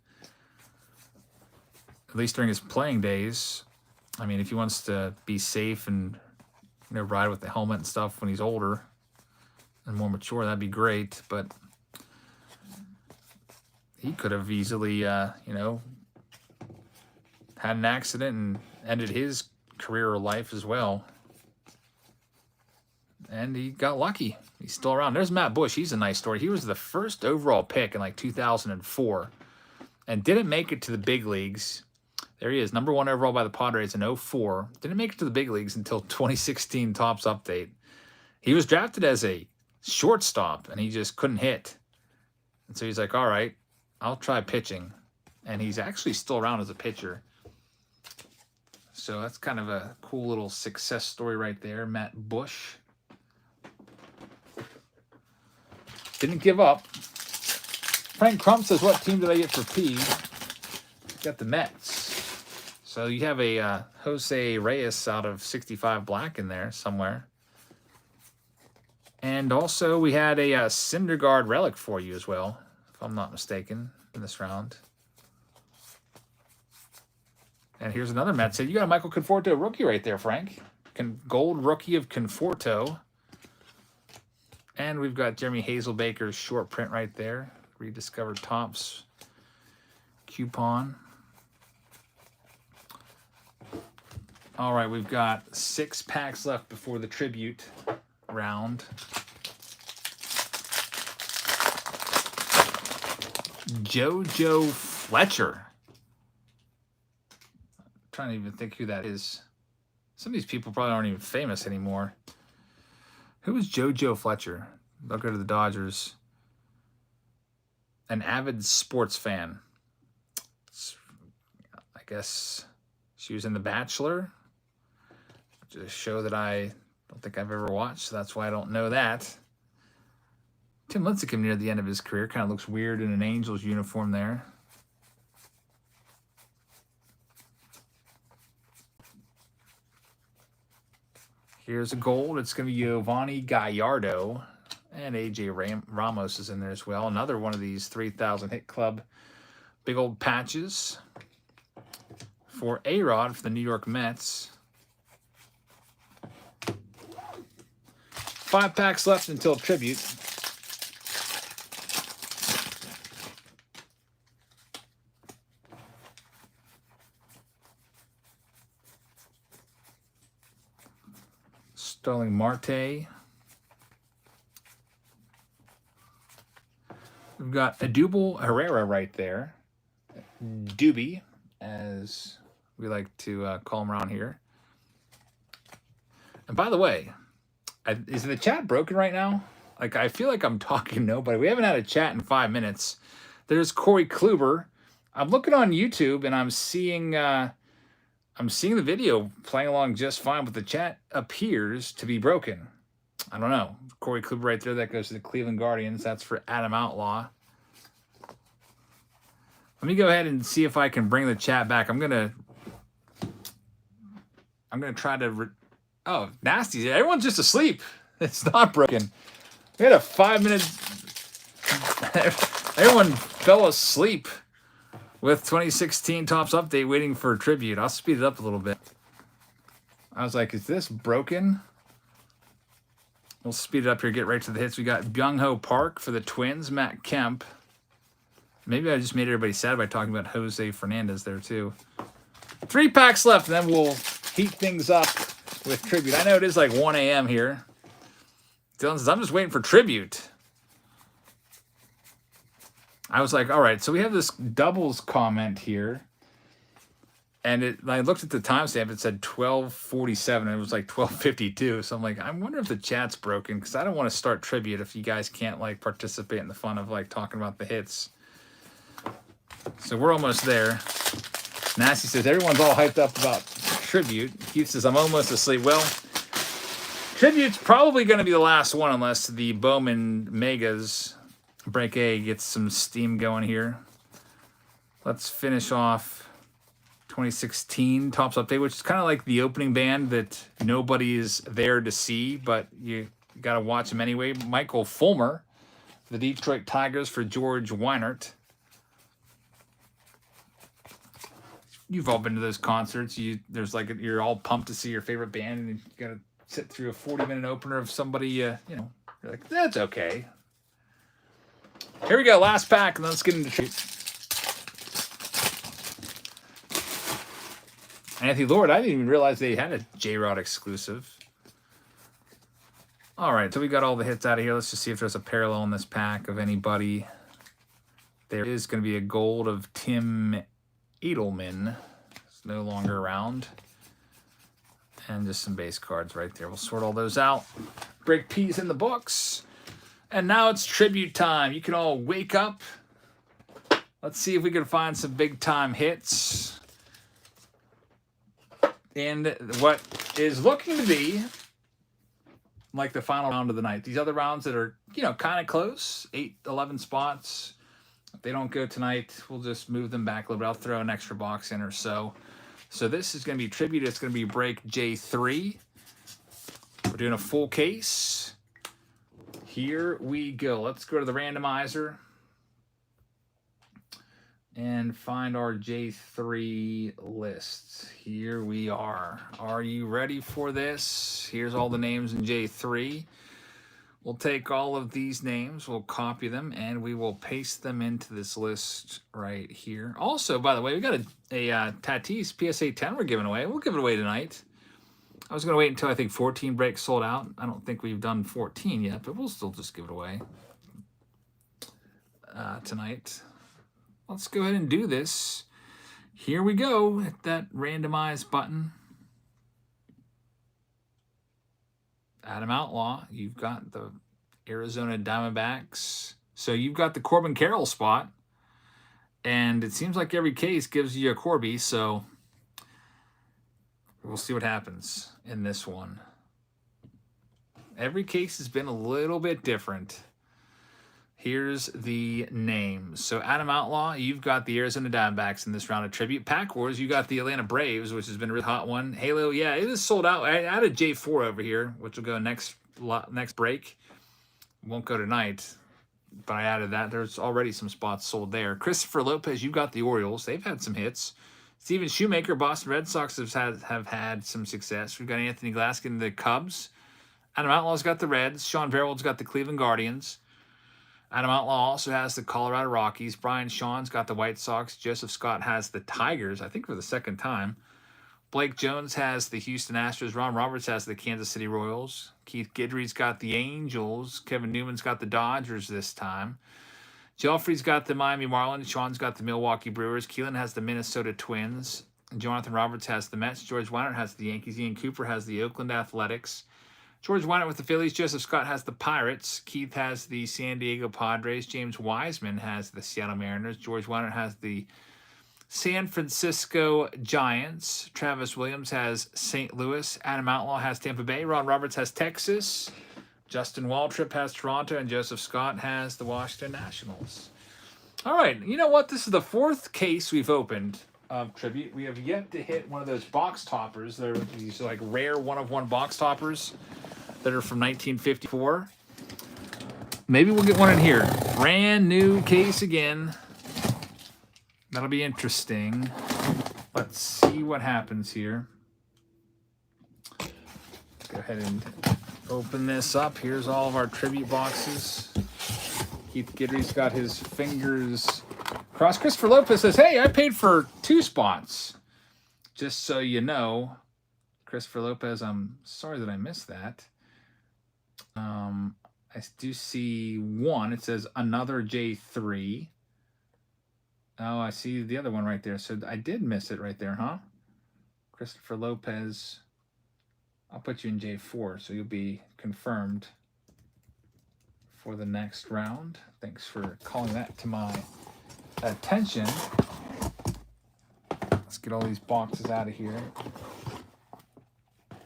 at least during his playing days. I mean, if he wants to be safe and ride with the helmet and stuff when he's older and more mature, that'd be great. But he could have easily, had an accident and ended his career or life as well. And he got lucky. He's still around. There's Matt Bush. He's a nice story. He was the first overall pick in like 2004 and didn't make it to the big leagues. There he is, number 1 overall by the Padres in 2004. Didn't make it to the big leagues until 2016 Topps update. He was drafted as a shortstop, and he just couldn't hit. And so he's like, all right, I'll try pitching. And he's actually still around as a pitcher. So that's kind of a cool little success story right there, Matt Bush. Didn't give up. Frank Crump says, what team did I get for P? Got the Mets. So you have a Jose Reyes out of 65 black in there somewhere. And also we had a Syndergaard relic for you as well, if I'm not mistaken, in this round. And here's another Mets. So you got a Michael Conforto rookie right there, Frank. Gold rookie of Conforto. And we've got Jeremy Hazelbaker's short print right there. Rediscovered Topps coupon. All right, we've got 6 packs left before the tribute round. JoJo Fletcher. I'm trying to even think who that is. Some of these people probably aren't even famous anymore. Who is JoJo Fletcher? I'll go to the Dodgers. An avid sports fan. I guess she was in The Bachelor, which is a show that I don't think I've ever watched, so that's why I don't know that. Tim Lincecum near the end of his career. Kind of looks weird in an Angels uniform there. Here's a gold. It's going to be Giovanni Gallardo. And A.J. Ramos is in there as well. Another one of these 3,000 hit club big old patches for A-Rod for the New York Mets. 5 packs left until tribute. Starling Marte. We've got Adubel Herrera right there. Doobie, as we like to call him around here. And by the way, is the chat broken right now? Like, I feel like I'm talking to nobody. We haven't had a chat in 5 minutes. There's Corey Kluber. I'm looking on YouTube and I'm seeing the video playing along just fine, but the chat appears to be broken. I don't know. Corey Kluber right there. That goes to the Cleveland Guardians. That's for Adam Outlaw. Let me go ahead and see if I can bring the chat back. I'm gonna try to. Oh, nasty! Everyone's just asleep. It's not broken. We had a 5-minute. Everyone fell asleep with 2016 Topps update, waiting for a tribute. I'll speed it up a little bit. I was like, is this broken? We'll speed it up here, get right to the hits. We got Byung-Ho Park for the Twins, Matt Kemp. Maybe I just made everybody sad by talking about Jose Fernandez there, too. 3 packs left, and then we'll heat things up with tribute. I know it is like 1 a.m. here. Dylan says, I'm just waiting for tribute. I was like, all right, so we have this doubles comment here. And I looked at the timestamp, it said 12:47, and it was like 12:52. So I'm like, I wonder if the chat's broken, because I don't want to start tribute if you guys can't like participate in the fun of like talking about the hits. So we're almost there. Nasty says, everyone's all hyped up about tribute. Keith says, I'm almost asleep. Well, tribute's probably going to be the last one unless the Bowman Megas Break A gets some steam going here. Let's finish off 2016 Topps Update, which is kind of like the opening band that nobody is there to see, but you got to watch them anyway. Michael Fulmer, the Detroit Tigers for George Weinert. You've all been to those concerts. There's like you're all pumped to see your favorite band, and you got to sit through a 40-minute opener of somebody. You're like, that's okay. Here we go, last pack, and then let's get into treat. Anthony Lord, I didn't even realize they had a J-Rod exclusive. All right, so we got all the hits out of here. Let's just see if there's a parallel in this pack of anybody. There is going to be a gold of Tim Edelman. It's no longer around. And just some base cards right there. We'll sort all those out. Break P's in the books. And now it's tribute time. You can all wake up. Let's see if we can find some big-time hits. And what is looking to be like the final round of the night. These other rounds that are, kind of close, 8, 11 spots. If they don't go tonight, we'll just move them back a little bit. I'll throw an extra box in or so. So this is going to be tribute. It's going to be break J3. We're doing a full case. Here we go. Let's go to the randomizer and find our J3 lists. Here we are. Are you ready for this? Here's all the names in J3. We'll take all of these names, we'll copy them, and we will paste them into this list right here. Also, by the way, we got a Tatis PSA 10 we're giving away. We'll give it away tonight. I was going to wait until I think 14 breaks sold out. I don't think we've done 14 yet, but we'll still just give it away tonight. Let's go ahead and do this. Here we go. Hit that randomize button. Adam Outlaw, you've got the Arizona Diamondbacks. So you've got the Corbin Carroll spot. And it seems like every case gives you a Corby, so we'll see what happens in this one. Every case has been a little bit different. Here's the names. So Adam Outlaw, you've got the Arizona Diamondbacks in this round of tribute. Pack Wars, you got the Atlanta Braves, which has been a really hot one. Halo, yeah, it is sold out. I added J4 over here, which will go next break. Won't go tonight, but I added that. There's already some spots sold there. Christopher Lopez, you got the Orioles. They've had some hits. Steven Shoemaker, Boston Red Sox have had some success. We've got Anthony Glaskin, the Cubs. Adam Outlaw's got the Reds. Sean Verwold's got the Cleveland Guardians. Adam Outlaw also has the Colorado Rockies. Brian Shawn's got the White Sox. Joseph Scott has the Tigers, I think for the second time. Blake Jones has the Houston Astros. Ron Roberts has the Kansas City Royals. Keith Guidry's got the Angels. Kevin Newman's got the Dodgers this time. Joffrey's got the Miami Marlins. Sean's got the Milwaukee Brewers. Keelan has the Minnesota Twins. Jonathan Roberts has the Mets. George Weinert has the Yankees. Ian Cooper has the Oakland Athletics. George Weinert with the Phillies. Joseph Scott has the Pirates. Keith has the San Diego Padres. James Wiseman has the Seattle Mariners. George Weinert has the San Francisco Giants. Travis Williams has St. Louis. Adam Outlaw has Tampa Bay. Ron Roberts has Texas. Justin Waltrip has Toronto. And Joseph Scott has the Washington Nationals. All right. You know what? This is the fourth case we've opened of Tribute. We have yet to hit one of those box toppers. They're these like rare one-of-one box toppers that are from 1954. Maybe we'll get one in here. Brand new case again. That'll be interesting. Let's see what happens here. Go ahead and open this up. Here's all of our tribute boxes. Keith Guidry's got his fingers crossed. Christopher Lopez says, hey, I paid for 2 spots. Just so you know, Christopher Lopez, I'm sorry that I missed that. I do see one. It says another J3. Oh, I see the other one right there. So I did miss it right there, huh? Christopher Lopez. I'll put you in J4, so you'll be confirmed for the next round. Thanks for calling that to my attention. Let's get all these boxes out of here.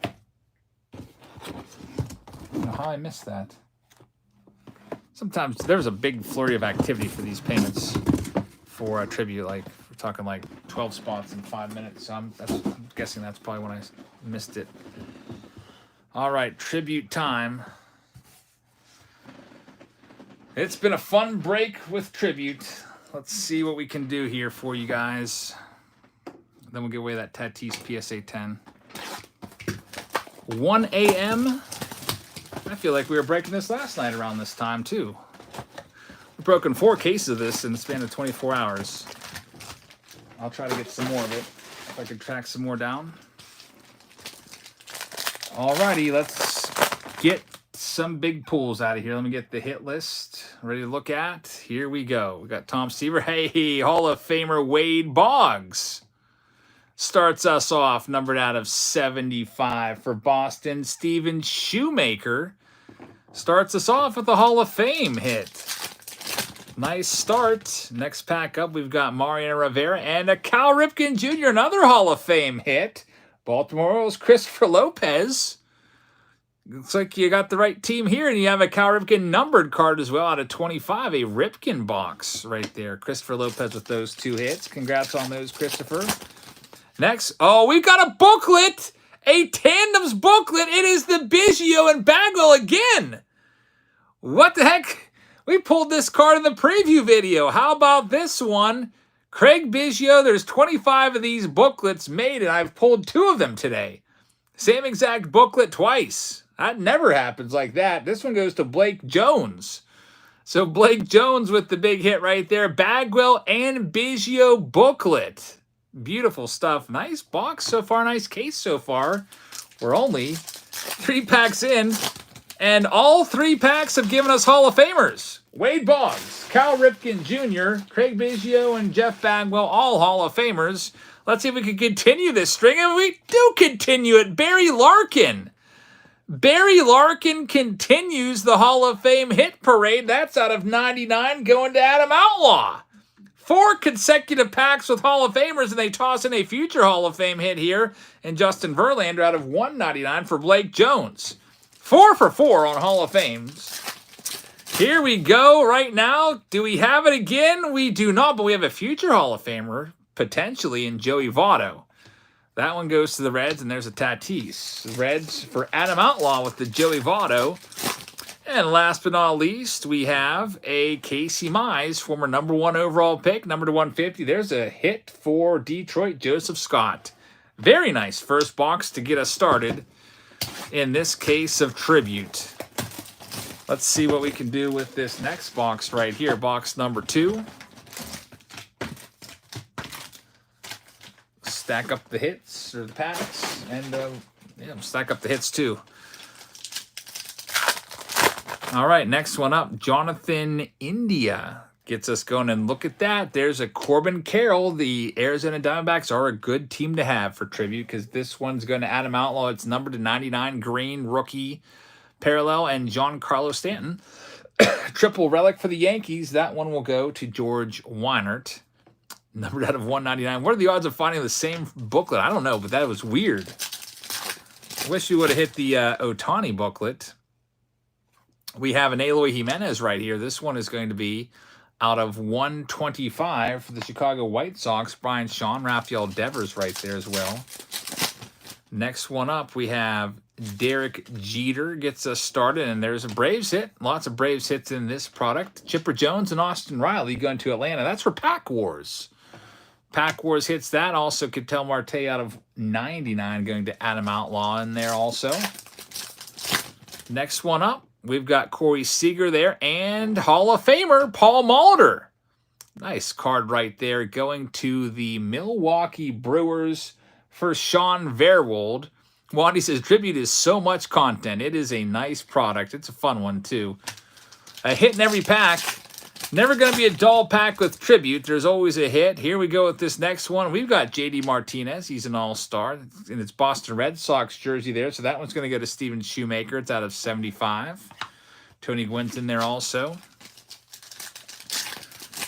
I don't know how I missed that. Sometimes there's a big flurry of activity for these payments for a tribute. Like we're talking like 12 spots in 5 minutes. So I'm guessing that's probably when I missed it. All right, tribute time. It's been a fun break with tribute. Let's see what we can do here for you guys. Then we'll give away that Tatis PSA 10. 1 a.m. I feel like we were breaking this last night around this time, too. We've broken 4 cases of this in the span of 24 hours. I'll try to get some more of it, if I can track some more down. Alrighty, let's get some big pulls out of here. Let me get the hit list ready to look at. Here we go. We got Tom Seaver. Hey, Hall of Famer Wade Boggs starts us off, numbered out of 75 for Boston. Steven Shoemaker starts us off with the Hall of Fame hit. Nice start. Next pack up, we've got Mariano Rivera and a Cal Ripken Jr., another Hall of Fame hit. Baltimore Orioles, Christopher Lopez. Looks like you got the right team here, and you have a Cal Ripken numbered card as well out of 25, a Ripken box right there. Christopher Lopez with those 2 hits. Congrats on those, Christopher. Next, oh, we've got a booklet, a Tandems booklet. It is the Biggio and Bagwell again. What the heck? We pulled this card in the preview video. How about this one? Craig Biggio, there's 25 of these booklets made, and I've pulled 2 of them today. Same exact booklet twice. That never happens like that. This one goes to Blake Jones. So Blake Jones with the big hit right there. Bagwell and Biggio booklet. Beautiful stuff. Nice box so far. Nice case so far. We're only 3 packs in. And all 3 packs have given us Hall of Famers. Wade Boggs, Cal Ripken Jr., Craig Biggio, and Jeff Bagwell, all Hall of Famers. Let's see if we can continue this string. And we do continue it. Barry Larkin. Barry Larkin continues the Hall of Fame hit parade. That's out of 99 going to Adam Outlaw. 4 consecutive packs with Hall of Famers, and they toss in a future Hall of Fame hit here. And Justin Verlander out of 199 for Blake Jones. 4 for 4 on Hall of Fames. Here we go right now. Do we have it again? We do not, but we have a future Hall of Famer, potentially, in Joey Votto. That one goes to the Reds, and there's a Tatis. Reds for Adam Outlaw with the Joey Votto. And last but not least, we have a Casey Mize, former #1 overall pick, number to 150. There's a hit for Detroit, Joseph Scott. Very nice first box to get us started in this case of tribute. Let's see what we can do with this next box right here, box number 2. Stack up the hits or the packs, and stack up the hits too. All right, next one up, Jonathan India gets us going, and look at that. There's a Corbin Carroll. The Arizona Diamondbacks are a good team to have for tribute because this one's going to Adam Outlaw. It's numbered to 99, green rookie parallel, and Giancarlo Stanton. Triple relic for the Yankees. That one will go to George Weinert. Numbered out of 199. What are the odds of finding the same booklet? I don't know, but that was weird. Wish you would have hit the Ohtani booklet. We have an Eloy Jimenez right here. This one is going to be out of 125 for the Chicago White Sox. Brian Shaw, Rafael Devers right there as well. Next one up, we have Derek Jeter gets us started, and there's a Braves hit. Lots of Braves hits in this product. Chipper Jones and Austin Riley going to Atlanta. That's for Pack Wars. Pack Wars hits that. Also, Ketel Marte out of 99 going to Adam Outlaw in there also. Next one up, we've got Corey Seager there and Hall of Famer Paul Molitor. Nice card right there going to the Milwaukee Brewers for Sean Verwold. Wandy says, tribute is so much content. It is a nice product. It's a fun one, too. A hit in every pack. Never going to be a dull pack with tribute. There's always a hit. Here we go with this next one. We've got J.D. Martinez. He's an all-star. And it's Boston Red Sox jersey there. So that one's going to go to Steven Shoemaker. It's out of 75. Tony Gwynn's in there also.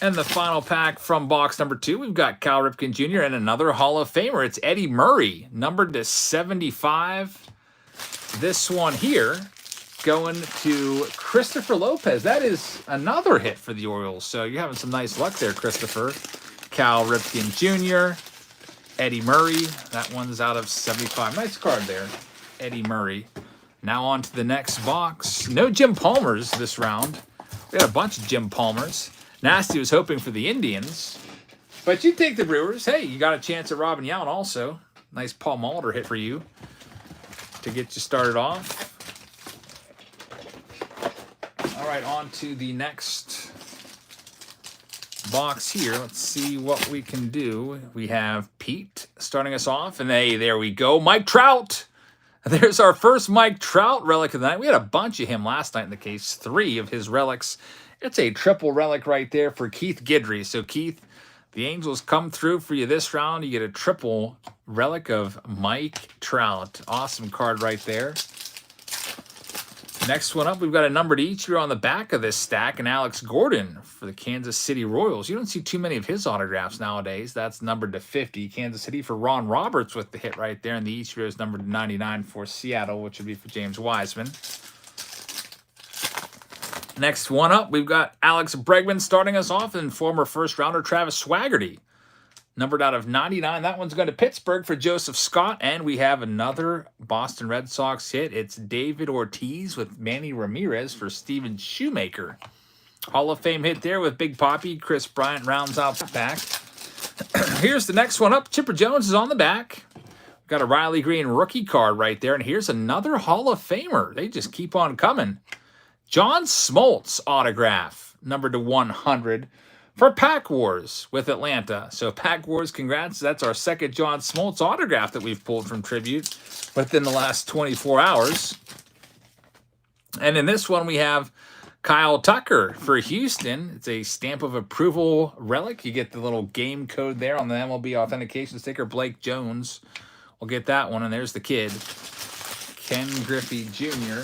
And the final pack from box number 2, we've got Cal Ripken Jr. and another Hall of Famer. It's Eddie Murray, numbered to 75. This one here going to Christopher Lopez. That is another hit for the Orioles. So you're having some nice luck there, Christopher. Cal Ripken Jr., Eddie Murray. That one's out of 75. Nice card there, Eddie Murray. Now on to the next box. No Jim Palmers this round. We had a bunch of Jim Palmers. Nasty was hoping for the Indians. But you take the Brewers. Hey, you got a chance at Robin Yount also. Nice Paul Molitor hit for you to get you started off. All right, on to the next box here. Let's see what we can do. We have Pete starting us off. And hey, there we go. Mike Trout. There's our first Mike Trout relic of the night. We had a bunch of him last night in the case. 3 of his relics. It's a triple relic right there for Keith Guidry. So, Keith, the Angels come through for you this round. You get a triple relic of Mike Trout. Awesome card right there. Next one up, we've got a numbered each here on the back of this stack, and Alex Gordon for the Kansas City Royals. You don't see too many of his autographs nowadays. That's numbered to 50. Kansas City for Ron Roberts with the hit right there, and the each here is numbered to 99 for Seattle, which would be for James Wiseman. Next one up, we've got Alex Bregman starting us off, and former first-rounder Travis Swaggerty. Numbered out of 99. That one's going to Pittsburgh for Joseph Scott. And we have another Boston Red Sox hit. It's David Ortiz with Manny Ramirez for Steven Shoemaker. Hall of Fame hit there with Big Papi. Chris Bryant rounds out the back. Here's the next one up. Chipper Jones is on the back. Got a Riley Green rookie card right there. And here's another Hall of Famer. They just keep on coming. John Smoltz autograph, numbered to 100 for Pack Wars with Atlanta. So Pack Wars, congrats. That's our second John Smoltz autograph that we've pulled from Tribute within the last 24 hours. And in this one, we have Kyle Tucker for Houston. It's a stamp of approval relic. You get the little game code there on the MLB authentication sticker. Blake Jones will get that one. And there's the kid, Ken Griffey Jr.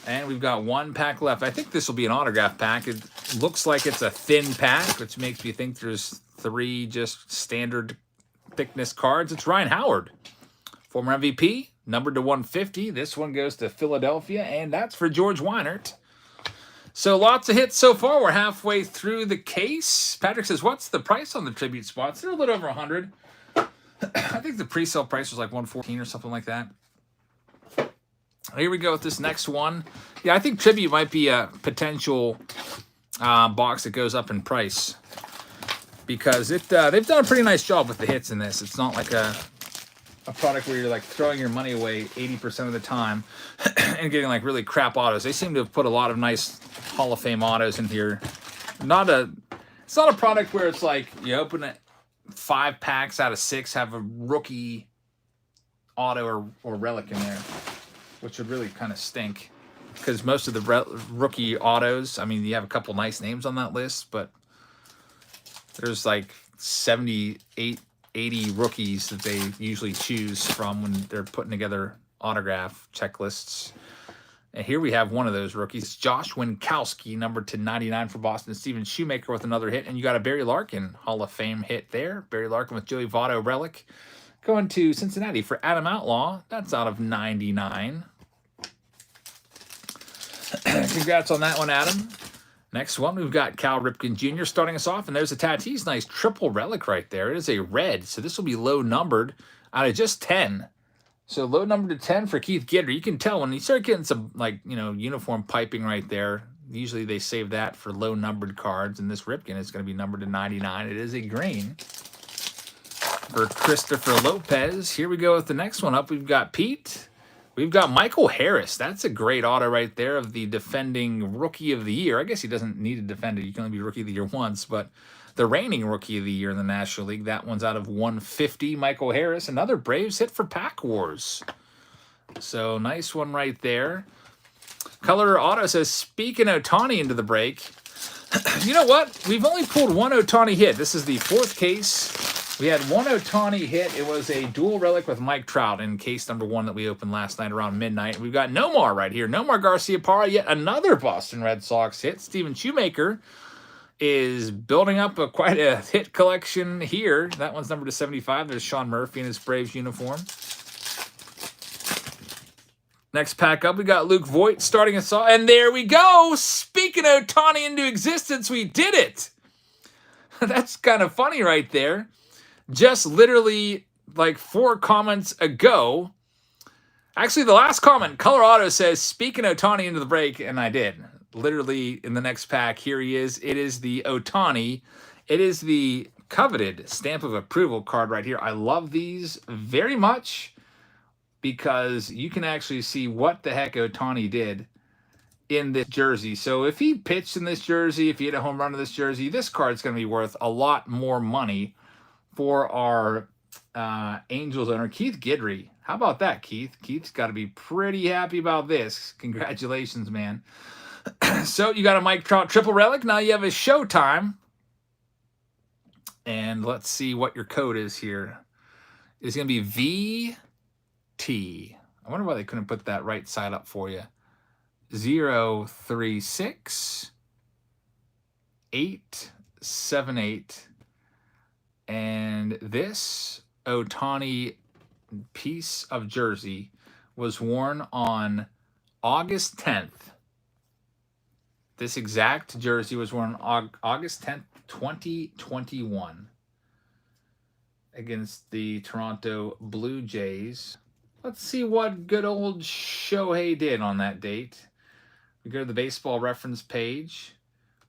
And we've got one pack left. I think this will be an autograph pack. It looks like it's a thin pack, which makes me think there's 3 just standard thickness cards. It's Ryan Howard, former MVP, numbered to 150. This one goes to Philadelphia, and that's for George Weinert. So lots of hits so far. We're halfway through the case. Patrick says, what's the price on the Tribute spots? They're a little over 100. I think the pre-sale price was like 114 or something like that. Here we go with this next one. Yeah, I think Tribute might be a potential box that goes up in price because they've done a pretty nice job with the hits in this. It's not like a product where you're like throwing your money away 80% of the time and getting like really crap autos. They seem to have put a lot of nice Hall of Fame autos in here. It's not a product where it's like you open it, 5 packs out of 6 have a rookie auto or relic in there, which would really kind of stink because most of the rookie autos, I mean, you have a couple nice names on that list, but there's like 78, 80 rookies that they usually choose from when they're putting together autograph checklists. And here we have one of those rookies, Josh Winkowski, numbered to 99 for Boston. Steven Shoemaker with another hit. And you got a Barry Larkin Hall of Fame hit there. Barry Larkin with Joey Votto relic. Going to Cincinnati for Adam Outlaw. That's out of 99. Congrats on that one, Adam. Next one, we've got Cal Ripken Jr. starting us off. And there's a Tatis nice triple relic right there. It is a red. So this will be low numbered out of just 10. So low number to 10 for Keith Gitter. You can tell when you start getting some, like, uniform piping right there. Usually they save that for low numbered cards. And this Ripken is going to be numbered to 99. It is a green for Christopher Lopez. Here we go with the next one up. We've got Pete. We've got Michael Harris. That's a great auto right there of the defending Rookie of the Year. I guess he doesn't need to defend it. You can only be Rookie of the Year once. But the reigning Rookie of the Year in the National League. That one's out of 150. Michael Harris. Another Braves hit for Pack Wars. So nice one right there. Color Auto says, speaking Ohtani into the break. You know what? We've only pulled one Ohtani hit. This is the 4th case. We had one Ohtani hit. It was a dual relic with Mike Trout in case number 1 that we opened last night around midnight. We've got Nomar right here. Nomar Garciaparra, yet another Boston Red Sox hit. Steven Shoemaker is building up quite a hit collection here. That one's numbered to 75. There's Sean Murphy in his Braves uniform. Next pack up, we got Luke Voigt starting us off. And there we go. Speaking Ohtani into existence, we did it. That's kind of funny right there. Just literally like 4 comments ago. Actually, the last comment, Color Auto says, speaking Ohtani into the break, and I did. Literally in the next pack, here he is. It is the Ohtani. It is the coveted stamp of approval card right here. I love these very much because you can actually see what the heck Ohtani did in this jersey. So if he pitched in this jersey, if he hit a home run in this jersey, this card's going to be worth a lot more money for our Angels owner, Keith Guidry. How about that, Keith? Keith's got to be pretty happy about this. Congratulations, man. So you got a Mike Trout triple relic. Now you have a Showtime. And let's see what your code is here. It's going to be VT. I wonder why they couldn't put that right side up for you. 036 878. And this Ohtani piece of jersey was worn on August 10th. This exact jersey was worn on August 10th, 2021 against the Toronto Blue Jays. Let's see what good old Shohei did on that date. We go to the baseball reference page.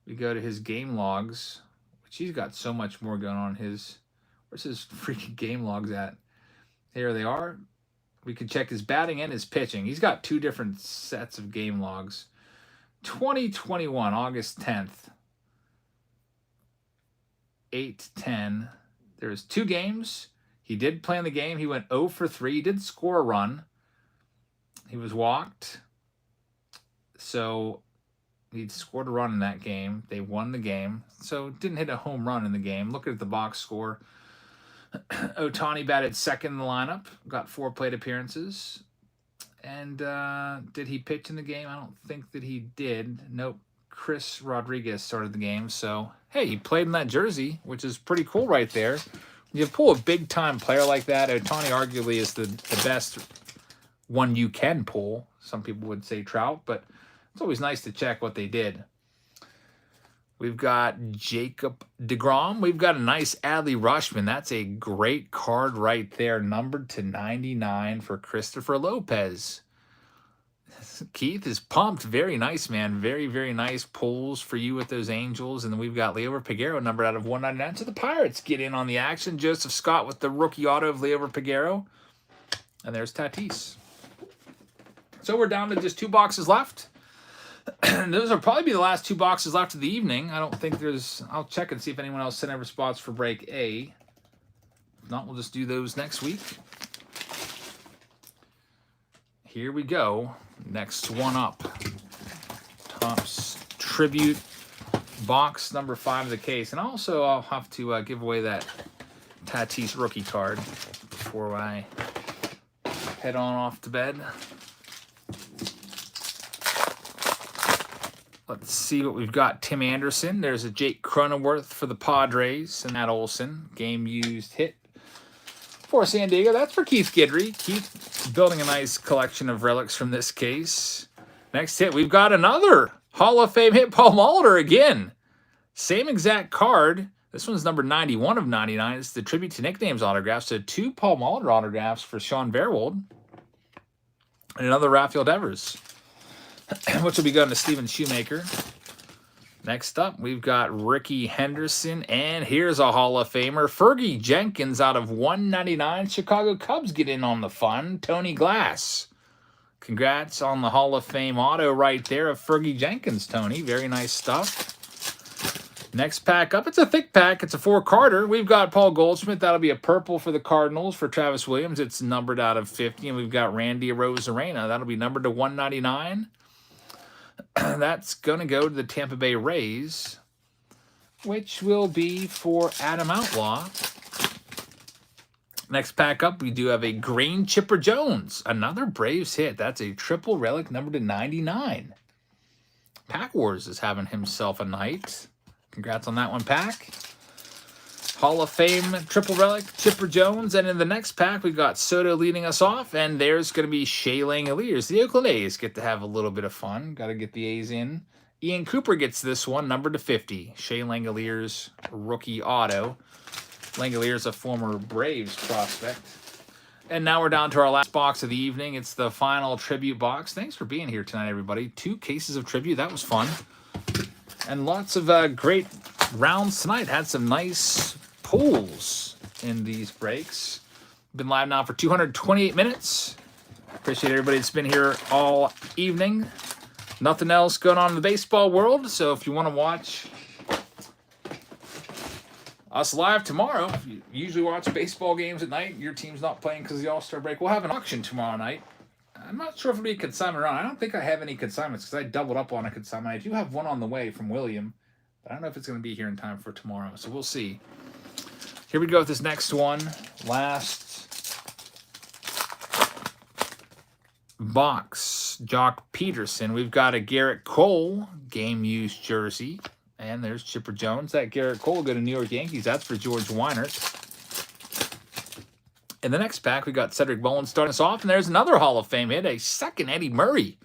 We go to his game logs, which he's got so much more going on his. Where's his freaking game logs at? Here they are. We can check his batting and his pitching. He's got 2 different sets of game logs. 2021, August 10th. 8-10. There's 2 games. He did play in the game. He went 0 for 3. He did score a run. He was walked. So he scored a run in that game. They won the game. So didn't hit a home run in the game. Look at the box score. Ohtani batted second in the lineup. Got 4 plate appearances. And did he pitch in the game? I don't think that he did. Nope. Chris Rodriguez started the game. So, hey, he played in that jersey, which is pretty cool right there. When you pull a big-time player like that, Ohtani arguably is the best one you can pull. Some people would say Trout, but it's always nice to check what they did. We've got Jacob deGrom. We've got a nice Adley Rutschman. That's a great card right there, numbered to 99 for Christopher Lopez. Keith is pumped. Very nice, man. Very, very nice pulls for you with those Angels. And then we've got Liover Peguero numbered out of 199. So the Pirates get in on the action. Joseph Scott with the rookie auto of Liover Peguero. And there's Tatis. So we're down to just 2 boxes left. Those will probably be the last 2 boxes left of the evening. I don't think there's... I'll check and see if anyone else sent over spots for break A. If not, we'll just do those next week. Here we go. Next one up. Topps Tribute box number 5 of the case. And also, I'll have to give away that Tatis rookie card before I head on off to bed. Let's see what we've got. Tim Anderson. There's a Jake Cronenworth for the Padres. And Matt Olson. Game used hit for San Diego. That's for Keith Guidry. Keith building a nice collection of relics from this case. Next hit, we've got another Hall of Fame hit, Paul Molitor again. Same exact card. This one's number 91 of 99. It's the Tribute to Nicknames autograph. So 2 Paul Molitor autographs for Sean Verwold. And another Rafael Devers, which will be going to Steven Shoemaker. Next up, we've got Ricky Henderson, and here's a Hall of Famer, Fergie Jenkins out of 199. Chicago Cubs get in on the fun. Tony Glass. Congrats on the Hall of Fame auto right there of Fergie Jenkins, Tony. Very nice stuff. Next pack up, it's a thick pack. It's a 4-carder. We've got Paul Goldschmidt. That'll be a purple for the Cardinals. For Travis Williams, it's numbered out of 50. And we've got Randy Arozarena. That'll be numbered to 199. That's going to go to the Tampa Bay Rays, which will be for Adam Outlaw. Next pack up, we do have a green Chipper Jones. Another Braves hit. That's a triple relic numbered to 99. Pack Wars is having himself a night. Congrats on that one, Pack. Hall of Fame triple relic Chipper Jones. And in the next pack, we've got Soto leading us off. And there's going to be Shea Langeliers. The Oakland A's get to have a little bit of fun. Got to get the A's in. Ian Cooper gets this one, numbered to 50. Shea Langeliers rookie auto. Langeliers, a former Braves prospect. And now we're down to our last box of the evening. It's the final tribute box. Thanks for being here tonight, everybody. 2 cases of tribute. That was fun. And lots of great rounds tonight. Had some nice pulls in these breaks. Been live now for 228 minutes. Appreciate everybody that's been here all evening. Nothing else going on in the baseball world. So if you want to watch us live tomorrow, if you usually watch baseball games at night, your team's not playing because of the All-Star break, we'll have an auction tomorrow night. I'm not sure if it'll be a consignment around. I don't think I have any consignments because I doubled up on a consignment. I do have one on the way from William, but I don't know if it's going to be here in time for tomorrow. So we'll see. Here we go with this next one. Last box. Jock Peterson. We've got a Garrett Cole game-used jersey. And there's Chipper Jones. That Garrett Cole will go to New York Yankees. That's for George Weinert. In the next pack, we got Cedric Bowman starting us off. And there's another Hall of Fame hit. A second Eddie Murray.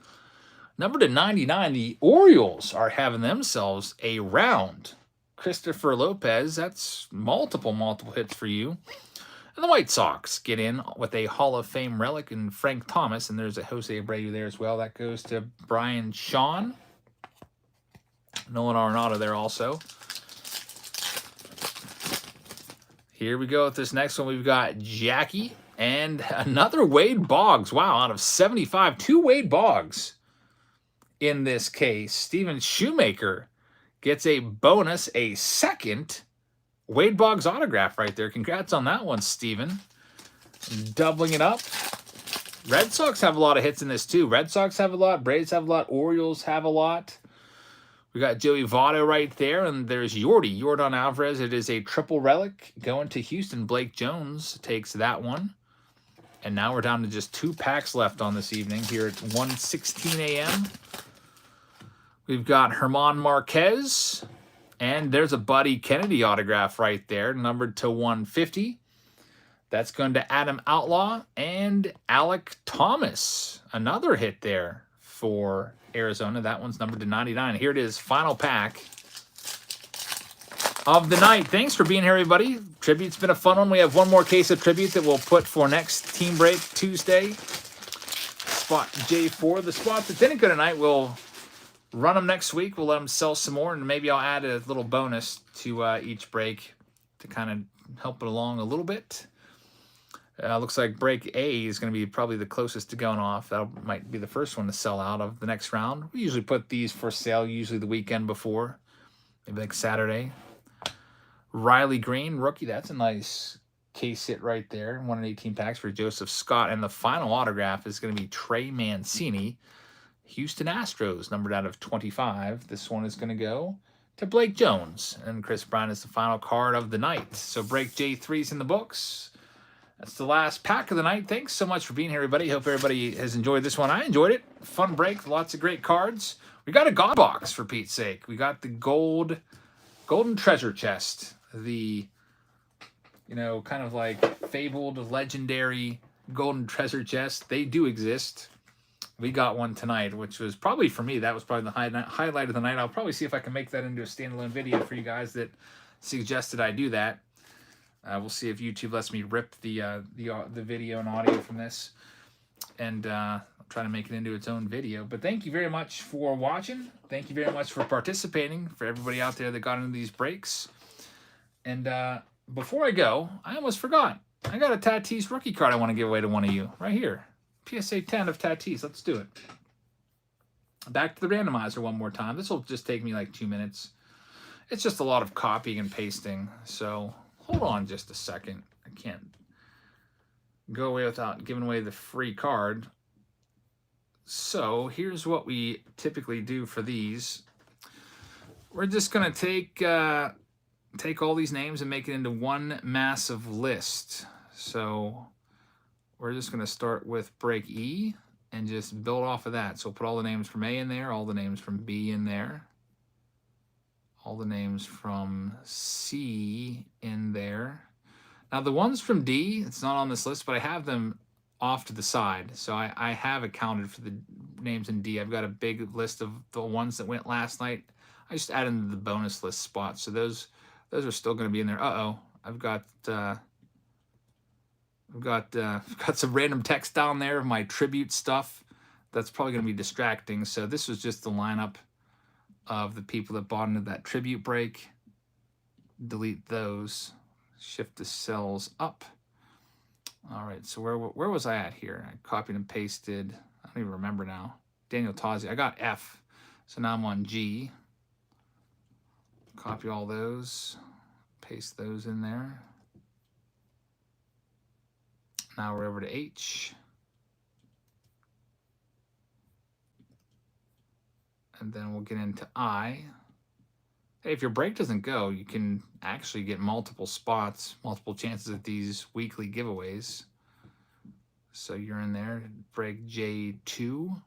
Number to 99. The Orioles are having themselves a round. Christopher Lopez. That's multiple hits for you. And the White Sox get in with a Hall of Fame relic in Frank Thomas. And there's a Jose Abreu there as well. That goes to Brian Shawn. Nolan Arenado there also. Here we go with this next one. We've got Jackie And another Wade Boggs. Wow, out of 75, 2 Wade Boggs in this case. Steven Shoemaker gets a bonus, a second Wade Boggs autograph right there. Congrats on that one, Steven. Doubling it up. Red Sox have a lot of hits in this too. Red Sox have a lot. Braves have a lot. Orioles have a lot. We got Joey Votto right there, and there's Yordan Alvarez. It is a triple relic going to Houston. Blake Jones takes that one. And now we're down to just 2 packs left on this evening here at 1:16 a.m. We've got Herman Marquez, and there's a Buddy Kennedy autograph right there, numbered to 150. That's going to Adam Outlaw and Alec Thomas. Another hit there for Arizona. That one's numbered to 99. Here it is, final pack of the night. Thanks for being here, everybody. Tribute's been a fun one. We have one more case of Tribute that we'll put for next Team Break Tuesday. Spot J4. The spots that didn't go tonight, we'll run them next week. We'll let them sell some more, and maybe I'll add a little bonus to each break to kind of help it along a little bit. Looks like break A is going to be probably the closest to going off. That might be the first one to sell out of the next round. We usually put these for sale usually the weekend before, maybe like Saturday. Riley Green, rookie. That's a nice case hit right there. 1 in 18 packs for Joseph Scott. And the final autograph is going to be Trey Mancini, Houston Astros, numbered out of 25. This one is going to go to Blake Jones. And Chris Brown is the final card of the night. So break J3's in the books. That's the last pack of the night. Thanks so much for being here, everybody. Hope everybody has enjoyed this one. I enjoyed it. Fun break. Lots of great cards. We got a God box, for Pete's sake. We got the golden treasure chest. The, kind of like fabled, legendary golden treasure chest. They do exist. We got one tonight, which was probably, for me, that was probably the highlight of the night. I'll probably see if I can make that into a standalone video for you guys that suggested I do that. We'll see if YouTube lets me rip the video and audio from this, and I'll try to make it into its own video. But thank you very much for watching. Thank you very much for participating, for everybody out there that got into these breaks. And before I go, I almost forgot. I got a Tatis rookie card I want to give away to one of you right here. PSA 10 of Tatis. Let's do it. Back to the randomizer one more time. This will just take me like 2 minutes. It's just a lot of copying and pasting, so hold on just a second. I can't go away without giving away the free card. So here's what we typically do for these. We're just going to take all these names and make it into one massive list. So we're just going to start with break E and just build off of that. So we'll put all the names from A in there, all the names from B in there, all the names from C in there. Now the ones from D, it's not on this list, but I have them off to the side. So I have accounted for the names in D. I've got a big list of the ones that went last night. I just added into the bonus list spots. So those are still going to be in there. I've got some random text down there of my tribute stuff. That's probably going to be distracting. So this was just the lineup of the people that bought into that tribute break. Delete those. Shift the cells up. All right, so where was I at here? I copied and pasted. I don't even remember now. Daniel Tozzi. I got F. So now I'm on G. Copy all those. Paste those in there. Now we're over to H. And then we'll get into I. Hey, if your break doesn't go, you can actually get multiple spots, multiple chances at these weekly giveaways. So you're in there, break J2.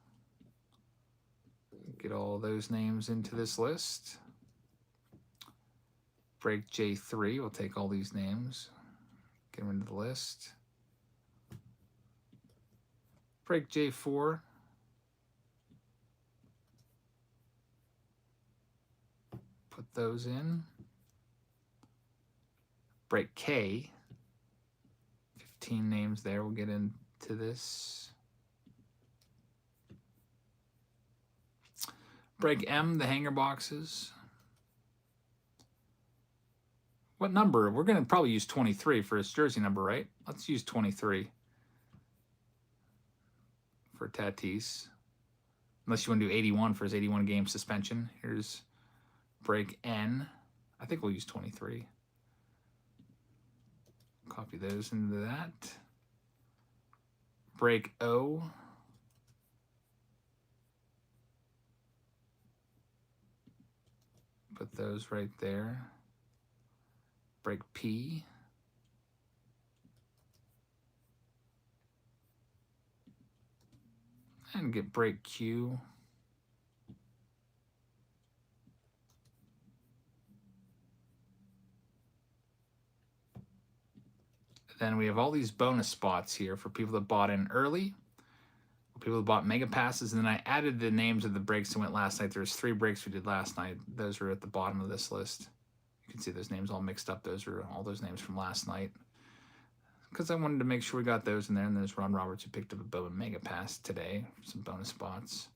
Get all those names into this list. Break J3, we'll take all these names, get them into the list. Break J4. Put those in. Break K. 15 names there. We'll get into this. Break M, the hanger boxes. What number? We're going to probably use 23 for his jersey number, right? Let's use 23. for Tatis. Unless you want to do 81 for his 81 game suspension. Here's break N. I think we'll use 23. Copy those into that. Break O. Put those right there. Break P. And get break Q. Then we have all these bonus spots here for people that bought in early, people that bought mega passes, and then I added the names of the breaks that went last night. There's 3 breaks we did last night. Those are at the bottom of this list. You can see those names all mixed up. Those are all those names from last night. Because I wanted to make sure we got those in there. And there's Ron Roberts who picked up a Bowman mega pass today. Some bonus spots.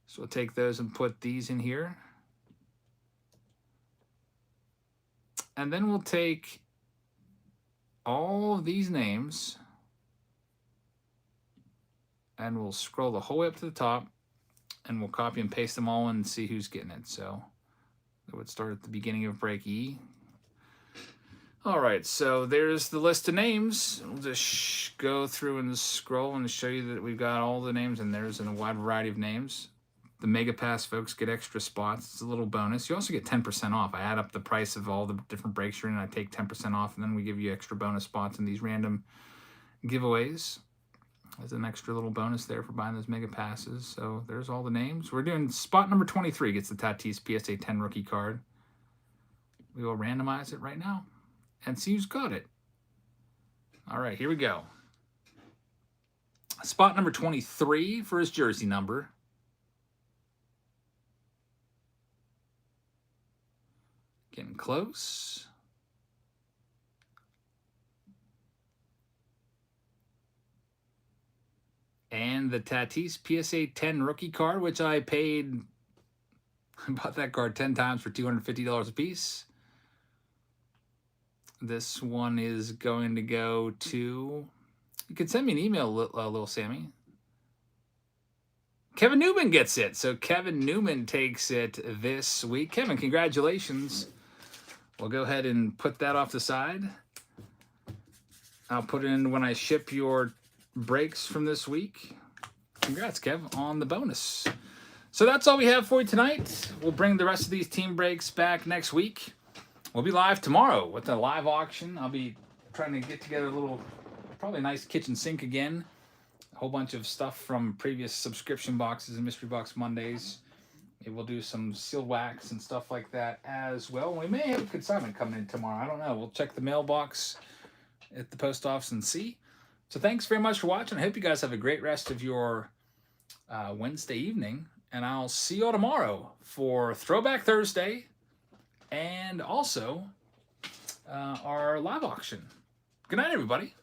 So we'll take those and put these in here. And then we'll take all of these names and we'll scroll the whole way up to the top and we'll copy and paste them all in and see who's getting it. So it would start at the beginning of break E. All right, so there's the list of names. We'll just go through and scroll and show you that we've got all the names, and there's a wide variety of names. The Mega Pass folks get extra spots. It's a little bonus. You also get 10% off. I add up the price of all the different breaks you're in, and I take 10% off, and then we give you extra bonus spots in these random giveaways. There's an extra little bonus there for buying those Mega Passes. So there's all the names. We're doing spot number 23 gets the Tatis PSA 10 rookie card. We will randomize it right now and see who's got it. All right, here we go. Spot number 23 for his jersey number. Getting close. And the Tatis PSA 10 rookie card, which I paid, I bought that card 10 times for $250 a piece. This one is going to go to, you can send me an email, Little Sammy. Kevin Newman gets it. So Kevin Newman takes it this week. Kevin, congratulations. We'll go ahead and put that off the side. I'll put it in when I ship your breaks from this week. Congrats, Kev, on the bonus. So that's all we have for you tonight. We'll bring the rest of these team breaks back next week. We'll be live tomorrow with a live auction. I'll be trying to get together a little, probably a nice kitchen sink again. A whole bunch of stuff from previous subscription boxes and Mystery Box Mondays. Maybe we'll do some sealed wax and stuff like that as well. We may have a consignment coming in tomorrow. I don't know. We'll check the mailbox at the post office and see. So thanks very much for watching. I hope you guys have a great rest of your Wednesday evening. And I'll see you all tomorrow for Throwback Thursday and also our live auction. Good night, everybody.